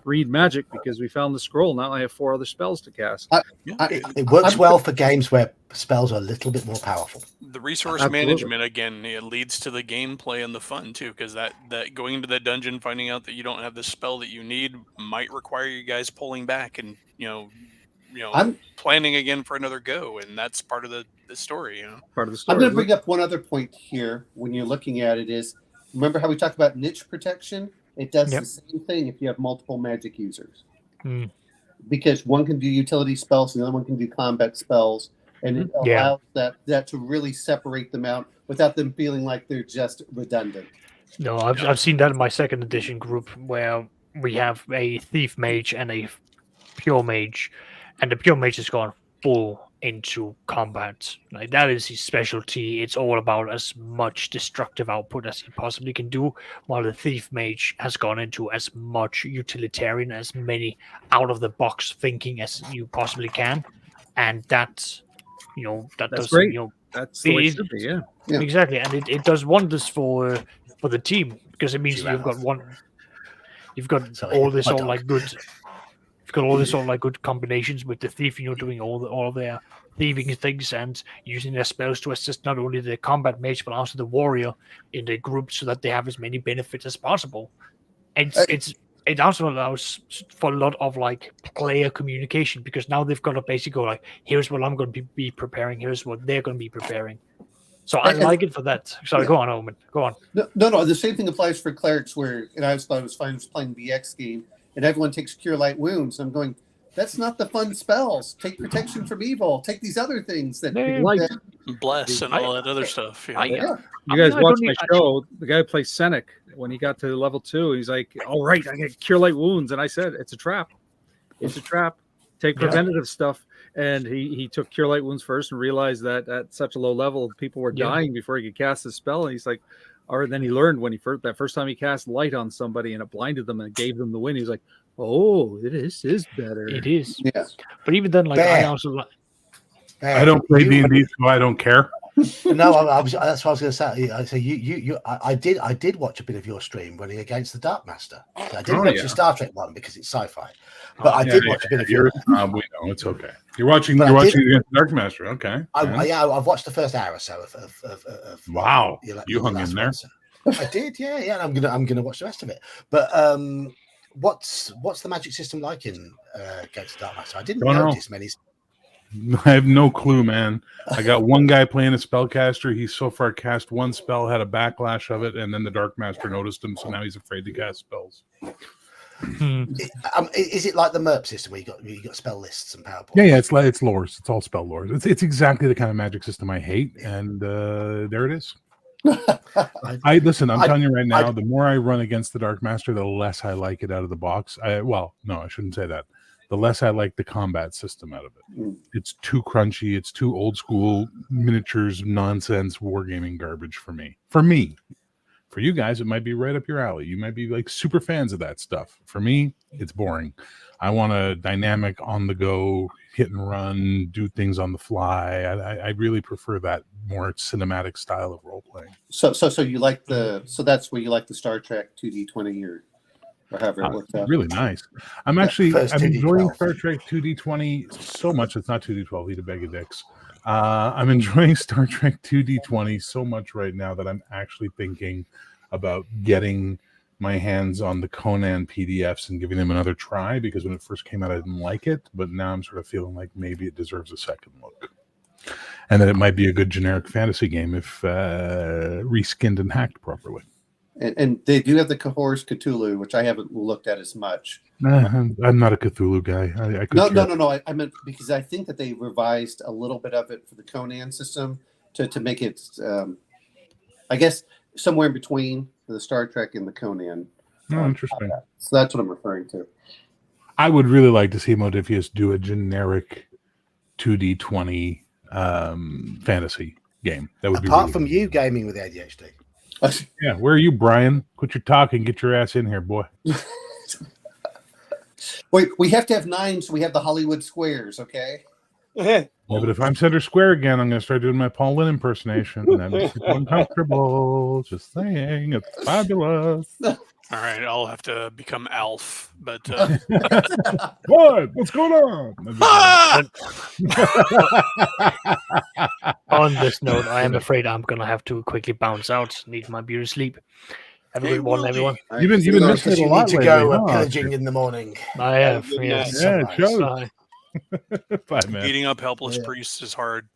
read magic because we found the scroll. Now I have 4 other spells to cast. It works well for games where spells are a little bit more powerful. The resource management, again, it leads to the gameplay and the fun too, because that going into that dungeon, finding out that you don't have the spell that you need might require you guys pulling back and I'm planning again for another go, and that's part of the story. Part of the story. I'm going to bring up one other point here when you're looking at it is, remember how we talked about niche protection? It does the same thing if you have multiple magic users. Because one can do utility spells and the other one can do combat spells, and it allows that to really separate them out without them feeling like they're just redundant. No, I've seen that in my 2nd edition group where we have a thief mage and a pure mage, and the pure mage has gone full into combat. Like, that is his specialty. It's all about as much destructive output as he possibly can do, while the thief mage has gone into as much utilitarian, as many out of the box thinking as you possibly can. And that's does great. That's the way it should be, yeah. Exactly. And it does wonders for the team, because it means you've got all this all like good. You've got all this all like good combinations with the thief, doing all of their thieving things and using their spells to assist not only the combat mage but also the warrior in the group, so that they have as many benefits as possible. It also allows for a lot of like player communication, because now they've got to basically go like, here's what I'm going to be preparing, here's what they're going to be preparing. So I like it for that. Sorry, go on, Omen. Go on. No. The same thing applies for clerics, where I was fine playing the BX game, and everyone takes Cure Light Wounds. I'm going, that's not the fun spells. Take Protection from Evil. Take these other things that Bless and all that other stuff. You guys watch my show. The guy who plays Senec, when he got to level 2, he's like, all right, I get Cure Light Wounds. And I said, it's a trap. It's a trap. Take preventative stuff. And he took Cure Light Wounds first and realized that at such a low level, people were dying before he could cast the spell. And he's like, or then he learned when that first time he cast light on somebody and it blinded them and gave them the win. He was like, oh, this is better. It is. Yeah. But even then, like, I also like. I don't play D&D, so I don't care. No, that's what I was going to say. I did watch a bit of your stream running against the Dark Master. I didn't watch your Star Trek one because it's sci-fi, but I did watch a bit of your. We know it's okay. You're watching against Dark Master. Okay. I've watched the first hour or so of wow, you hung last in there. one, so. I did, yeah. I'm gonna watch the rest of it. But what's the magic system like in Against the Dark Master? I didn't notice many. I have no clue, man. I got one guy playing a spellcaster. He's so far cast one spell, had a backlash of it, and then the Dark Master noticed him, so now he's afraid to cast spells. Is it like the MERP system where you got spell lists and power points? Yeah, it's lores. It's all spell lores. It's exactly the kind of magic system I hate, and there it is. Listen. I'm telling you right now. The more I run against the Dark Master, the less I like it out of the box. I shouldn't say that. The less I like the combat system out of it. It's too crunchy. It's too old school miniatures nonsense wargaming garbage for me. For you guys, it might be right up your alley. You might be like super fans of that stuff. For me, it's boring. I want a dynamic, on the go, hit and run, do things on the fly. I really prefer that more cinematic style of role playing. So you like that's where you like the Star Trek 2D20 or however it works out. Really nice. I'm enjoying Star Trek 2D20 so much. It's not 2D12. Eat a bag of dicks. I'm enjoying Star Trek 2D20 so much right now that I'm actually thinking about getting my hands on the Conan PDFs and giving them another try, because when it first came out, I didn't like it, but now I'm sort of feeling like maybe it deserves a second look. And that it might be a good generic fantasy game if reskinned and hacked properly. And they do have the Horus Cthulhu, which I haven't looked at as much. I'm not a Cthulhu guy. No. I meant because I think that they revised a little bit of it for the Conan system to make it, I guess, somewhere in between the Star Trek and the Conan. Oh, interesting. So that's what I'm referring to. I would really like to see Modifius do a generic 2D20 fantasy game. That would apart be from you gaming with ADHD. Yeah, where are you, Brian? Quit your talking. Get your ass in here, boy. Wait, we have to have names. So we have the Hollywood squares, okay? Yeah, but if I'm center square again, I'm going to start doing my Paul Lynn impersonation. That makes it uncomfortable. Just saying, it's fabulous. All right, I'll have to become Alf, but what? What's going on? On this note, I am afraid I'm gonna have to quickly bounce out. Need my beauty sleep. Have a good one, everyone. You've been missing a lot to lately, go pillaging in the morning. I have. Yes. Yeah, it shows. Bye. Bye, man. beating up helpless priests is hard.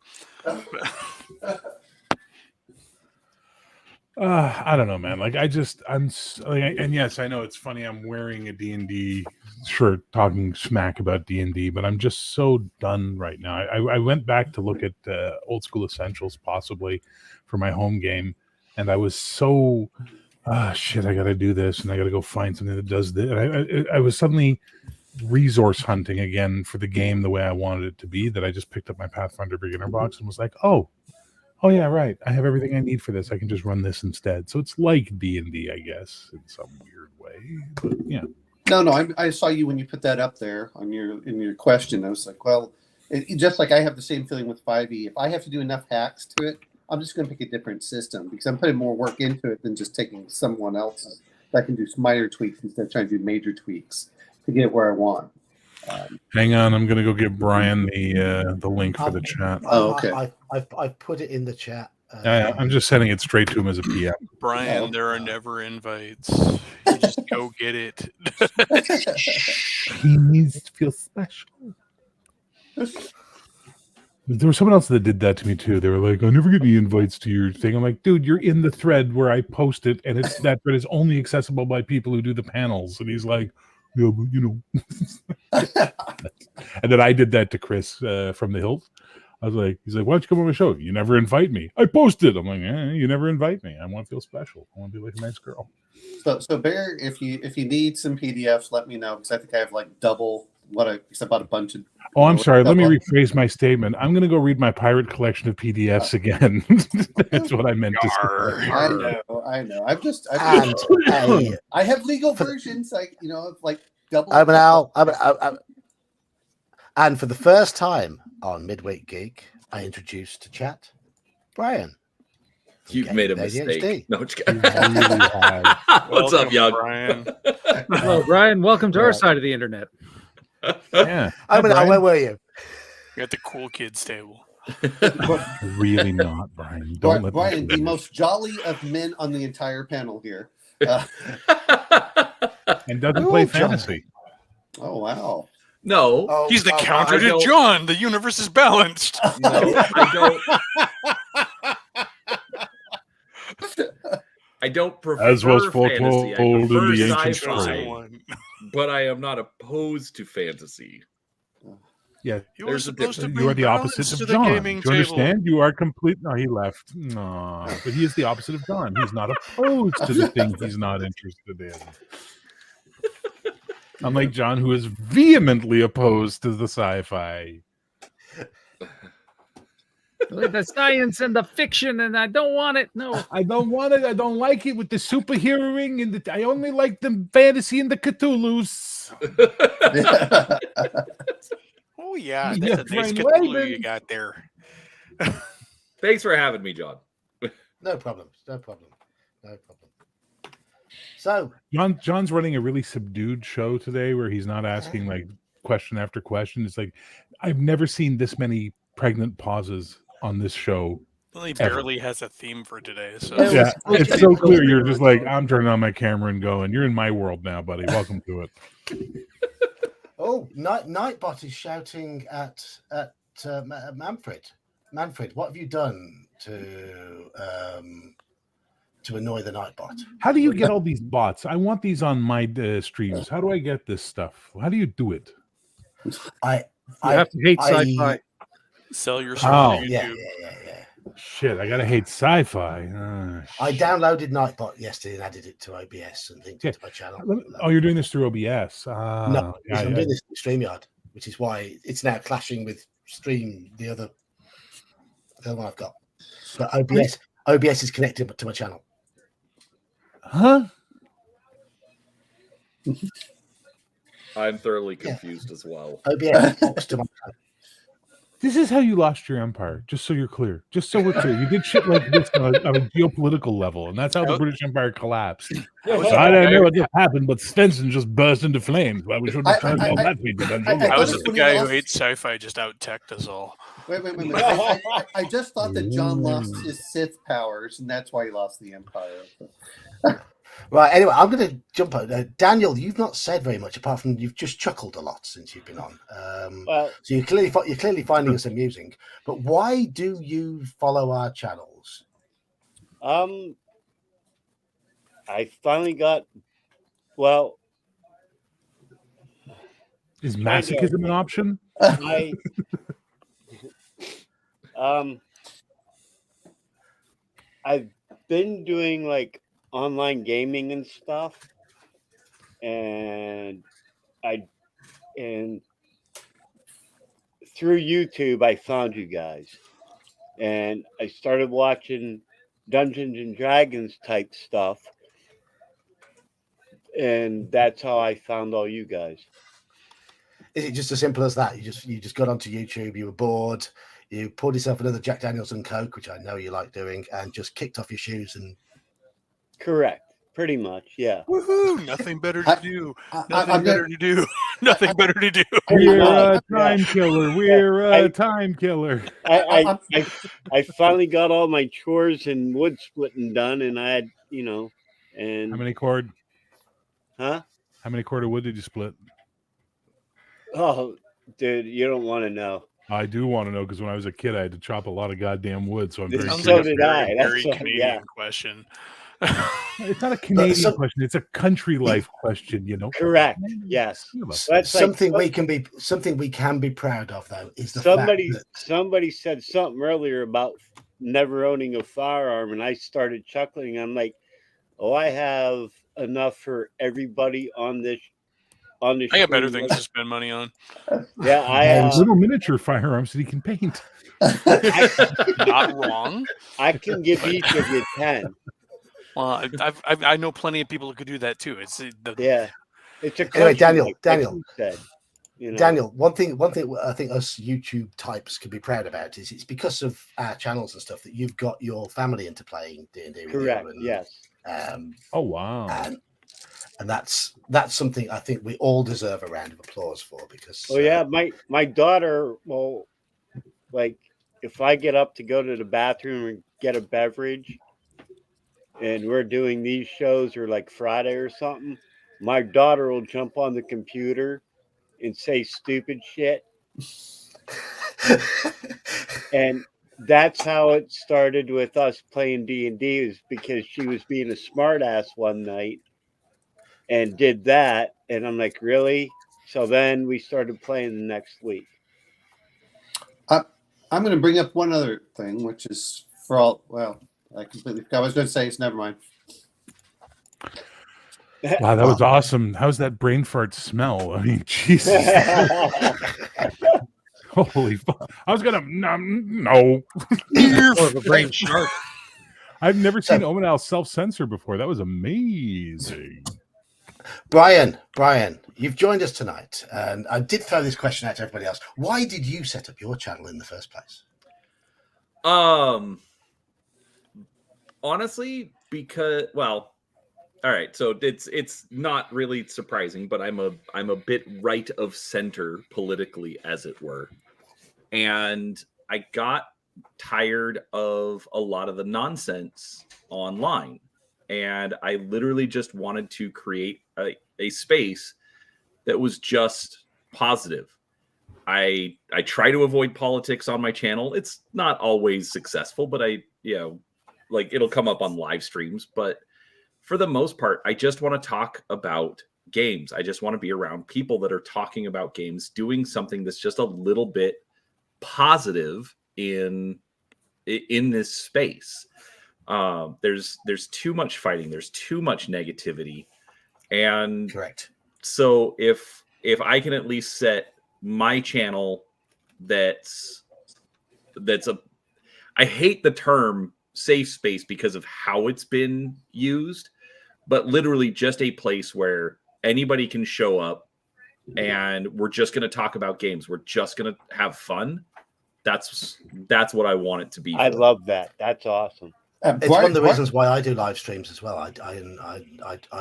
I don't know, man. Like, and yes, I know it's funny. I'm wearing a D&D shirt, talking smack about D&D, but I'm just so done right now. I went back to look at Old School Essentials, possibly for my home game, and I was so, shit, I got to do this, and I got to go find something that does this. And I was suddenly resource hunting again for the game the way I wanted it to be. That I just picked up my Pathfinder beginner box and was like, oh yeah, right. I have everything I need for this. I can just run this instead. So it's like D&D, I guess, in some weird way. But yeah. No. I saw you when you put that up there in your question. I was like, well, just like I have the same feeling with 5e. If I have to do enough hacks to it, I'm just going to pick a different system because I'm putting more work into it than just taking someone else's. I can do some minor tweaks instead of trying to do major tweaks to get where I want. Hang on, I'm gonna go give Brian the link for the chat. Oh, okay. I've put it in the chat. I'm just sending it straight to him as a PM. Brian, there are never invites. You just go get it. He needs to feel special. There was someone else that did that to me too. They were like, "I never get any invites to your thing." I'm like, "Dude, you're in the thread where I post it, and that thread is only accessible by people who do the panels." And he's like, "Yeah, but you know." And then I did that to Chris from the Hills. I was like, he's like, "Why don't you come on my show? You never invite me." I posted. I'm like, you never invite me. I want to feel special. I want to be like a nice girl. So Bear, if you need some PDFs, let me know because I think I have like double because I bought a bunch of. Oh, I'm sorry. Let me rephrase my statement. I'm going to go read my pirate collection of PDFs again. That's what I meant to say. I know. I have legal versions, like double. And for the first time on Midweek Geek, I introduced to chat Brian. You've Okay, made a ADHD. mistake. No, just You kidding. really have. What's up, Welcome, young? Brian? Hello, Brian. Welcome to Yeah. our side of the internet. Yeah. I mean, Brian. where were you? You're at the cool kids table. Really not, Brian. Don't let Brian, them the fool you. most jolly of men on the entire panel here. And doesn't Ooh, play John. fantasy. Oh wow! No, Oh, He's the oh, counter I to don't- John. The universe is balanced. no, I don't. I don't prefer As was fantasy. I foretold in prefer the ancient Chosen scroll. sci-fi, one. but I am not opposed to fantasy. Yeah. He There's was a supposed to difference. bring You are the opposite balance of to the John. Do gaming you table. understand? You are complete. No, he left. No, but he is the opposite of John. He's not opposed to the thing he's not interested in. Unlike John, who is vehemently opposed to the sci-fi. The science and the fiction, and I don't want it. No. I don't want it. I don't like it with the superheroing, and I only like the fantasy and the Cthulhu's. Oh yeah, Yeah, that's a nice Brian Cthulhu Wayman. you got there. Thanks for having me, John. No problem. No problem. No problem. So, John's running a really subdued show today, where he's not asking like question after question. It's like I've never seen this many pregnant pauses on this show. Well, he Ever. barely has a theme for today, so Yeah, Yeah, was- it's so clear. You're just like, I'm turning on my camera and going, you're in my world now, buddy. Welcome to it. Nightbot is shouting at Manfred. Manfred, what have you done to annoy the Nightbot? How do you get all these bots? I want these on my streams. How do I get this stuff? How do you do it? You have to hate sci-fi. sell your Oh, stuff to Yeah, YouTube. yeah. Shit, I gotta hate sci-fi. I downloaded Nightbot yesterday and added it to OBS and linked it to my channel. Oh, you're doing this through OBS. No, yeah, I'm yeah. doing this with StreamYard, which is why it's now clashing with Stream, the other one I've got. But OBS is connected to my channel. Huh? I'm thoroughly confused as well. OBS talks to my channel. This is how you lost your empire, just so you're clear. Just so we're clear. You did shit like this on a geopolitical level, and that's how the British Empire collapsed. So I don't know what just happened, but Stenson just burst into flames. Well, we shouldn't have turned all that people. How is it the guy who hates sci-fi just out-teched us all? Wait. I just thought that John lost his Sith powers, and that's why he lost the Empire. Right, anyway, I'm going to jump over. Daniel, you've not said very much, apart from you've just chuckled a lot since you've been on. Well, So you're clearly finding us amusing. But why do you follow our channels? I finally got. Well, Is masochism an option? I I've been doing like online gaming and stuff, and through YouTube I found you guys, and I started watching Dungeons and Dragons type stuff, and that's how I found all you guys. Is it just as simple as that? You just got onto YouTube, you were bored, you poured yourself another Jack Daniels and Coke, which I know you like doing, and just kicked off your shoes and Correct. Pretty much, yeah. Woohoo! Nothing better to do. I'm Nothing better to do. Nothing better to do. We're a time killer. We're a time killer. I finally got all my chores and wood splitting done, and I had, and How many cord? huh? How many cord of wood did you split? Oh, dude, you don't want to know. I do want to know because when I was a kid, I had to chop a lot of goddamn wood. So I'm very So curious. did I. Very That's what- Canadian yeah. question. It's not a Canadian some- question; it's a country life question. Correct. Yes. That's like something we can be proud of, though, is the fact that somebody said something earlier about never owning a firearm, and I started chuckling. I'm like, oh, I have enough for everybody on this. I got better stream. things to spend money on. Yeah, I little miniature firearms that he can paint. Not wrong. I can give each of you 10. Well, I know plenty of people who could do that too. It's Yeah, it's a Anyway, country Daniel, like Daniel. you said. You know? Daniel, one thing I think us YouTube types can be proud about is it's because of our channels and stuff that you've got your family into playing D&D with Correct. you. And, Yes. Oh wow. And that's something I think we all deserve a round of applause for, because Oh yeah, my daughter will, like, if I get up to go to the bathroom and get a beverage, and we're doing these shows or like Friday or something, my daughter will jump on the computer and say stupid shit. And that's how it started with us playing D&D, is because she was being a smartass one night and did that. And I'm like, really? So then we started playing the next week. I'm going to bring up one other thing, which is for all, well, I completely forgot. I was going to say it's never mind. Wow, that was awesome. How's that brain fart smell? I mean, Jesus. Holy fuck. I was gonna no. More of a brain shark. I've never seen Omenal self-censor before. That was amazing. Brian, you've joined us tonight, and I did throw this question out to everybody else. Why did you set up your channel in the first place? Honestly, because, well, all right, so it's not really surprising, but I'm a bit right of center politically, as it were. And I got tired of a lot of the nonsense online. And I literally just wanted to create a space that was just positive. I try to avoid politics on my channel. It's not always successful, but like it'll come up on live streams. But for the most part, I just want to talk about games. I just want to be around people that are talking about games, doing something that's just a little bit positive in this space. There's too much fighting, there's too much negativity, and correct. So if I can at least set my channel that's I hate the term safe space because of how it's been used, but literally just a place where anybody can show up and we're just going to talk about games. We're just going to have fun. That's what I want it to be. I love that. That's awesome. It's one of the reasons why I do live streams as well. I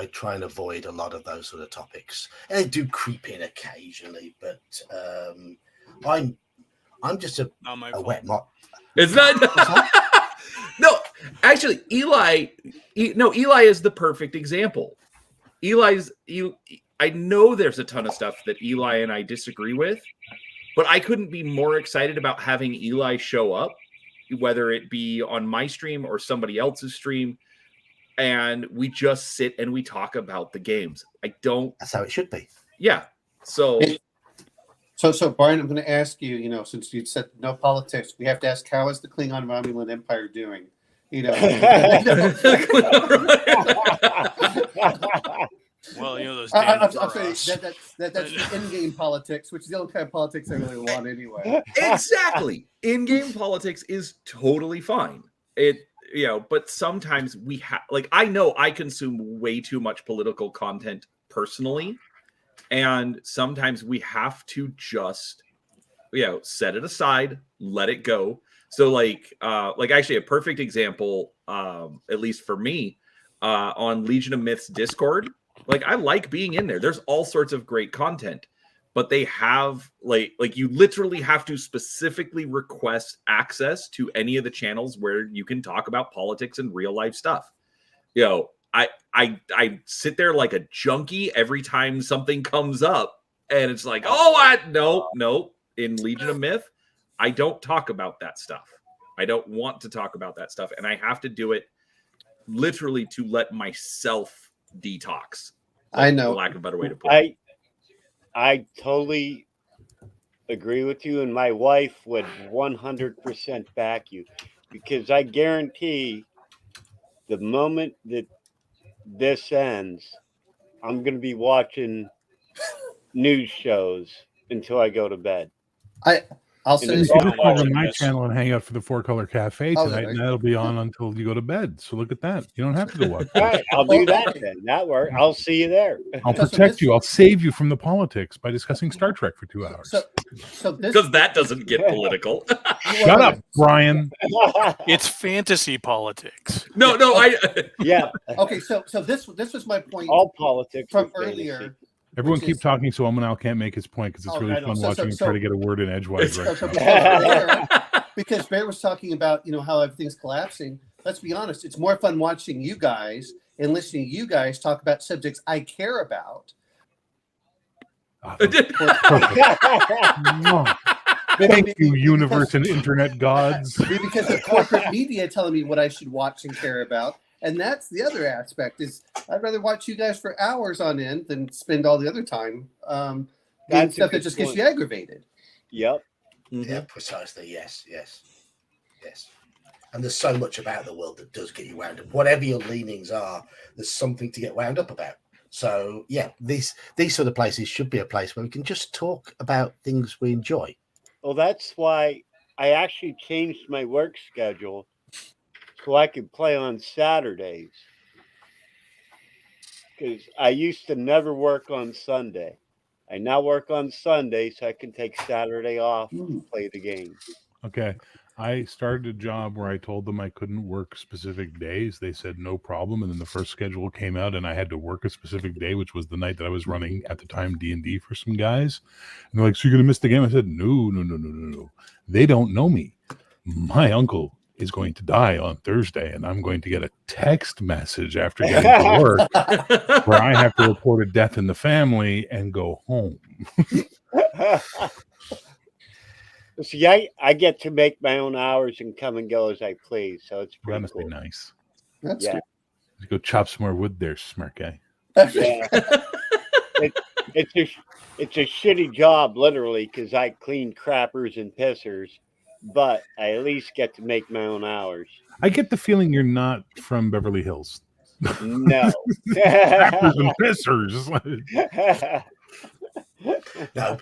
try and avoid a lot of those sort of topics. And they do creep in occasionally, but I'm just a wet mop. It's not. No, actually, Eli is the perfect example. I know there's a ton of stuff that Eli and I disagree with, but I couldn't be more excited about having Eli show up, whether it be on my stream or somebody else's stream, and we just sit and we talk about the games. That's how it should be. Yeah. So Brian, I'm going to ask you, since you said no politics, we have to ask, how is the Klingon Romulan Empire doing? Well, those I'm saying that's in-game politics, which is the only kind of politics I really want anyway. Exactly. In-game politics is totally fine. But sometimes we have, I know I consume way too much political content personally, and sometimes we have to just, set it aside, let it go. So actually a perfect example, at least for me, on Legion of Myths Discord, I like being in there. There's all sorts of great content, but they have you literally have to specifically request access to any of the channels where you can talk about politics and real life stuff. I sit there like a junkie every time something comes up, and it's like, no. In Legion of Myth, I don't talk about that stuff. I don't want to talk about that stuff, and I have to do it literally to let myself detox. I know. For lack of a better way to put it. I totally agree with you, and my wife would 100% back you, because I guarantee the moment that this ends, I'm going to be watching news shows until I go to bed. I'll And send it's it You to can all come over to watching my this. channel and hang out for the 4-Color Cafe Oh, tonight, there and you that'll be on until you go to bed. So look at that. You don't have to go watch All this. right, I'll do that then. That works. I'll see you there. I'll So protect this- you. I'll save you from the politics by discussing Star Trek for 2 hours. So this Because that doesn't get political. Shut up, Brian. It's fantasy politics. No, Yeah, Okay, so this was my point all politics from is fantasy. earlier. Everyone Which keep is- talking so Omanal can't make his point because it's Oh, really I know. fun So- watching him so- try to get a word in edgewise So- right so- now. because Bear was talking about how everything's collapsing. Let's be honest, it's more fun watching you guys and listening to you guys talk about subjects I care about. No. Thank you, universe and internet gods. Because the corporate media telling me what I should watch and care about. And that's the other aspect is I'd rather watch you guys for hours on end than spend all the other time doing That's a stuff that good just gets point. you aggravated. Yep. Yeah, precisely. Yes. And there's so much about the world that does get you wound up. Whatever your leanings are, there's something to get wound up about. So yeah, these sort of places should be a place where we can just talk about things we enjoy. Well, that's why I actually changed my work schedule so I could play on Saturdays. Because I used to never work on Sunday. I now work on Sunday so I can take Saturday off and play the game. Okay. I started a job where I told them I couldn't work specific days. They said no problem. And then the first schedule came out and I had to work a specific day, which was the night that I was running at the time D&D for some guys. And they're like, so you're going to miss the game? I said, no. They don't know me. My uncle is going to die on Thursday and I'm going to get a text message after getting to work where I have to report a death in the family and go home. See, I get to make my own hours and come and go as I please, so it's That pretty must cool. be nice. That's Yeah. Go chop some more wood there, smart guy. good. Yeah. It's a shitty job, literally, because I clean crappers and pissers, but I at least get to make my own hours. I get the feeling you're not from Beverly Hills. No. Crappers and pissers. No,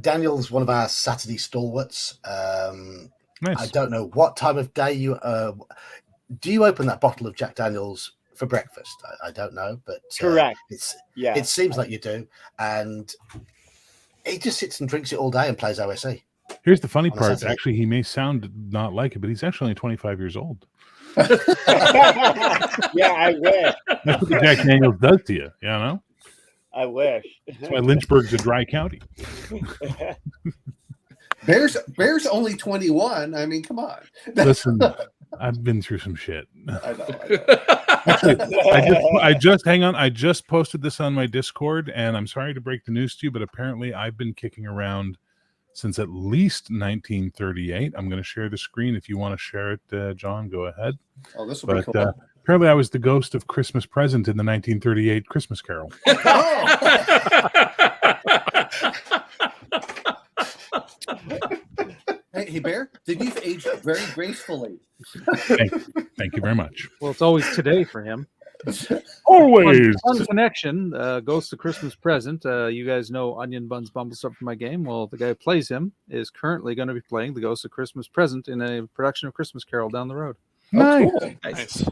Daniel's one of our Saturday stalwarts. Nice. I don't know what time of day you do you open that bottle of Jack Daniels for breakfast? I don't know, but Correct. It seems like you do, and he just sits and drinks it all day and plays OSE. Here's the funny On a part. Saturday. Actually, he may sound not like it, but he's actually only 25 years old. Yeah, I wish. That's what the Jack Daniels does to you, you know? I wish. That's why Lynchburg's a dry county. Bear's only 21. I mean, come on. Listen, I've been through some shit. I know. I just posted this on my Discord, and I'm sorry to break the news to you, but apparently I've been kicking around since at least 1938. I'm going to share the screen. If you want to share it, John, go ahead. Oh, this will be But cool. apparently I was the ghost of Christmas Present in the 1938 Christmas Carol. Hey, Bear, did you age very gracefully? Thank you very much. Well, it's always today for him. Always. Fun connection. Ghost of Christmas Present. You guys know Onion Buns Bumblestuff from my game. Well, the guy who plays him is currently going to be playing the Ghost of Christmas Present in a production of Christmas Carol down the road. Nice. Oh, cool. Nice.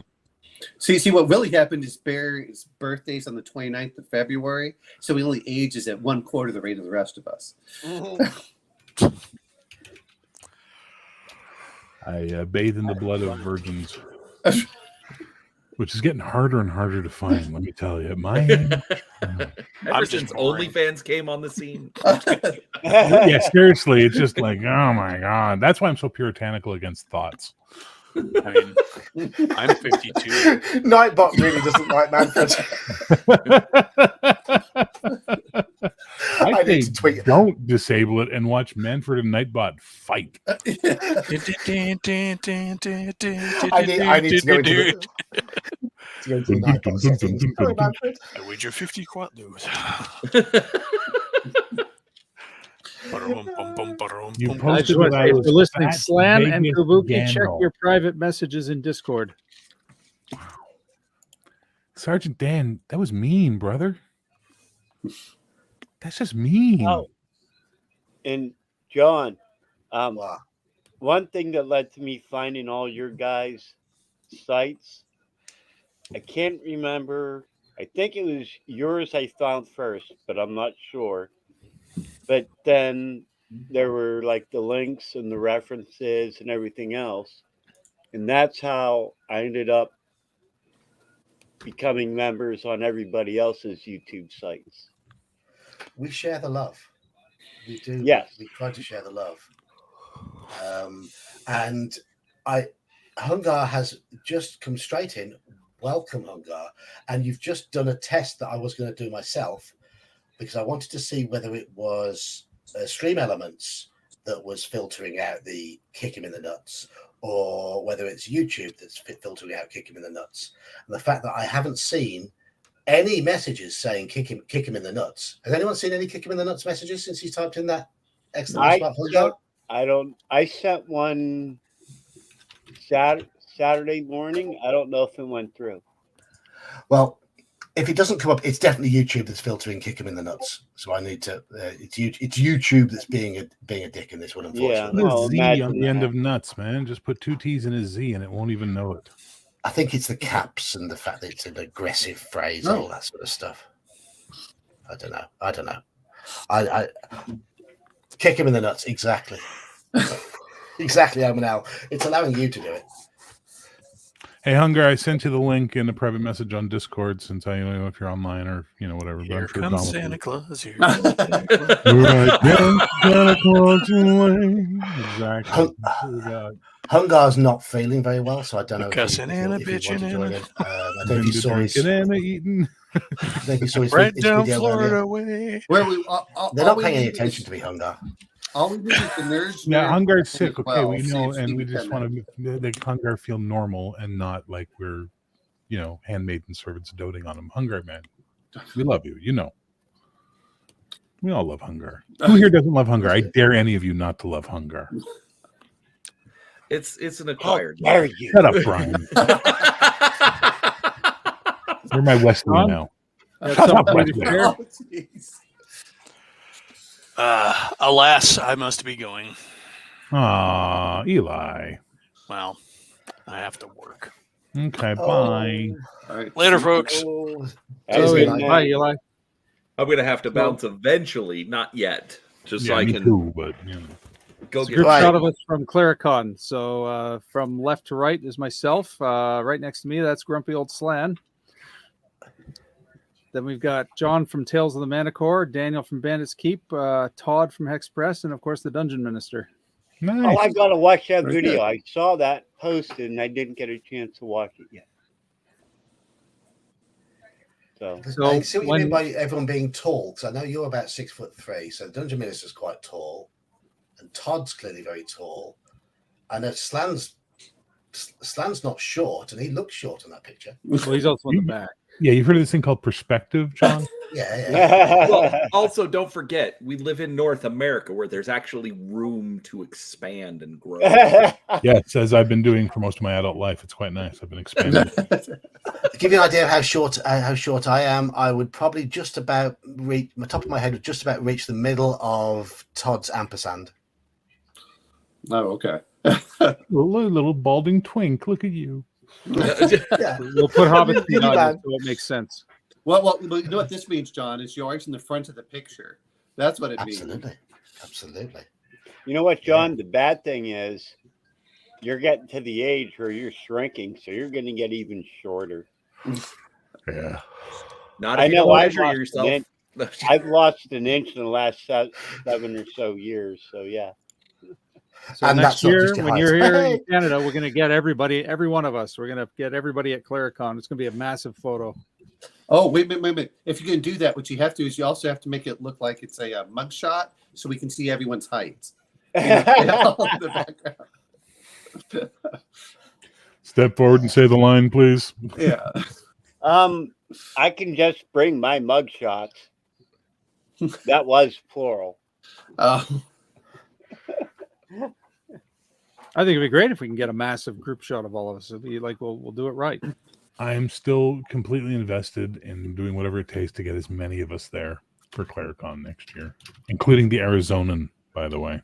See, what really happened is Bear's birthday's on the 29th of February, so he only ages at 1/4 the rate of the rest of us. I bathe in the blood of virgins, which is getting harder and harder to find. Let me tell you, Ever since boring. OnlyFans came on the scene. yeah, seriously, it's just like, oh my god. That's why I'm so puritanical against thoughts. I mean, I'm 52. Nightbot really doesn't like Manfred. I I need say to tweet. don't disable it and watch Manfred and Nightbot fight. I need to go into the, to go into the Nightbot settings. Sorry, Manfred. I wager 50 quatloos. You I posted just want that to I say, if was you're listening, fat Slan and Vegas Kabuki, check Gandalf. your private messages in Discord. Sergeant Dan, that was mean, brother. That's just mean. Oh. And John, Wow. One thing that led to me finding all your guys' sites, I can't remember. I think it was yours I found first, but I'm not sure. But then there were like the links and the references and everything else. And that's how I ended up becoming members on everybody else's YouTube sites. We share the love. We do. Yes. We try to share the love. And Hungar has just come straight in. Welcome, Hungar. And you've just done a test that I was going to do myself because I wanted to see whether it was Stream Elements that was filtering out the kick him in the nuts, or whether it's YouTube that's filtering out kick him in the nuts. And the fact that I haven't seen any messages saying kick him in the nuts. Has anyone seen any kick him in the nuts messages since you typed in that exclamation mark Hungar? I sent one Saturday morning. I don't know if it went through. Well, if it doesn't come up, it's definitely YouTube that's filtering kick him in the nuts. So I need to. It's YouTube that's being a dick in this one, unfortunately. Put well, a Z imagine on the end that. of nuts, man. Just put 2 T's in a Z, and it won't even know it. I think it's the caps and the fact that it's an aggressive phrase and all that sort of stuff. I don't know. I kick him in the nuts. Exactly. Exactly, Omanel. It's allowing you to do it. Hey, Hunger, I sent you the link in a private message on Discord since I don't know if you're online or whatever. Here comes Santa Claus. Here comes Santa Claus away. Exactly. Hungar's not feeling very well, so I don't know cussing and a bitching and I think he saw his eating. I think he saw his right his down video Florida earlier. way. Where we They're not paying any attention to me, Hungar. All we need is the nerds. Yeah, Hungar's sick. as Okay, well. we See know, if and Steve we can just come want in. to make Hungar feel normal and not like we're, handmaiden servants doting on him. Hungar, man, we love you. We all love Hungar. Who here doesn't love Hungar? I dare any of you not to love Hungar. It's an acquired. Dare you? Shut up, Brian. You're my Wesley now. Shut up, Wesley. Oh, jeez. Alas, I must be going. Aw, Eli. Well, I have to work. Okay, bye. All right. Later, folks. Have a good night. Bye, Eli. I'm gonna have to bounce eventually, not yet. Just so I me can too, but go get Group Right. shot of us from Claricon. So from left to right is myself. Right next to me, that's Grumpy Old Slan. Then we've got John from Tales of the Manicore, Daniel from Bandits Keep, Todd from Hex Press, and of course the Dungeon Minister. nice. Oh, I gotta watch that Very video. good. I saw that posted and I didn't get a chance to watch it yet. So I see what you mean by everyone being tall, because I know you're about 6'3", so the Dungeon Minister's quite tall, and Todd's clearly very tall, and Slan's not short, and he looks short in that picture. Well, he's also in the back. Yeah, you've heard of this thing called perspective, John? Yeah. Well, also don't forget, we live in North America where there's actually room to expand and grow. Yes, as I've been doing for most of my adult life. It's quite nice. I've been expanding. To give you an idea of how short I am, I would probably just about reach my top of my head would just about reach the middle of Todd's ampersand. Oh, okay. little balding twink. Look at you. Yeah. We'll put Hobbit feet on bad. it so it makes sense. Well, you know what this means, John? Is yours in the front of the picture. That's what it means. Absolutely. You know what, John? The bad thing is you're getting to the age where you're shrinking, so you're going to get even shorter. Yeah. Not I if you know don't I've measure lost, yourself. I've lost an inch in the last 7 or so years. So, yeah. So And next that's not year, just your when height. you're here Hey. in Canada, we're going to get every one of us. We're going to get everybody at Claricon. It's going to be a massive photo. Oh, wait. If you can do that, what you have to do is you also have to make it look like it's a mugshot so we can see everyone's height. In the background. Step forward and say the line, please. Yeah. I can just bring my mug shots. That was plural. I think it'd be great if we can get a massive group shot of all of us. It'd be like we'll do it right. I am still completely invested in doing whatever it takes to get as many of us there for Claricon next year, including the Arizonan, by the way.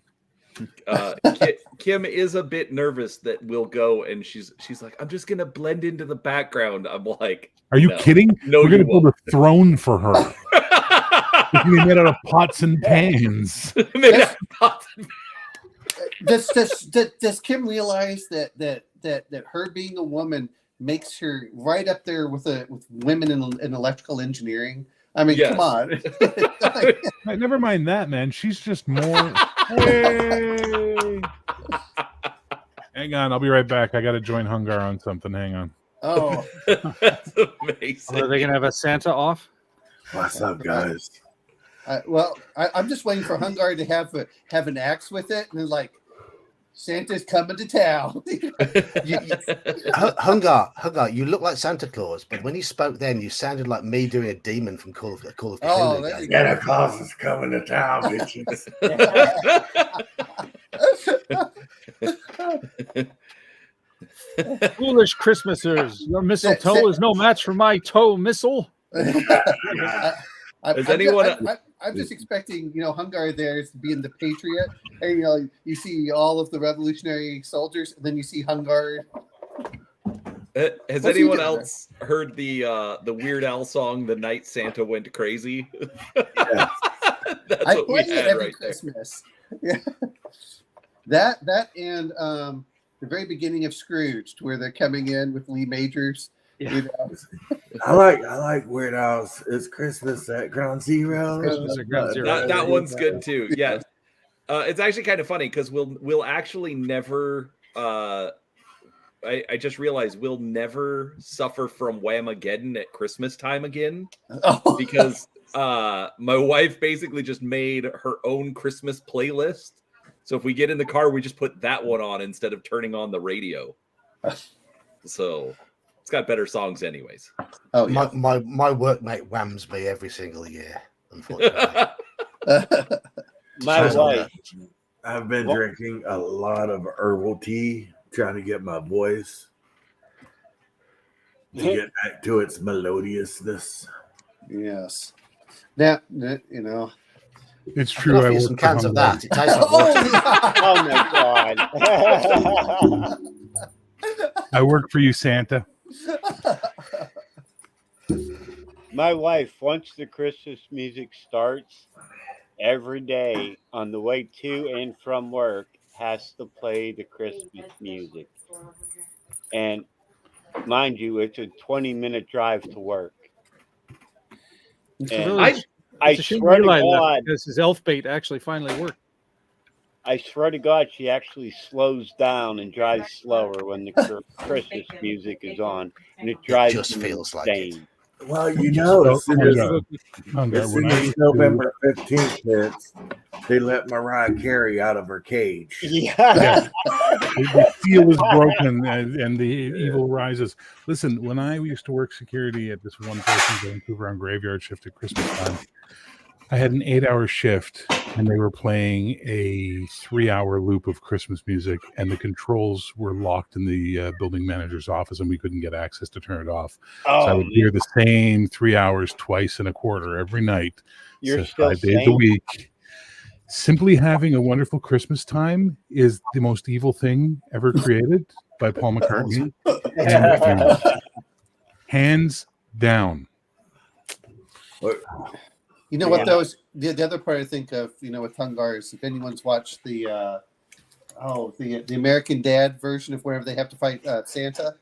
Kim is a bit nervous that we'll go, and she's like, I'm just gonna blend into the background. I'm like, Are you kidding? No, we're gonna you build a throne for her. It's gonna be made out of pots and pans. Does Kim realize that her being a woman makes her right up there with women in electrical engineering? I mean, Yes. come on. Never mind that, man. She's just more. Hey! Hang on, I'll be right back. I got to join Hungar on something. Hang on. Oh, that's amazing. Are they gonna have a Santa off? What's up, guys? I'm just waiting for Hungar to have an axe with it, and then like, Santa's coming to town. Hungar, you look like Santa Claus, but when you spoke then, you sounded like me doing a demon from Call of Cthulhu. Oh, there you go. Santa Claus is coming to town, bitches. Foolish Christmasers, your mistletoe is no match for my toe missile. I'm just expecting, Hungar there is being the patriot, and you see all of the revolutionary soldiers, and then you see Hungar. Has anyone else heard the Weird Al song, "The Night Santa Went Crazy"? Yes. That's I what play we it had every right Christmas. Yeah. That and the very beginning of Scrooged, where they're coming in with Lee Majors. Yeah. I like Weird Al's "It's Christmas at Ground Zero." Christmas at Ground Zero. That one's good too. Yeah, it's actually kind of funny because we'll actually never. I just realized we'll never suffer from Whamageddon at Christmas time again because my wife basically just made her own Christmas playlist. So if we get in the car, we just put that one on instead of turning on the radio. So it's got better songs anyways. Oh, yeah. My workmate whams me every single year, unfortunately. My wife. I've been drinking a lot of herbal tea, trying to get my voice to get back to its melodiousness. Yes. Now, It's true. I work some cans of that. It tastes like water. Oh my God. I work for you, Santa. My wife, once the Christmas music starts, every day on the way to and from work has to play the Christmas music. And mind you, it's a 20-minute drive to work. And I swear to God, because his elf bait actually finally worked. I swear to God, she actually slows down and drives slower when the Christmas music is on, and it drives just me feels like insane. Well, as soon as November 15th hits, they let Mariah Carey out of her cage. Yeah. The seal is broken and the evil rises. Listen, when I used to work security at this one place in Vancouver on graveyard shift at Christmas time, I had an 8-hour shift and they were playing a 3-hour loop of Christmas music, and the controls were locked in the building manager's office and we couldn't get access to turn it off. So I would hear the same 3 hours twice and a quarter every night. You're still 5 days a week. Simply having a wonderful Christmas time is the most evil thing ever created by Paul McCartney. Hands down. You know what? That was the other part I think of. With Hungar is if anyone's watched the American Dad version of whenever they have to fight Santa.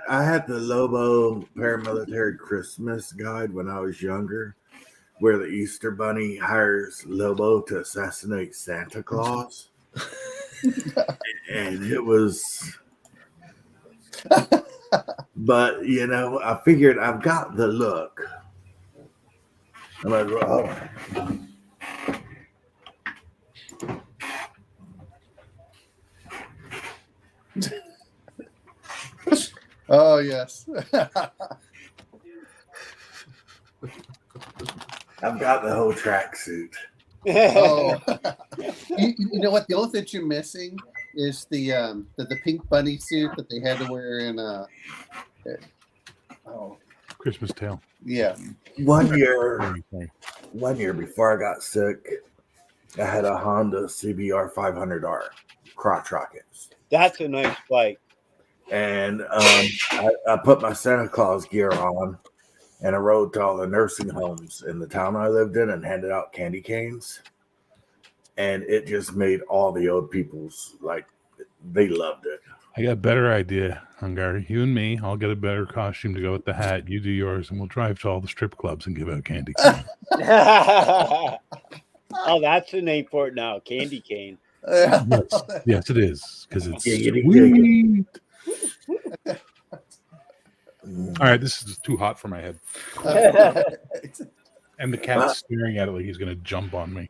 I had the Lobo paramilitary Christmas guide when I was younger, where the Easter Bunny hires Lobo to assassinate Santa Claus, and it was. But I figured I've got the look. I'm like, Oh yes. I've got the whole tracksuit. Oh, you know what? The only thing you're missing is the pink bunny suit that they had to wear in Christmas Tale. Yeah. 1 year before I got sick, I had a Honda CBR 500R crotch rockets. That's a nice bike. And I put my Santa Claus gear on, and I rode to all the nursing homes in the town I lived in and handed out candy canes. And it just made all the old people's, like, they loved it. I got a better idea, Hungary. You and me, I'll get a better costume to go with the hat. You do yours, and we'll drive to all the strip clubs and give out candy canes. Oh, that's the name for it now, candy cane. Yes, it is, because it's Giggity, sweet. All right, this is too hot for my head. And the cat's staring at it like he's going to jump on me.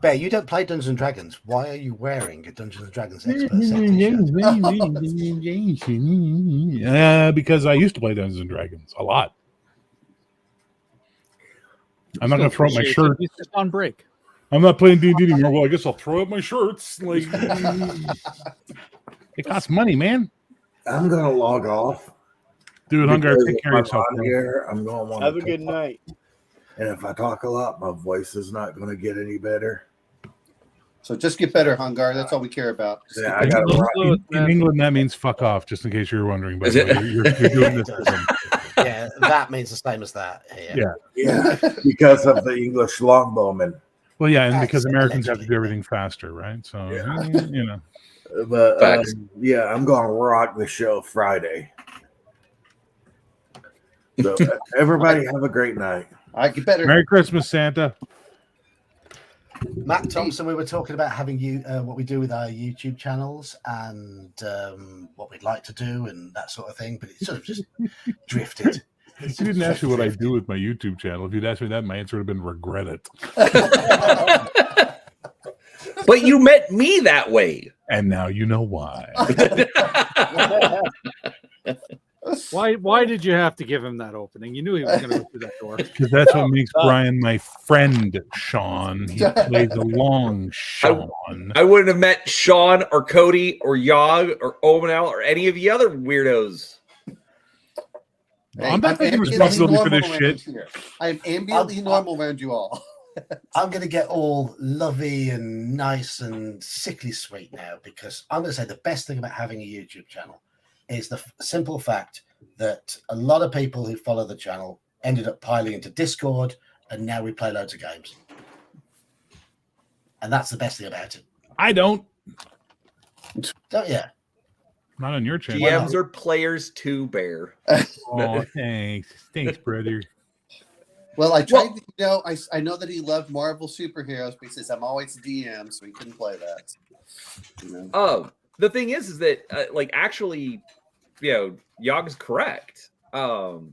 Bear, you don't play Dungeons and Dragons. Why are you wearing a Dungeons and Dragons expert set t-shirt? Because I used to play Dungeons and Dragons a lot. I'm not going to throw up my shirt. He's just on break. I'm not playing D&D anymore. Well, I guess I'll throw up my shirts. Like, it costs money, man. I'm going to log off. Dude, Hungary, take care of yourself. I'm going to have a good night. And if I talk a lot, my voice is not going to get any better. So just get better, Hungar. That's all we care about. Yeah, I got in England, that means fuck off, just in case you're wondering. By the way, you're doing this to them. Yeah, that means the same as that. Yeah, because of the English longbowmen. Well, yeah, and because Americans have to do everything faster, right? So, you know. But I'm going to rock the show Friday. So everybody have a great night. I get better. Merry Christmas, Santa. Matt Thompson, we were talking about having what we do with our YouTube channels and what we'd like to do and that sort of thing, but it sort of just drifted. You didn't ask me what I do with my YouTube channel. If you'd asked me that, my answer would have been regret it. But you met me that way. And now you know why. Why did you have to give him that opening? You knew he was going to go through that door. Because that's what makes Brian my friend, Sean. He plays along, Sean. I wouldn't have met Sean or Cody or Yog or Omenel or any of the other weirdos. I'm not taking responsibility for this shit. I'm ambiently normal around you all. I'm going to get all lovey and nice and sickly sweet now because I'm going to say the best thing about having a YouTube channel is the simple fact that a lot of people who follow the channel ended up piling into Discord, and now we play loads of games. And that's the best thing about it. I don't. Don't you? Not on your channel. GMs are players too, Bear. Oh, thanks. Thanks, brother. Well, I tried to, I know that he loved Marvel superheroes, but he says I'm always DM, so he couldn't play that. The thing is that actually, Yog's correct. I've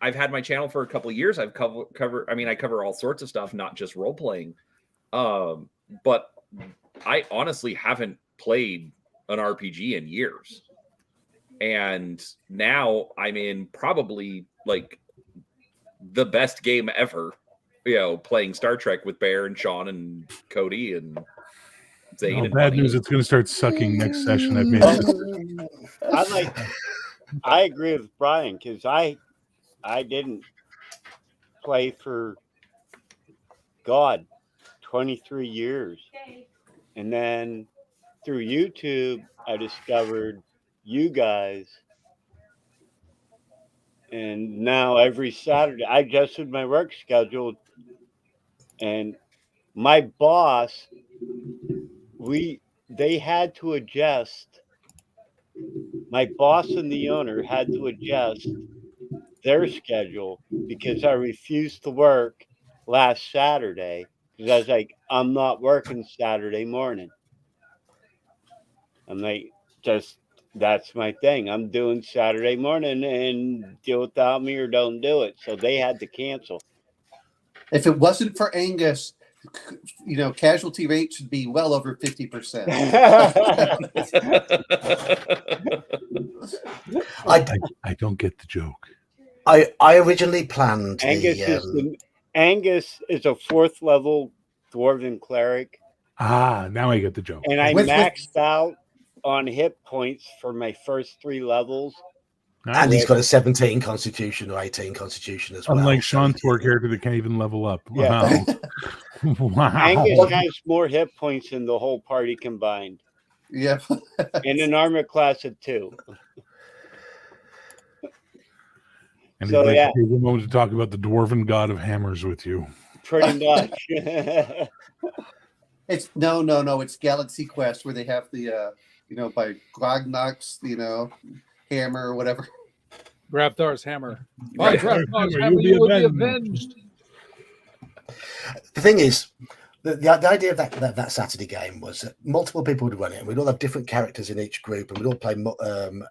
had my channel for a couple of years. I've I cover all sorts of stuff, not just role playing. But I honestly haven't played an RPG in years. And now I'm in probably the best game ever, playing Star Trek with Bear and Sean and Cody and Zane. And bad news, it's going to start sucking next session. I've made I agree with Brian because I didn't play for 23 years. And then through YouTube, I discovered you guys. And now every Saturday, I adjusted my work schedule. And my boss, they had to adjust. My boss and the owner had to adjust their schedule because I refused to work last Saturday because I was like, I'm not working Saturday morning. I'm like, that's my thing. I'm doing Saturday morning and deal without me or don't do it. So they had to cancel. If it wasn't for Angus, casualty rate should be well over 50%. I don't get the joke. I originally planned Angus is a 4th level dwarven cleric. Now I get the joke. And I maxed out on hit points for my first 3 levels. And he's got a 17 constitution or 18 constitution as well. Unlike Sean's poor character that can't even level up. Yeah. Wow. Wow. Angus has more hit points than the whole party combined. Yeah. In an armor class of 2. And So, he'd like yeah. to take a moment to talk about the dwarven god of hammers with you. Pretty much. It's no. It's Galaxy Quest where they have the by Grognok's hammer or whatever. Grabthar's hammer. Right. Grabthar's You'll hammer, be you will be avenged. avenged. The thing is, the idea of that Saturday game was that multiple people would run it, and we'd all have different characters in each group, and we'd all play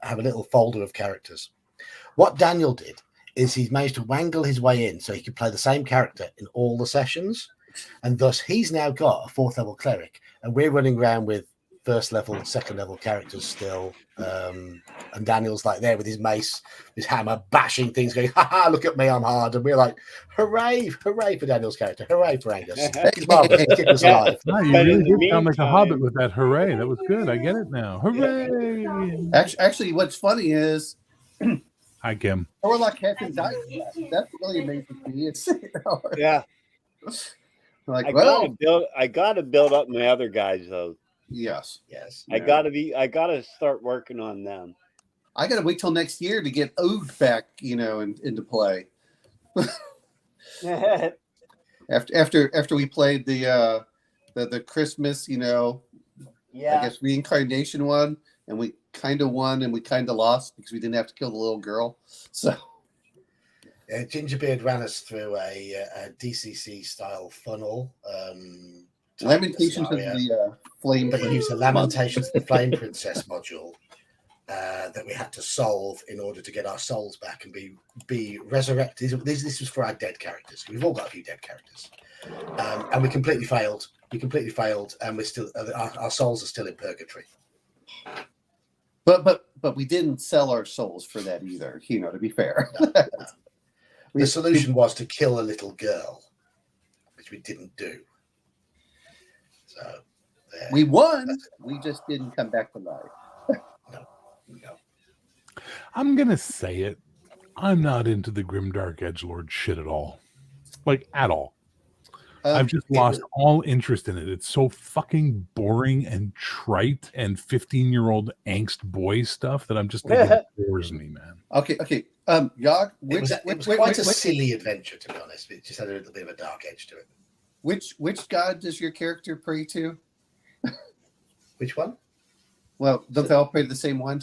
have a little folder of characters. What Daniel did is he managed to wangle his way in so he could play the same character in all the sessions, and thus he's now got a 4th level cleric, and we're running around with 1st level, 2nd level characters still, and Daniel's like there with his mace, his hammer, bashing things, going, "Ha, look at me, I'm hard," and we're like, hooray for Daniel's character, hooray for Angus. He's marvelous. Keep us alive. No, you But really in the did sound like a meantime- hobbit with that hooray. That was good. I get it now. Hooray! Actually, what's funny is Hi, Kim. Orlok hasn't died yet. That's really amazing to me. It's Yeah. like, I well, gotta build up my other guys though. yes. I gotta start working on them. I got to wait till next year to get Ode back, into play. After we played the Christmas, I guess reincarnation one, and we kind of won and we kind of lost because we didn't have to kill the little girl. So Gingerbeard ran us through a DCC style funnel. Lamentations of the Flame. But he used the Lamentations of the Flame Princess module that we had to solve in order to get our souls back and be resurrected. This was for our dead characters. We've all got a few dead characters, and we completely failed. And we're still our souls are still in purgatory. But we didn't sell our souls for that either. To be fair, No. The solution was to kill a little girl, which we didn't do. So we won. We just didn't come back to life. No. I'm going to say it. I'm not into the Grimdark Edgelord shit at all. Like, at all. I've just lost all interest in it. It's so fucking boring and trite and 15-year-old angst boy stuff that I'm just thinking it bores me, man. Okay. Yog, It was quite a silly adventure, to be honest. It just had a little bit of a dark edge to it. Which god does your character pray to? Which one? Well, don't they all pray to the same one?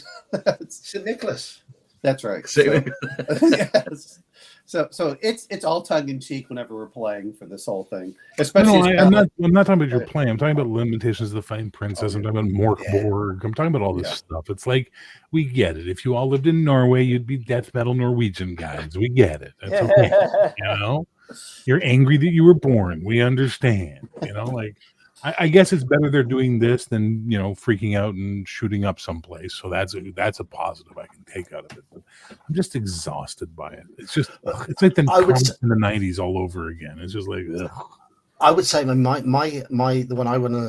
St. Nicholas. That's right. Yes. So it's all tongue in cheek whenever we're playing for this whole thing. Especially I'm not talking about your play. I'm talking about Limitations of the Flame Princess. I'm talking about Morkborg. I'm talking about all this stuff. It's like, we get it. If you all lived in Norway, you'd be death metal Norwegian guys. We get it. That's okay. You're angry that you were born. We understand. I guess it's better they're doing this than freaking out and shooting up someplace. So that's a positive I can take out of it. But I'm just exhausted by it. It's just it's like the in the 90s all over again. It's just like ugh. I would say the one I run on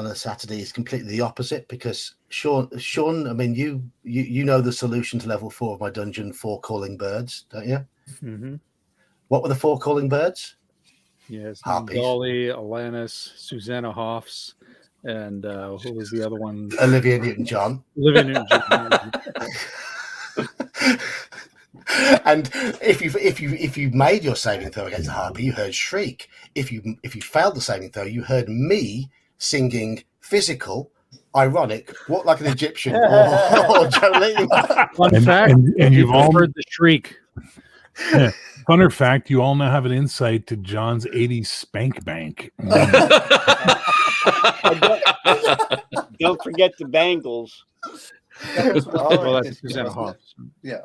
a Saturday is completely the opposite, because Sean, I mean you know the solution to level 4 of my dungeon, 4 calling birds, don't you? Mm-hmm. What were the 4 calling birds? Yes, Harpies. Dolly, Alanis, Susanna Hoffs, and who was the other one? Olivia Newton-John. Olivia Newton-John. And if you made your saving throw against a harpy, you heard shriek. If you failed the saving throw, you heard me singing physical, ironic, walk like an Egyptian, or Jolene. Fun fact, and you've all heard the shriek. Funner fact, you all now have an insight to John's 80s spank bank. Don't forget the bangles. Well, that's Susanna Hoffs. Yeah.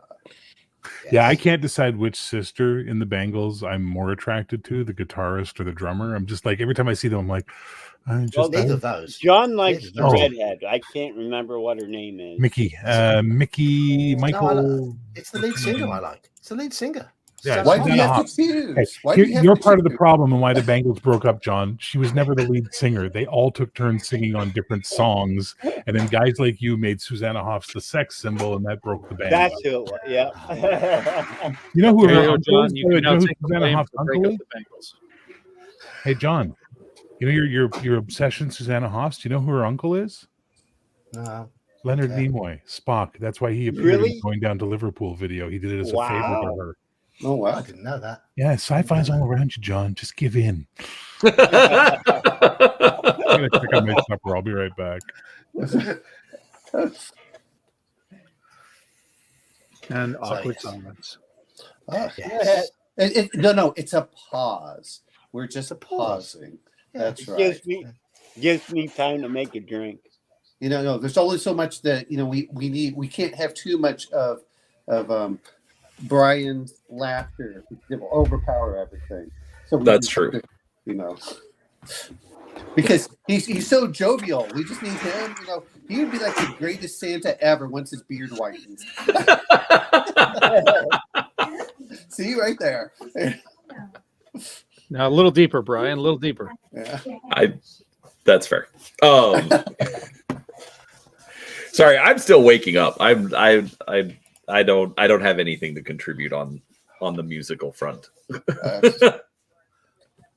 Yeah, I can't decide which sister in the Bangles I'm more attracted to, the guitarist or the drummer. I'm just like, every time I see them, I'm like, Neither of those. John likes the Oh. redhead. I can't remember what her name is. Mickey, Michael. It's the lead singer I like. It's the lead singer. Yeah, Why do you Susanna have Hoffs. to choose? Hey, Why do you have you're to part of the choose? problem and why the Bengals broke up, John. She was never the lead singer. They all took turns singing on different songs, and then guys like you made Susanna Hoffs the sex symbol, and that broke the band That's up. who. Yeah. You know who There her you go, uncle John. is? You By the way, can do you now know who take the Susanna blame Hoffs' for the break uncle up is? the Bengals. Hey, John. You know your obsession, Susanna Hoffs. Do you know who her uncle is? No. Leonard Okay. Nimoy, Spock. That's why he appeared in Really? the Going Down to Liverpool video. He did it as a favor to Wow. her. Oh I wow. didn't know that. Yeah, sci-fi's all around you, John. Just give in. That's I'm gonna check out my supper. I'll be right back. And So, awkward yes. silence. Oh, Yes. no, it's a pause. We're just a pause. pausing. Yeah. That's right. Gives me time to make a drink. No, there's only so much that we can't have too much of Brian's laughter. It will overpower everything. So That's true. Because he's so jovial. We just need him. He would be like the greatest Santa ever once his beard whitens. See right there. Now a little deeper, Brian. A little deeper. Yeah. That's fair. Sorry, I'm still waking up. I don't have anything to contribute on the musical front.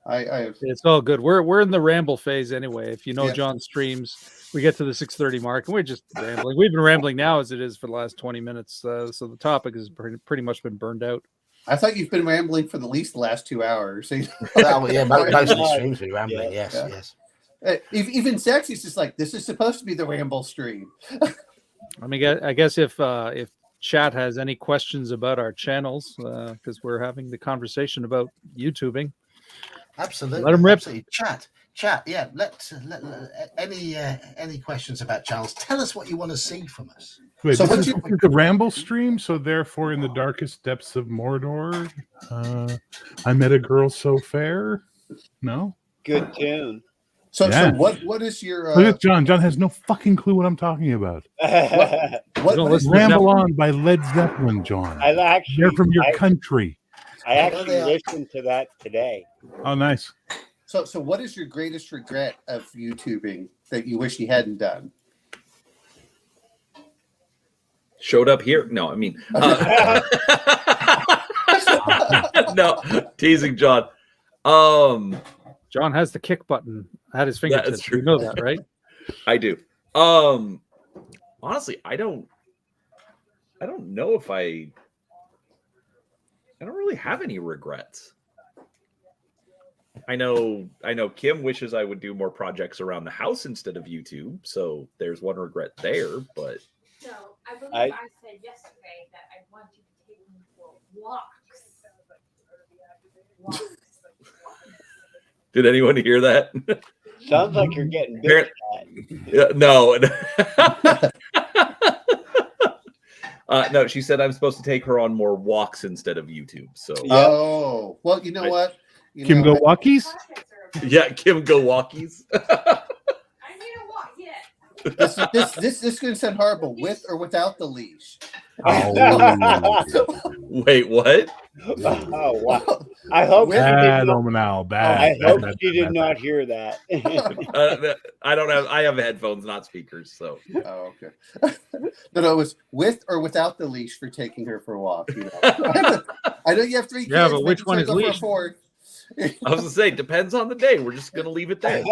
It's all good. We're in the ramble phase anyway. If you know Yeah. John streams, we get to the 6:30 mark and we're just rambling. We've been rambling now as it is for the last 20 minutes. So the topic has pretty much been burned out. I thought you've been rambling for at least the last 2 hours. Most of the streams be rambling. Yeah. Yes. Even Sexy's just like, this is supposed to be the ramble stream. I mean, I guess if chat has any questions about our channels, because we're having the conversation about YouTubing. Absolutely. Let them rip. Absolutely. Chat. Yeah. Let any questions about channels. Tell us what you want to see from us. Wait, So this what's is the ramble stream. So therefore, in the darkest depths of Mordor, I met a girl so fair. No. Good tune. So Yeah. what is your Look at John. John has no fucking clue what I'm talking about. what Don't is listen to Ramble Zeppelin. on by Led Zeppelin, John. I actually, They're from your country. I actually listened to that today. Oh, nice. so what is your greatest regret of YouTubing that you wish you hadn't done? Showed up here? No, I mean, no, teasing John. John has the kick button at his fingertips. That's true. You know that, right? I do. Honestly, I don't know if I don't really have any regrets. I know Kim wishes I would do more projects around the house instead of YouTube, so there's one regret there, but So I believe I said yesterday that I want you to take me for walks. did anyone hear that? Sounds like you're getting big. No. No, she said I'm supposed to take her on more walks instead of YouTube. So Oh, well, you know what? Kim go walkies? yeah, Kim go walkies. I need a walk yet. This is going to sound horrible, with or without the leash. Wait, what? Oh wow! I hope she did Bad not, Omenal. I Bad. hope bad, she did bad. not hear that. I have headphones, not speakers. So Oh, okay. No, it was with or without the leash for taking her for a walk. I know you have 3 kids. Yeah, but which maybe one try is to go for a leash? 4th. I was gonna say, depends on the day. We're just gonna leave it there.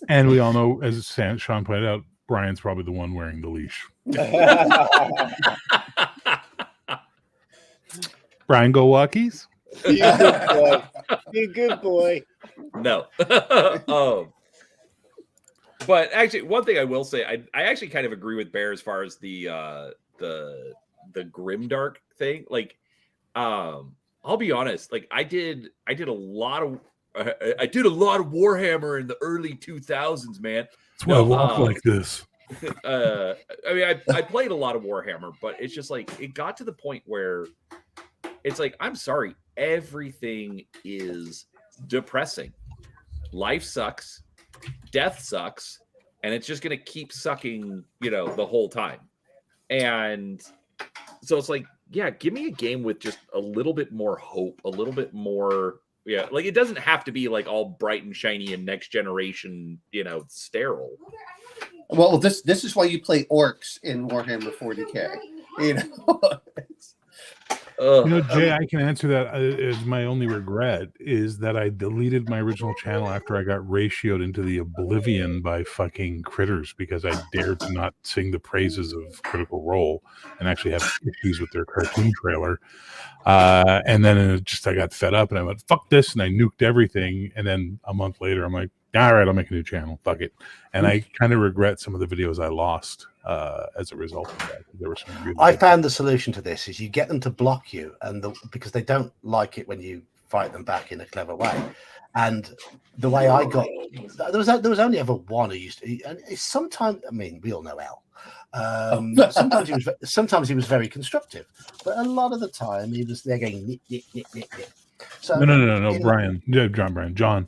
And we all know, as Sean pointed out, Brian's probably the one wearing the leash. Brian go walkies? Be a good boy. Be a good boy. No. But actually, one thing I will say, I actually kind of agree with Bear as far as the grimdark thing. Like, I'll be honest. Like, I did a lot of Warhammer in the early 2000s, man. That's why I walk like this. I mean, I played a lot of Warhammer, but it's just like it got to the point where it's like, I'm sorry, everything is depressing. Life sucks, death sucks, and it's just gonna keep sucking, the whole time. And so it's like, yeah, give me a game with just a little bit more hope, a little bit more. Yeah, like it doesn't have to be like all bright and shiny and next generation, sterile. Well, this is why you play orcs in Warhammer 40K. Jay, I can answer that. As my only regret is that I deleted my original channel after I got ratioed into the oblivion by fucking critters because I dared to not sing the praises of Critical Role and actually have issues with their cartoon trailer. And then I got fed up and I went, fuck this, and I nuked everything. And then a month later, I'm like, all right, I'll make a new channel. Fuck it. And I kind of regret some of the videos I lost as a result of that. There were some really I found the solution to this is you get them to block you, and because they don't like it when you fight them back in a clever way. And the way I got there was only ever one who used to, and sometimes, I mean, we all know L. Sometimes he was very constructive, but a lot of the time he was there going nip, nip, nip, nip, nip. So no, Brian, John.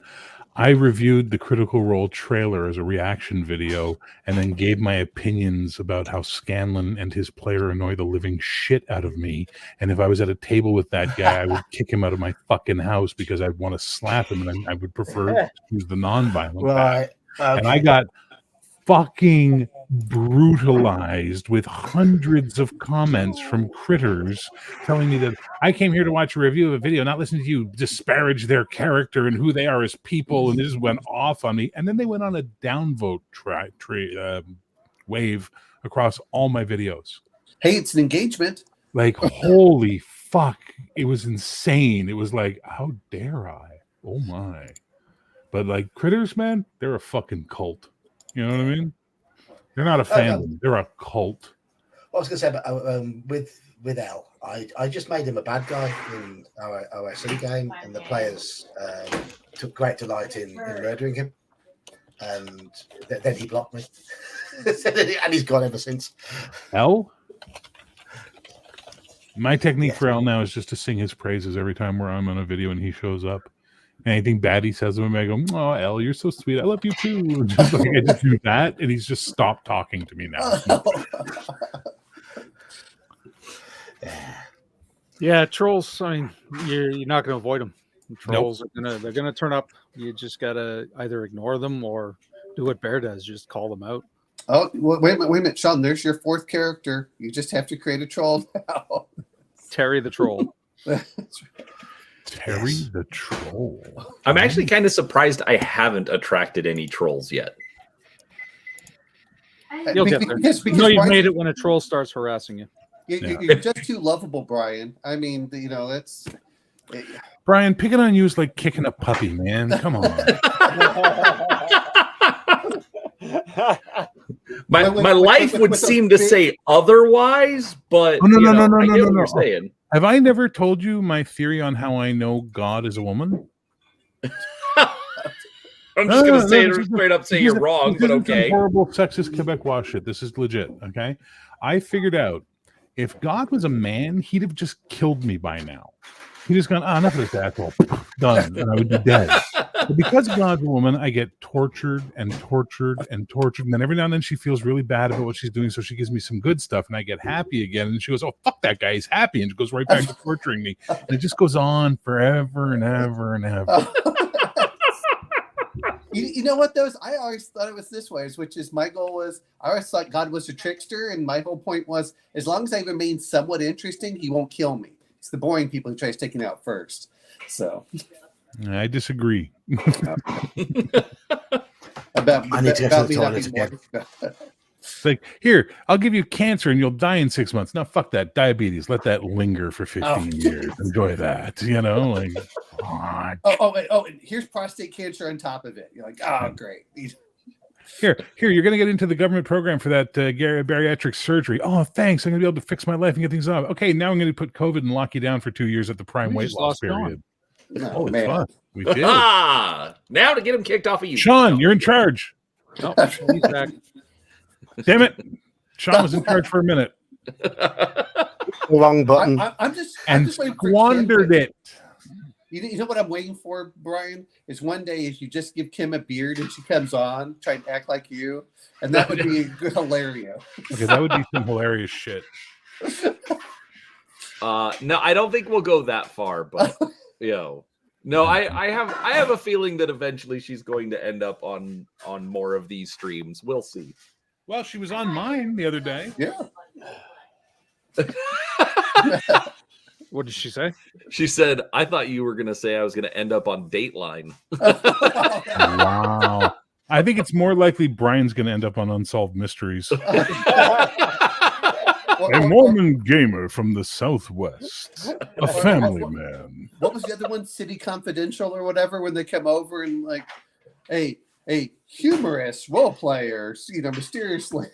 I reviewed the Critical Role trailer as a reaction video and then gave my opinions about how Scanlan and his player annoy the living shit out of me. And if I was at a table with that guy, I would kick him out of my fucking house because I'd want to slap him, and I would prefer to use the non-violent path. Okay. And I got fucking brutalized with hundreds of comments from critters telling me that I came here to watch a review of a video, not listen to you disparage their character and who they are as people, and this went off on me. And then they went on a downvote wave across all my videos. Hey, it's an engagement. Like, holy fuck, it was insane. It was like, how dare I? Oh my. But like critters, man, they're a fucking cult. You know what I mean? They're not a fandom. They're a cult. I was going to say about with L, I just made him a bad guy in our OSE game, and the players took great delight in murdering him. And then he blocked me. And he's gone ever since. L? My technique for L now is just to sing his praises every time where I'm on a video and he shows up. Anything bad he says to him, I go, "Oh, Elle, you're so sweet. I love you too." Just like I just do that, and he's just stopped talking to me now. Yeah, trolls. I mean, you're not going to avoid them. Trolls they're gonna turn up. You just gotta either ignore them or do what Bear does, just call them out. Oh, wait a minute, Sean. There's your fourth character. You just have to create a troll now. Terry the troll. That's right. Terry the troll. I'm actually kind of surprised I haven't attracted any trolls yet. You'll get there. Because you've Brian, made it when a troll starts harassing you. You're just too lovable, Brian. I mean, that's... Brian, picking on you is like kicking a puppy, man. Come on. My life would seem to say otherwise, but no, I get what you're saying. Have I never told you my theory on how I know God is a woman? I'm just going to say it straight up, say you're wrong, but okay. Horrible sexist Quebecois shit. This is legit, okay? I figured out if God was a man, he'd have just killed me by now. He'd just gone, enough of this asshole. Done. And I would be dead. But because God's a woman, I get tortured and tortured and tortured. And then every now and then she feels really bad about what she's doing. So she gives me some good stuff and I get happy again. And she goes, oh, fuck that guy. He's happy. And she goes right back to torturing me. And it just goes on forever and ever and ever. You know what, though? I always thought it was this way, which is my goal was, I always thought God was a trickster. And my whole point was, as long as I remain somewhat interesting, he won't kill me. It's the boring people he tries taking out first. So I disagree. about I need to go to the toilet again. It's like, here, I'll give you cancer and you'll die in 6 months. No, fuck that. Diabetes. Let that linger for 15 years. Enjoy that. Like, and here's prostate cancer on top of it. You're like, oh, great. Here, you're going to get into the government program for that bariatric surgery. Oh, thanks. I'm going to be able to fix my life and get things off. Okay, now I'm going to put COVID and lock you down for 2 years at the prime weight loss period. Oh, it's man. fun. We did. Now to get him kicked off of you. Sean, you're in charge. No, he's back. Damn it. Sean was in charge for a minute. Wrong button. I'm just waiting for squandered it. You know what I'm waiting for, Brian? Is one day if you just give Kim a beard and she comes on, try and act like you, and that would be hilarious. Okay, that would be some hilarious shit. No, I don't think we'll go that far, but no, I have a feeling that eventually she's going to end up on more of these streams. We'll see. Well, she was on mine the other day. Yeah. What did she say? She said, "I thought you were going to say I was going to end up on Dateline." Wow. I think it's more likely Brian's going to end up on Unsolved Mysteries. A Mormon gamer from the Southwest, a family man. What was the other one? City Confidential or whatever, when they come over and like, a humorous role players, mysteriously,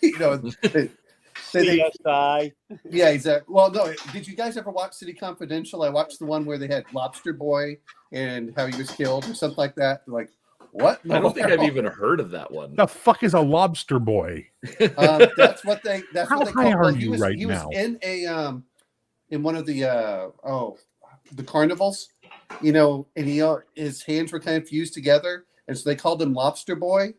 CSI. Yeah, exactly. Well, no, did you guys ever watch City Confidential? I watched the one where they had Lobster Boy and how he was killed or something like that. Like, what? I don't think I've even heard of that one. The fuck is a lobster boy? That's what they. That's How what they high call. are He you was, right he now? was in in one of the the carnivals, and his hands were kind of fused together, and so they called him Lobster Boy.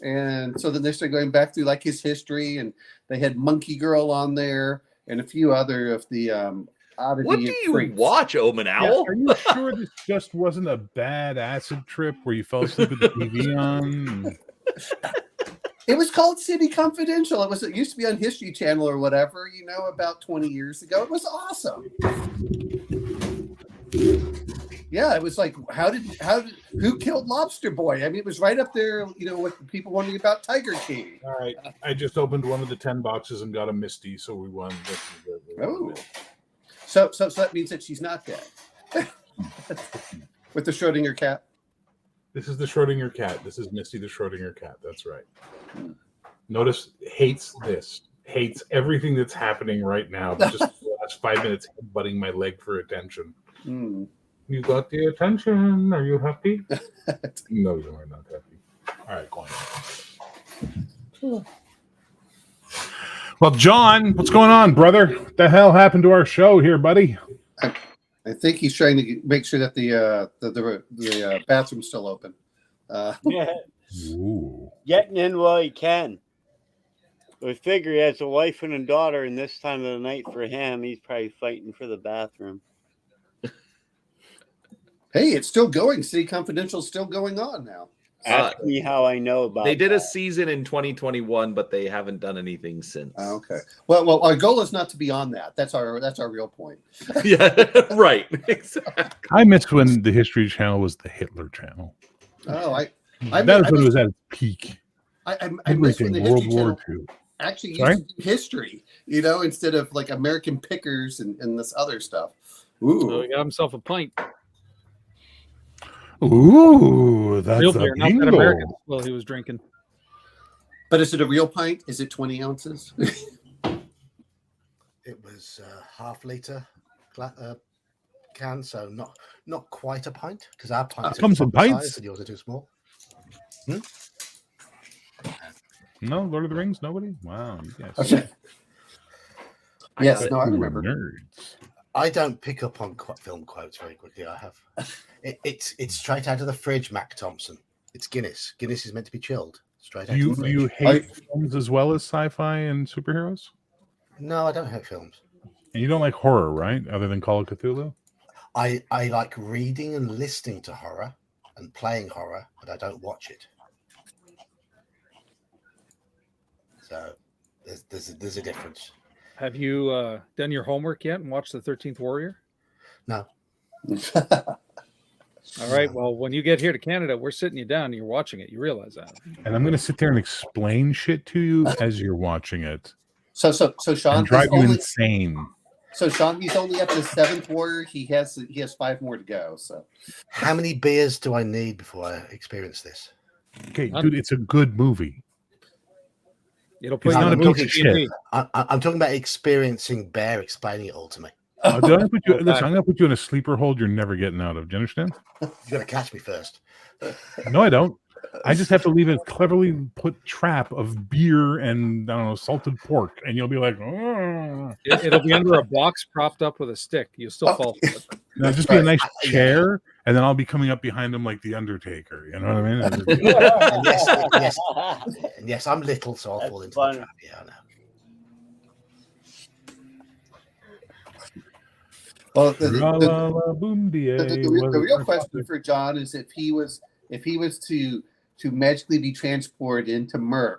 And so then they started going back through like his history, and they had Monkey Girl on there and a few other of the oddity. What do you freaks. watch, Omen Owl? Are you sure this just wasn't a bad acid trip where you fell asleep with the TV on? It was called City Confidential. It used to be on History Channel or whatever, about 20 years ago. It was awesome. Yeah, it was like, who killed Lobster Boy? I mean, it was right up there, with the people wondering about Tiger King. All right, I just opened one of the 10 boxes and got a Misty, so we won. Oh, so that means that she's not dead. With the Schrodinger cat. This is the Schrodinger cat. This is Misty, the Schrodinger cat. That's right. Notice hates everything that's happening right now. But just the last 5 minutes, butting my leg for attention. You got the attention. Are you happy? No, you are not happy. All right, go on. Well, John, what's going on, brother? What the hell happened to our show here, buddy? I think he's trying to make sure that the bathroom's still open. Yeah. Ooh. Getting in while he can. We figure he has a wife and a daughter, and this time of the night for him, he's probably fighting for the bathroom. Hey, it's still going. City Confidential is still going on now. Ask me how I know about They did that. a season in 2021, but they haven't done anything since. Okay. Well, our goal is not to be on that. That's our real point. Yeah, right. Exactly. I miss when the History Channel was the Hitler Channel. Oh, That was when it was at its peak. I miss when the World History War Channel II. actually used Sorry? to do history, instead of like American Pickers and this other stuff. Ooh. So he got himself a pint. Ooh, that's Real a beer, not that bingo. American. Well, he was drinking. But is it a real pint? Is it 20 ounces? It was half-liter can, so not quite a pint, because our pints Comes in pints? size and yours are too small. No, Lord of the Rings, nobody? Wow, you guys. Okay. Yes, bet no, I you were remember. nerds. I don't pick up on film quotes very quickly. I have. It's straight out of the fridge, Mac Thompson. It's Guinness. Guinness is meant to be chilled. Straight out Do of the fridge. you hate films as well as sci-fi and superheroes? No, I don't hate films. And you don't like horror, right? Other than Call of Cthulhu? I like reading and listening to horror and playing horror, but I don't watch it. So there's a difference. Have you done your homework yet and watched the 13th Warrior? No. All right. Well, when you get here to Canada, we're sitting you down and you're watching it. You realize that. And I'm going to sit there and explain shit to you as you're watching it. So Sean, And drive he's you only, insane. so Sean, he's only up to 7th warrior. He has 5 more to go. So How many beers do I need before I experience this? Okay, dude, it's a good movie. It'll It's put you not on a the piece of movie. shit. I'm talking about experiencing Bear explaining it all to me. Dude, I'm going to put you in a sleeper hold you're never getting out of. Do you understand? You got to catch me first. No, I don't. I just have to leave a cleverly put trap of beer and, I don't know, salted pork. And you'll be like, oh. It'll be under a box propped up with a stick. You'll still fall for it. It'll just be a nice chair. And then I'll be coming up behind him like the Undertaker. You know what I mean? And yes, I'm little, so I'll fall into the trap. Yeah, I know. Well, Tra-la-la-boom-de-ay, the was real my question father. for John is if he was to magically be transported into Merp,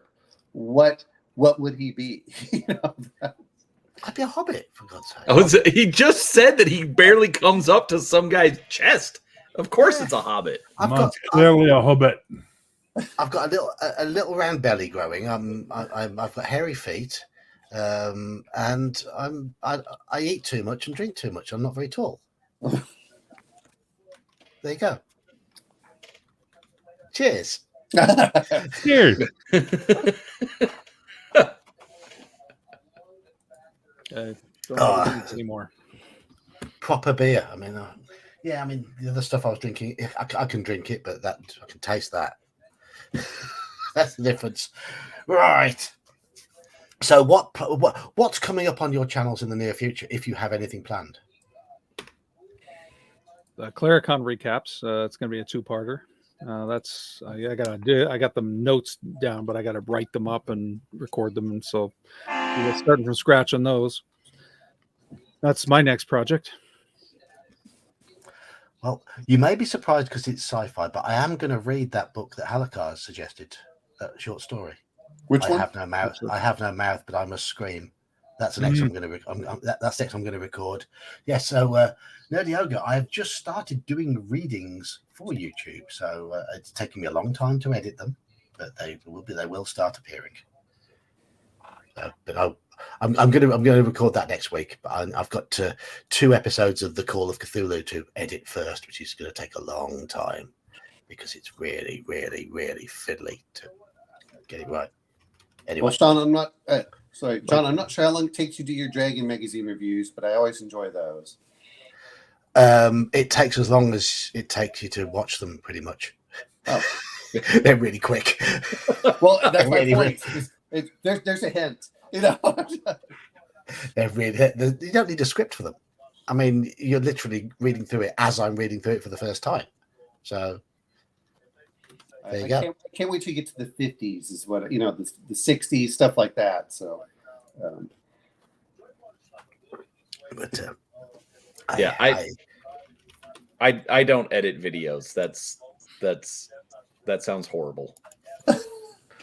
what would he be? You know? I'd be a hobbit, for God's sake. He just said that he barely comes up to some guy's chest. Of course, Yeah. it's a hobbit. Most clearly a hobbit. I've got a little round belly growing. I've got hairy feet, and I eat too much and drink too much. I'm not very tall. There you go. Cheers. Cheers. Don't have to anymore. Proper beer. I mean, yeah. I mean, the other stuff I was drinking, I can drink it, but that I can taste that. That's the difference, right? So, what's coming up on your channels in the near future, if you have anything planned? The Claricon recaps. It's going to be a 2-parter. I got the notes down, but I got to write them up and record them, and so we're starting from scratch on those. That's my next project. Well, you may be surprised because it's sci-fi, but I am going to read that book that Halakar suggested, that short story. Which I one? have no mouth. I have no mouth, but I must scream. That's the next I'm going to. That's next I'm going to record. Yes. So, Nerdy Ogre, I have just started doing readings for YouTube. So it's taking me a long time to edit them, but they will start appearing. But I'm going to record that next week. But I've got 2 episodes of The Call of Cthulhu to edit first, which is going to take a long time because it's really, really, really fiddly to get it right. Anyway, Well, Sean, I'm not. Sorry, John. I'm not sure how long it takes you to do your Dragon magazine reviews, but I always enjoy those. It takes as long as it takes you to watch them, pretty much. Oh, they're really quick. well, that's my Really, point. There's a hint, you know. They're really. You don't need a script for them. I mean, you're literally reading through it as I'm reading through it for the first time. So there you go. I can't wait till you get to the 50s. Is what you know, the 60s, stuff like that. So. But yeah, I don't edit videos. That sounds horrible.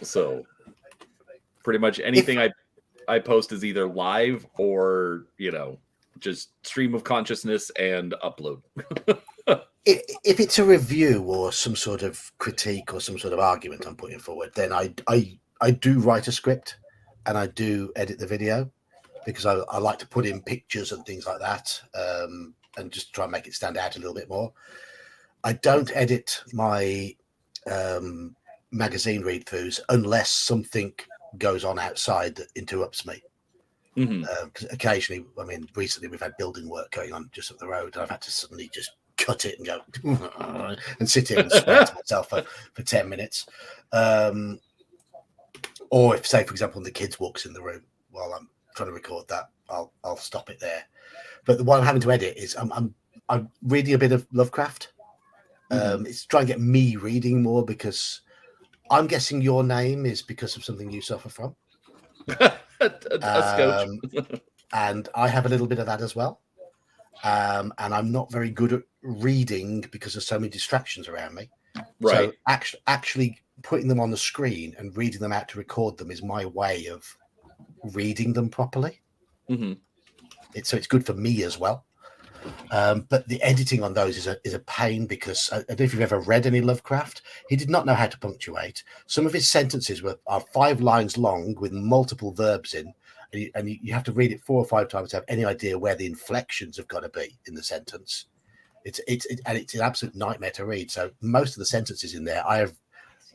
So pretty much anything I post is either live or, just stream of consciousness and upload. If it's a review or some sort of critique or some sort of argument I'm putting forward, then I do write a script and I do edit the video because I like to put in pictures and things like that, and just try and make it stand out a little bit more. I don't edit my magazine read-throughs unless something goes on outside that interrupts me. Because occasionally, I mean, recently we've had building work going on just up the road, and I've had to suddenly just cut it and go and sit here and swear to myself for 10 minutes. Or if, say, for example, the kids walks in the room while I'm trying to record that, I'll stop it there. But the one I'm having to edit is I'm reading a bit of Lovecraft. It's trying to get me reading more because I'm guessing your name is because of something you suffer from. And I have a little bit of that as well. And I'm not very good at reading because there's so many distractions around me. Right. So actually putting them on the screen and reading them out to record them is my way of reading them properly. So it's good for me as well. But the editing on those is a pain because I don't know if you've ever read any Lovecraft. He did not know how to punctuate. Some of his sentences are 5 lines long with multiple verbs in, and you have to read it 4 or 5 times to have any idea where the inflections have got to be in the sentence. It's an absolute nightmare to read. So most of the sentences in there I have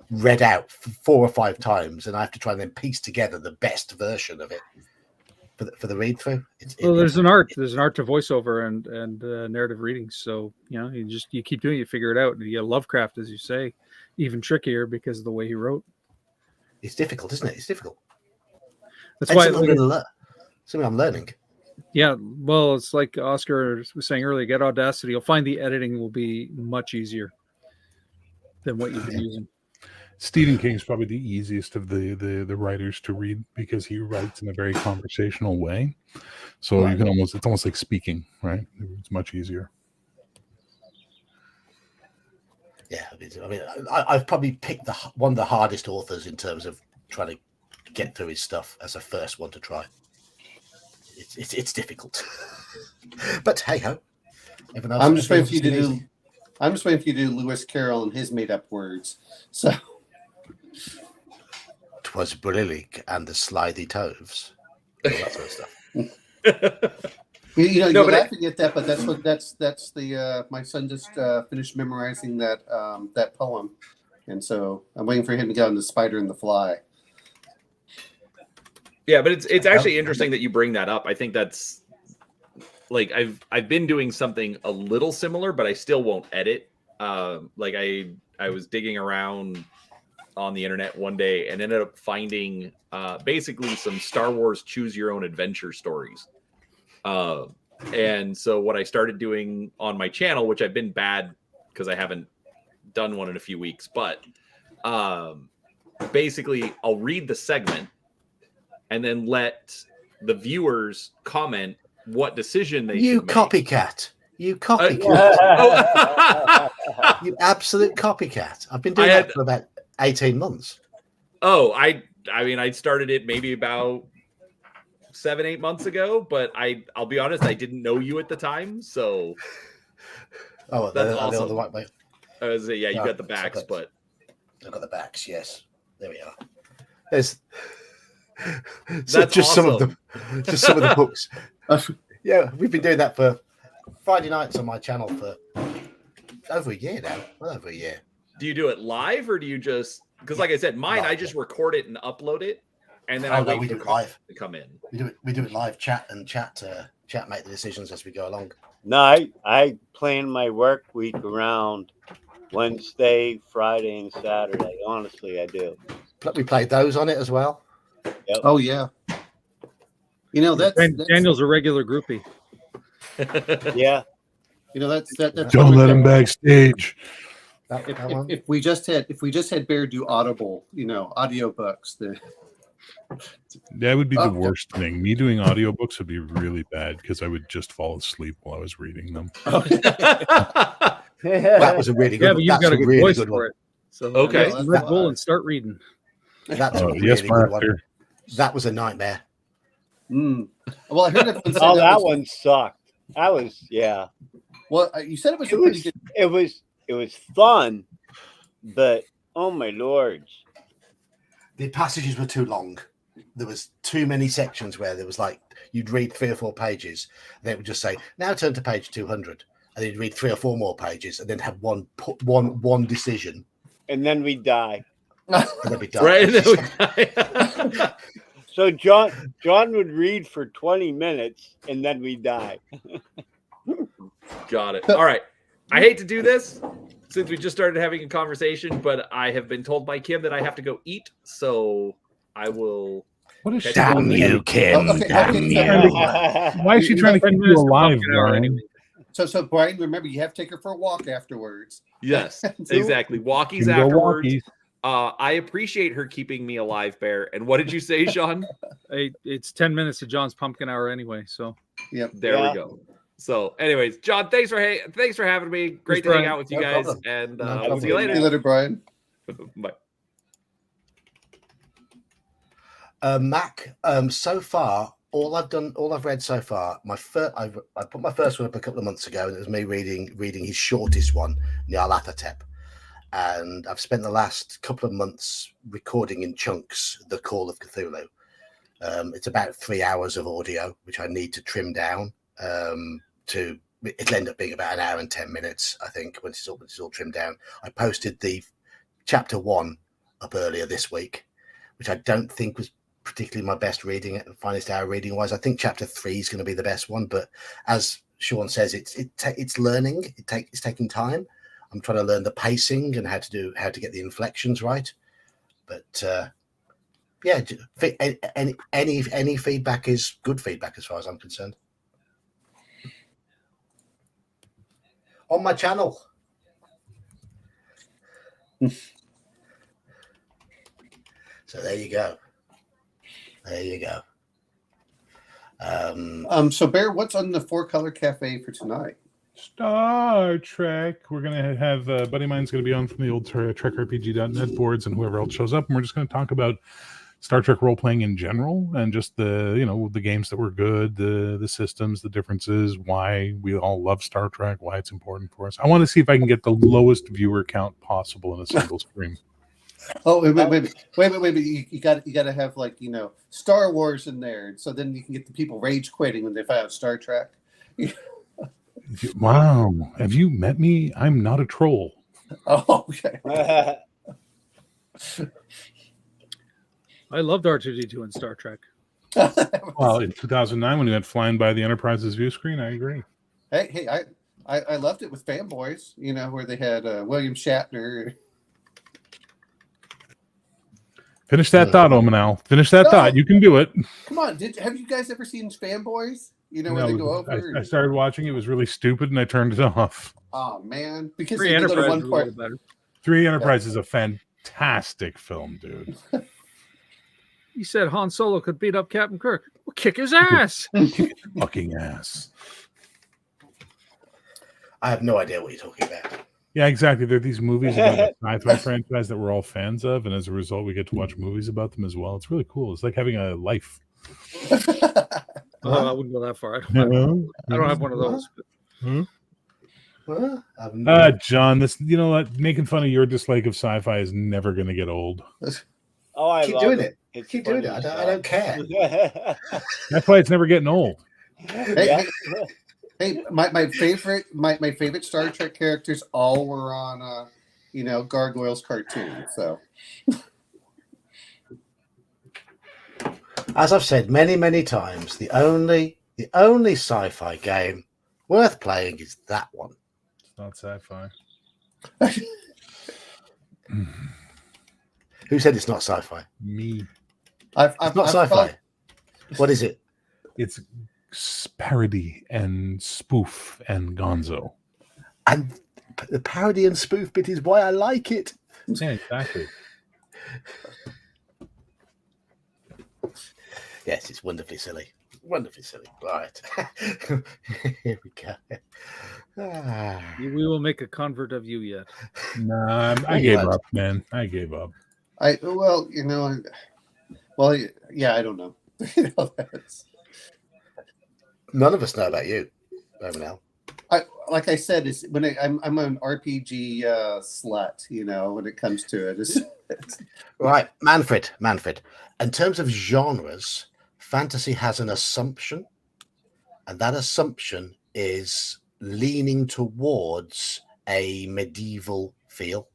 read out 4 or 5 times, and I have to try and then piece together the best version of it for the read through. There's an art to voiceover and narrative readings. So you keep doing it, you figure it out. And you get Lovecraft, as you say, even trickier because of the way he wrote. It's difficult, isn't it? It's difficult. That's why something I'm learning. Yeah, well, it's like Oscar was saying earlier. Get Audacity. You'll find the editing will be much easier than what you've been using. Stephen King's probably the easiest of the writers to read because he writes in a very conversational way. So you can it's almost like speaking, right? It's much easier. Yeah, I mean, I've probably picked one of the hardest authors in terms of trying to get through his stuff as a first one to try. It's difficult, but hey ho. I'm just waiting for you to do. I'm just waiting for you to do Lewis Carroll and his made up words. So. 'Twas brillig and the slithy toves, all that sort of stuff. You're laughing at that, but that's the my son just finished memorizing that poem, and so I'm waiting for him to get on the Spider and the Fly. Yeah, but it's actually interesting that you bring that up. I think that's like I've been doing something a little similar, but I still won't edit. Like I was digging around on the internet one day and ended up finding basically some Star Wars choose your own adventure stories. And so what I started doing on my channel, which I've been bad because I haven't done one in a few weeks, but basically I'll read the segment and then let the viewers comment what decision they should make. You copycat. You absolute copycat. I've been doing that for about 18 months. Oh, I mean, I started it maybe about 7-8 months ago, but I'll be honest, I didn't know you at the time, so that's awesome. The right way. I was you got the backs, but I've got the backs. Yes, there we are. There's that's just awesome. some of them. Just some of the books. Yeah, we've been doing that for Friday nights on my channel for over a year now. Well over a year. Do you do it live or do you just? Because like I said, mine I just record it and upload it, and then I wait for live to come in. We do it live, chat make the decisions as we go along. No, I plan my work week around Wednesday, Friday, and Saturday. Honestly, I do. We played those on it as well. Yep. Oh yeah. That's Daniel's a regular groupie. Yeah. That's Don't let him backstage. If we just had Bear do Audible, audiobooks, that would be the worst thing. Me doing audiobooks would be really bad because I would just fall asleep while I was reading them. That was a really good. Yeah, but you've got a good voice for it. So okay, Red Bull and start reading. That's a really good one. That was a nightmare. Well, I heard everyone say that one sucked. That was Well, you said it was pretty good. It was fun, but oh my lords, the passages were too long. There was too many sections where there was like you'd read 3 or 4 pages, and they would just say, "Now turn to page 200," and then you'd read 3 or 4 more pages, and then have one decision, and then we die. And then we die. Right. And then we die. So John would read for 20 minutes, and then we die. Got it. All right. I hate to do this since we just started having a conversation, but I have been told by Kim that I have to go eat, so I will. What is damn you, Kim? Damn you! Why is she trying to keep you alive, Brian? Anyway. So Brian, remember you have to take her for a walk afterwards. Yes, exactly. Walkies afterwards. I appreciate her keeping me alive, Bear. And what did you say, Sean? It's 10 minutes to John's pumpkin hour anyway. So there we go. So, anyways, John, thanks for having me. Great to hang out with you guys, and we'll see you later. See you later, Brian. Bye. Mac. So far, all I've read so far. I put my first one up a couple of months ago, and it was me reading his shortest one, Nyarlathotep. And I've spent the last couple of months recording in chunks The Call of Cthulhu. It's about 3 hours of audio, which I need to trim down. It'll end up being about 1 hour and 10 minutes, I think, when it's all trimmed down. I posted the chapter 1 up earlier this week, which I don't think was particularly my best reading at the finest hour reading wise. I think chapter 3 is going to be the best one, but as Sean says, it's learning. It's taking time. I'm trying to learn the pacing and how to get the inflections right. But any feedback is good feedback as far as I'm concerned. On my channel. So there you go. There you go. So Bear, what's on the 4-Color Cafe for tonight? Star Trek. We're gonna have buddy of mine's gonna be on from the old TrekRPG.net boards, and whoever else shows up, and we're just gonna talk about Star Trek role playing in general, and just the games that were good, the systems, the differences, why we all love Star Trek, why it's important for us. I want to see if I can get the lowest viewer count possible in a single stream. Oh, wait! You got to have Star Wars in there, so then you can get the people rage quitting when they find out Star Trek. Wow, have you met me? I'm not a troll. Oh, okay. I loved R2D2 in Star Trek. Well, in 2009 when we went flying by the Enterprise's view screen, I agree. Hey, I loved it with Fanboys. Where they had William Shatner. Finish that thought, Omanal. Finish that thought. You can do it. Come on, have you guys ever seen Fanboys? Where they go over. I started watching. It was really stupid, and I turned it off. Oh man, because Three they go to Enterprise one is a part. little better. Three Enterprise is a fantastic film, dude. He said Han Solo could beat up Captain Kirk. Well, kick his ass. Fucking ass. I have no idea what you're talking about. Yeah, exactly. There are these movies about the sci-fi franchise that we're all fans of, and as a result, we get to watch movies about them as well. It's really cool. It's like having a life. I wouldn't go that far. I don't have one of those. John, you know what? Making fun of your dislike of sci-fi is never going to get old. Oh, I Keep love doing it. it. Keep doing it. I don't care. That's why it's never getting old. Hey, my favorite Star Trek characters all were on Gargoyles cartoon. So, as I've said many times, the only sci-fi game worth playing is that one. It's not sci-fi. Who said it's not sci-fi? Me. It's not sci-fi. What is it? It's parody and spoof and gonzo. And the parody and spoof bit is why I like it. Yeah, exactly. Yes, it's wonderfully silly. Wonderfully silly. Right. Here we go. We will make a convert of you yet. Nah, I gave up, man. I gave up. I don't know. None of us know about you, Omanel. Like I said, I'm an RPG slut. When it comes to it, Right, Manfred. In terms of genres, fantasy has an assumption, and that assumption is leaning towards a medieval feel.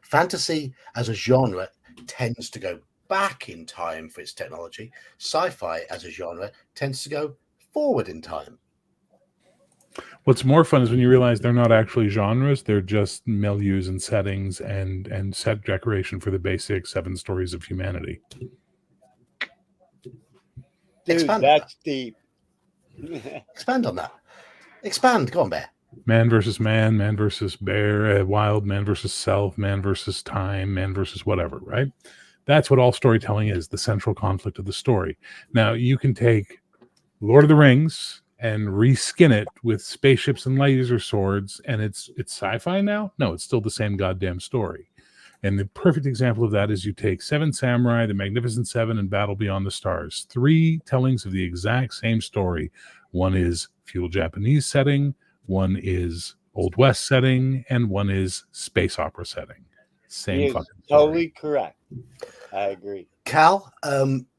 Fantasy as a genre tends to go back in time for its technology. Sci-fi as a genre tends to go forward in time. What's more fun is when you realize they're not actually genres; they're just milieus and settings and set decoration for the basic 7 stories of humanity. Dude, that's deep. Expand on that. Expand. Go on, Bear. Man versus bear, wild, man versus self, man versus time, man versus whatever, right? That's what all storytelling is, the central conflict of the story. Now, you can take Lord of the Rings and reskin it with spaceships and laser swords, and it's sci-fi now? No, it's still the same goddamn story. And the perfect example of that is you take Seven Samurai, The Magnificent Seven, and Battle Beyond the Stars. 3 tellings of the exact same story. One is feudal Japanese setting, one is Old West setting, and one is space opera setting. Same fucking story. Totally correct. I agree. Cal,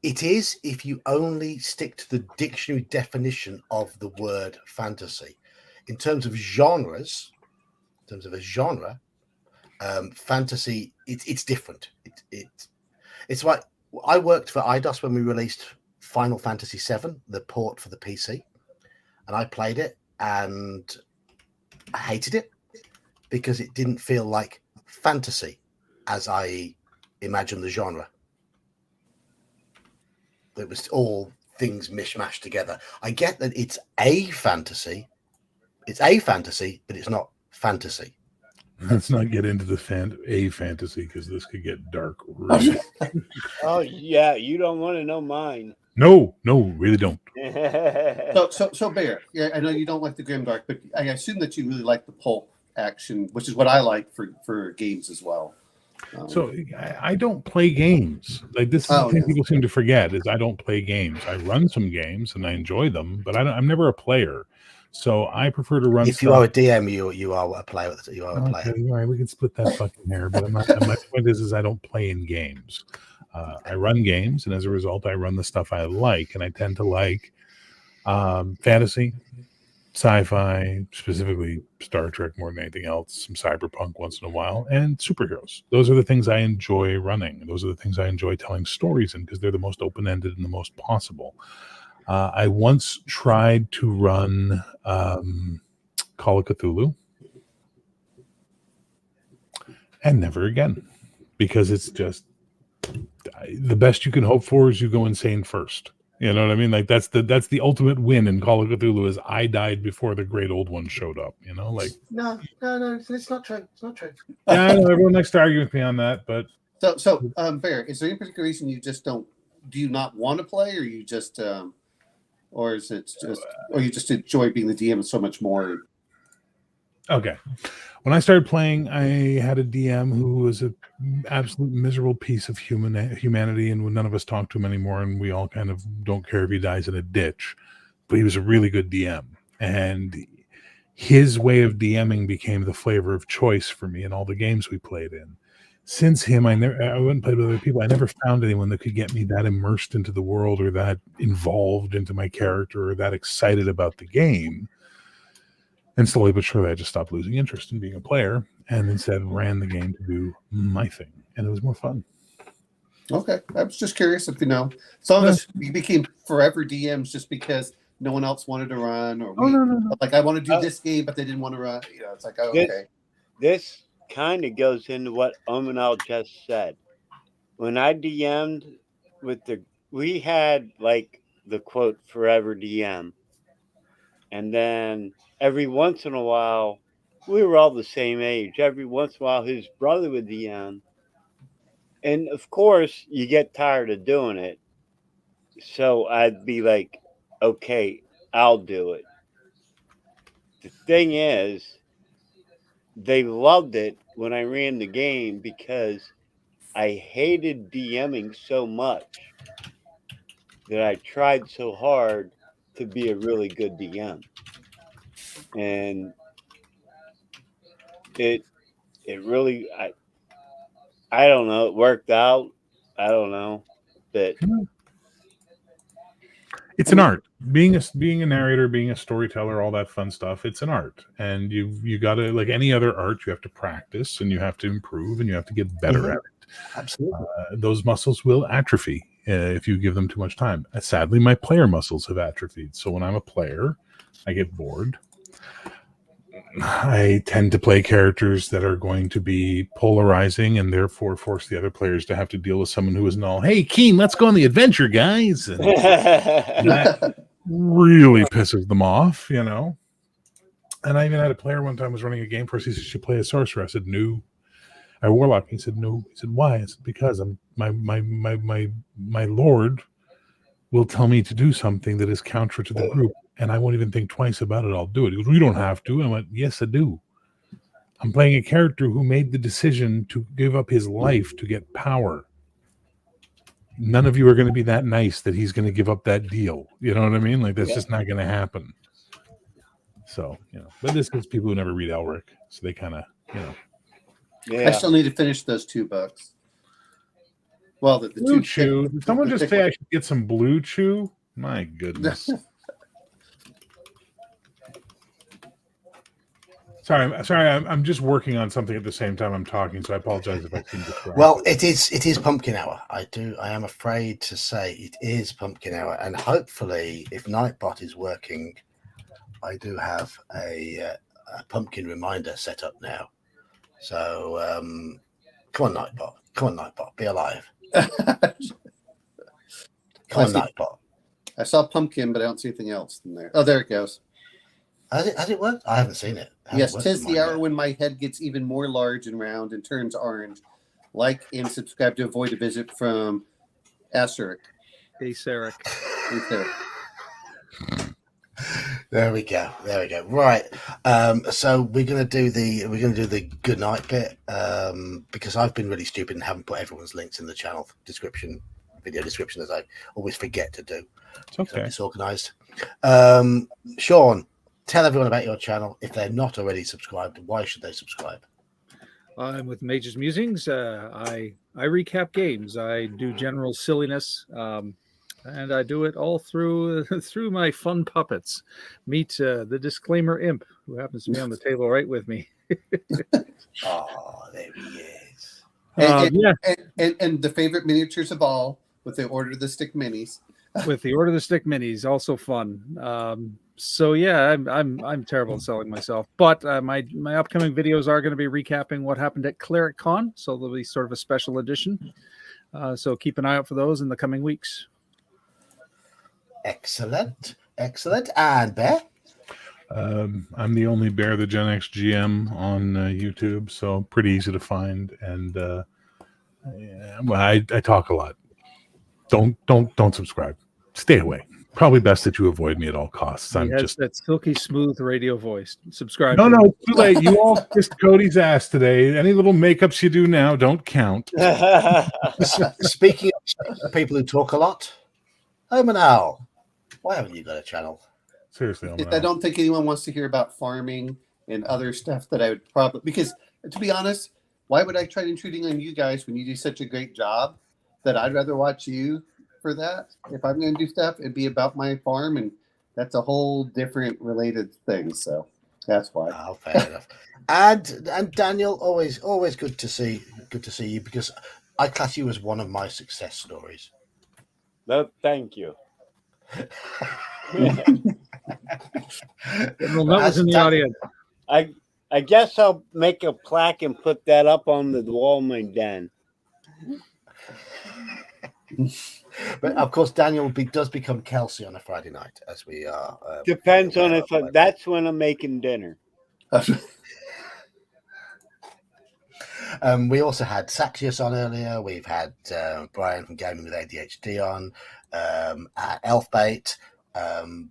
it is if you only stick to the dictionary definition of the word fantasy. In terms of genres, in terms of a genre, fantasy, it's different. It's like I worked for IDOS when we released Final Fantasy VII, the port for the PC, and I played it and I hated it because it didn't feel like fantasy as I imagined the genre. It was all things mishmashed together. I get that it's a fantasy, but it's not fantasy. Let's not get into the fantasy because this could get dark. Really. Oh yeah, you don't want to know mine. No, really don't. So Bear, yeah, I know you don't like the grimdark, but I assume that you really like the pulp action, which is what I like for games as well. So I don't play games. Like this is the thing people seem to forget is I don't play games. I run some games and I enjoy them, but I'm never a player. So I prefer to run. If you are a DM, you are a player. You are a player. All right, we can split that fucking hair. But my point is I don't play in games. I run games, and as a result, I run the stuff I like, and I tend to like fantasy, sci-fi, specifically Star Trek more than anything else, some cyberpunk once in a while, and superheroes. Those are the things I enjoy running. Those are the things I enjoy telling stories in because they're the most open-ended and the most possible. I once tried to run Call of Cthulhu, and never again, because it's just the best you can hope for is you go insane first. You know what I mean? Like that's the ultimate win in Call of Cthulhu is I died before the great old one showed up. You know, like no, it's not true. It's not true. Yeah, I know everyone likes to argue with me on that, but Bear, is there any particular reason you just don't? Do you not want to play, or you just, or is it just, or you just enjoy being the DM so much more? Okay. When I started playing, I had a DM who was an absolute miserable piece of humanity, and none of us talk to him anymore, and we all kind of don't care if he dies in a ditch. But he was a really good DM, and his way of DMing became the flavor of choice for me in all the games we played in. Since him, I wouldn't play with other people. I never found anyone that could get me that immersed into the world or that involved into my character or that excited about the game. And slowly but surely, I just stopped losing interest in being a player and instead ran the game to do my thing. And it was more fun. Okay. I was just curious if, some of us became forever DMs just because no one else wanted to run. Or like, I want to do this game, but they didn't want to run. It's like, okay. This kind of goes into what Omanal just said. When I DM'd we had like the quote forever DM. And then every once in a while, we were all the same age. Every once in a while, his brother would DM. And of course, you get tired of doing it. So I'd be like, okay, I'll do it. The thing is, they loved it when I ran the game because I hated DMing so much that I tried so hard to be a really good DM. And it really, I don't know, it worked out. I don't know, but it's an art. Being a narrator, being a storyteller, all that fun stuff. It's an art, and you got to, like any other art, you have to practice and you have to improve and you have to get better at it. Absolutely, those muscles will atrophy if you give them too much time. Sadly, my player muscles have atrophied. So when I'm a player, I get bored. I tend to play characters that are going to be polarizing and therefore force the other players to have to deal with someone who isn't all, hey, Keen, let's go on the adventure, guys. And that really pisses them off, And I even had a player one time was running a game for us. He said, "Should play a sorcerer." I said, "No." A warlock. He said, "No." He said, "Why?" I said, "Because my lord will tell me to do something that is counter to the group, and I won't even think twice about it. I'll do it." He goes, "You don't have to." I went, "Yes, I do. I'm playing a character who made the decision to give up his life to get power. None of you are going to be that nice that he's going to give up that deal. You know what I mean? Like, that's just not going to happen." So, but this is people who never read Elric, so they kind of, I still need to finish those 2 books. Well, the Blue 2 Chew. Did someone just say I should get some Blue Chew? My goodness. Sorry. I'm just working on something at the same time I'm talking, so I apologize if I seem distracted. Well, it is pumpkin hour. I am afraid to say it is pumpkin hour, and hopefully, if Nightbot is working, I do have a pumpkin reminder set up now. So, come on, Nightbot, be alive. Come on, Nightbot. I saw pumpkin, but I don't see anything else in there. Oh, there it goes. Has it worked? I haven't seen it. Yes, 'tis the hour when my head gets even more large and round and turns orange. Like and subscribe to avoid a visit from Asteric. Hey, Sarek. There we go. Right. So we're gonna do the good night bit. Because I've been really stupid and haven't put everyone's links in the channel description, video description, as I always forget to do. It's okay. I'm disorganized. Sean, tell everyone about your channel. If they're not already subscribed, why should they subscribe? I'm with Mage's Musings. I recap games. I do general silliness, and I do it all through my fun puppets. Meet the disclaimer imp, who happens to be on the table right with me. Oh, there he is. And the favorite miniatures of all, with the Order of the Stick minis. With the Order of the Stick minis, also fun. So yeah, I'm terrible at selling myself, but my upcoming videos are going to be recapping what happened at Cleric Con, so there'll be sort of a special edition. So keep an eye out for those in the coming weeks. Excellent. And Bear? I'm the only Bear the Gen X GM on YouTube, so pretty easy to find. And I talk a lot. Don't subscribe. Stay away. Probably best that you avoid me at all costs. He has that silky smooth radio voice. Subscribe. No, too late. You all kissed Cody's ass today. Any little makeups you do now don't count. Speaking of people who talk a lot, Omanal, why haven't you got a channel? Seriously, Omanal. I don't think anyone wants to hear about farming and other stuff that I would probably, because to be honest, why would I try intruding on you guys when you do such a great job that I'd rather watch you for that? If I'm going to do stuff, it'd be about my farm, and that's a whole different related thing. So that's why. Oh, fair enough. And Daniel, always good to see you, because I class you as one of my success stories. No, thank you. Well, that was in the audience. I guess I'll make a plaque and put that up on the wall of my den. But of course, Daniel does become Kelsey on a Friday night, as we are. Depends on if that's when I'm making dinner. We also had Saxius on earlier. We've had Brian from Gaming with ADHD on. Elfbait.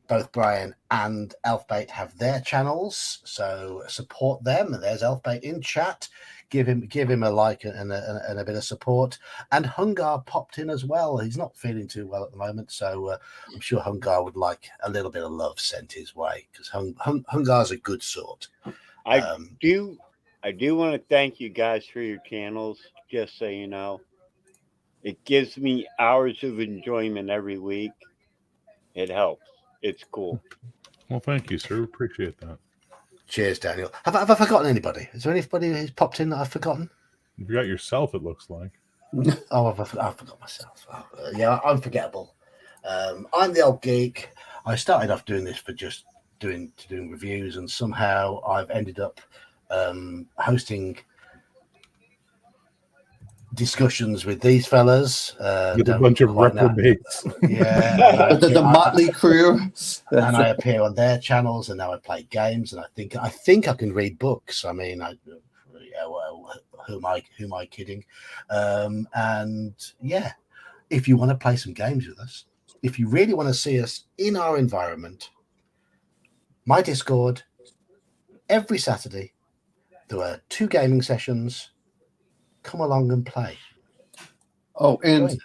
Both Brian and Elfbait have their channels, so support them. There's Elfbait in chat. Give him a like and a bit of support. And Hungar popped in as well. He's not feeling too well at the moment, so I'm sure Hungar would like a little bit of love sent his way, because Hungar's a good sort. I do want to thank you guys for your channels. Just so you know, it gives me hours of enjoyment every week. It helps. It's cool. Well, thank you, sir. Appreciate that. Cheers, Daniel. Have I forgotten anybody? Is there anybody who's popped in that I've forgotten? You forgot yourself, it looks like. Oh, I forgot myself. Yeah, I'm forgettable. I'm the old geek. I started off doing this for just doing reviews, and somehow I've ended up hosting discussions with these fellas. With a bunch of reprobates. Yeah. the motley crew. And I appear on their channels, and now I play games, and I think I can read books. I mean, who am I kidding? And yeah, if you want to play some games with us, if you really want to see us in our environment, my Discord, every Saturday, there are 2 gaming sessions. Come along and play. Oh, and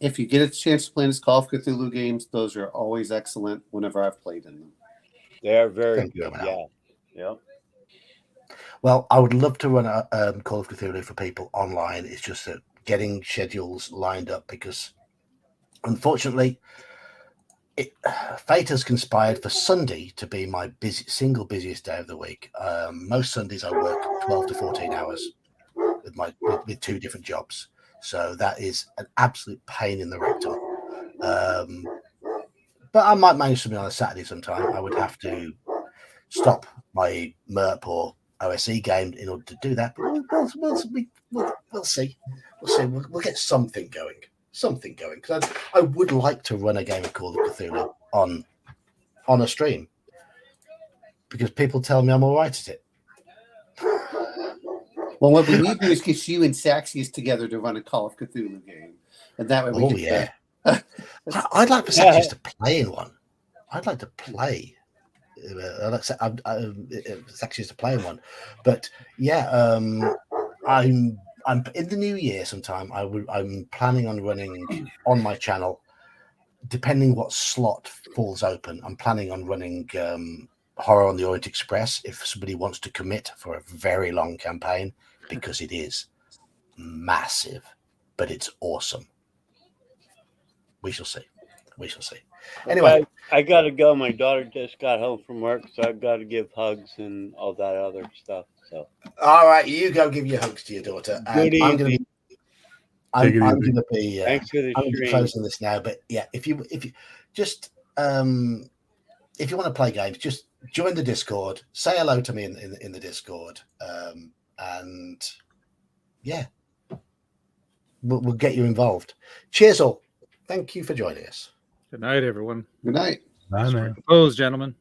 if you get a chance to play this Call of Cthulhu games, those are always excellent whenever I've played in them. They are very good. Yeah. Well, I would love to run a Call of Cthulhu for people online. It's just that getting schedules lined up, because unfortunately, fate has conspired for Sunday to be my single busiest day of the week. Most Sundays I work 12 to 14 hours with 2 different jobs, so that is an absolute pain in the rectum. But I might manage something on a Saturday sometime. I would have to stop my MERP or OSE game in order to do that. But we'll see. We'll get something going. Because I would like to run a game of Call of Cthulhu on a stream. because people tell me I'm all right at it. Well, what we need to do is get you and Saxius together to run a Call of Cthulhu game, and that way we can. Yeah, I'd like for Saxius to play in one. I'd like to play. I'd like Saxius to play in one, but yeah, I'm in the new year sometime. I'm planning on running on my channel, depending what slot falls open. I'm planning on running Horror on the Orient Express if somebody wants to commit for a very long campaign, because it is massive, but it's awesome. We shall see. We shall see. Anyway, I gotta go. My daughter just got home from work, so I've got to give hugs and all that other stuff. So, all right, you go give your hugs to your daughter, and good I'm going to evening. be. I'm going to be. Thanks for the I'm stream. closing this now, but yeah, if you just if you want to play games, just join the Discord. Say hello to me in the Discord, and yeah, we'll get you involved. Cheers, all. Thank you for joining us. Good night, everyone. Good night. Bye now. Opposed, gentlemen.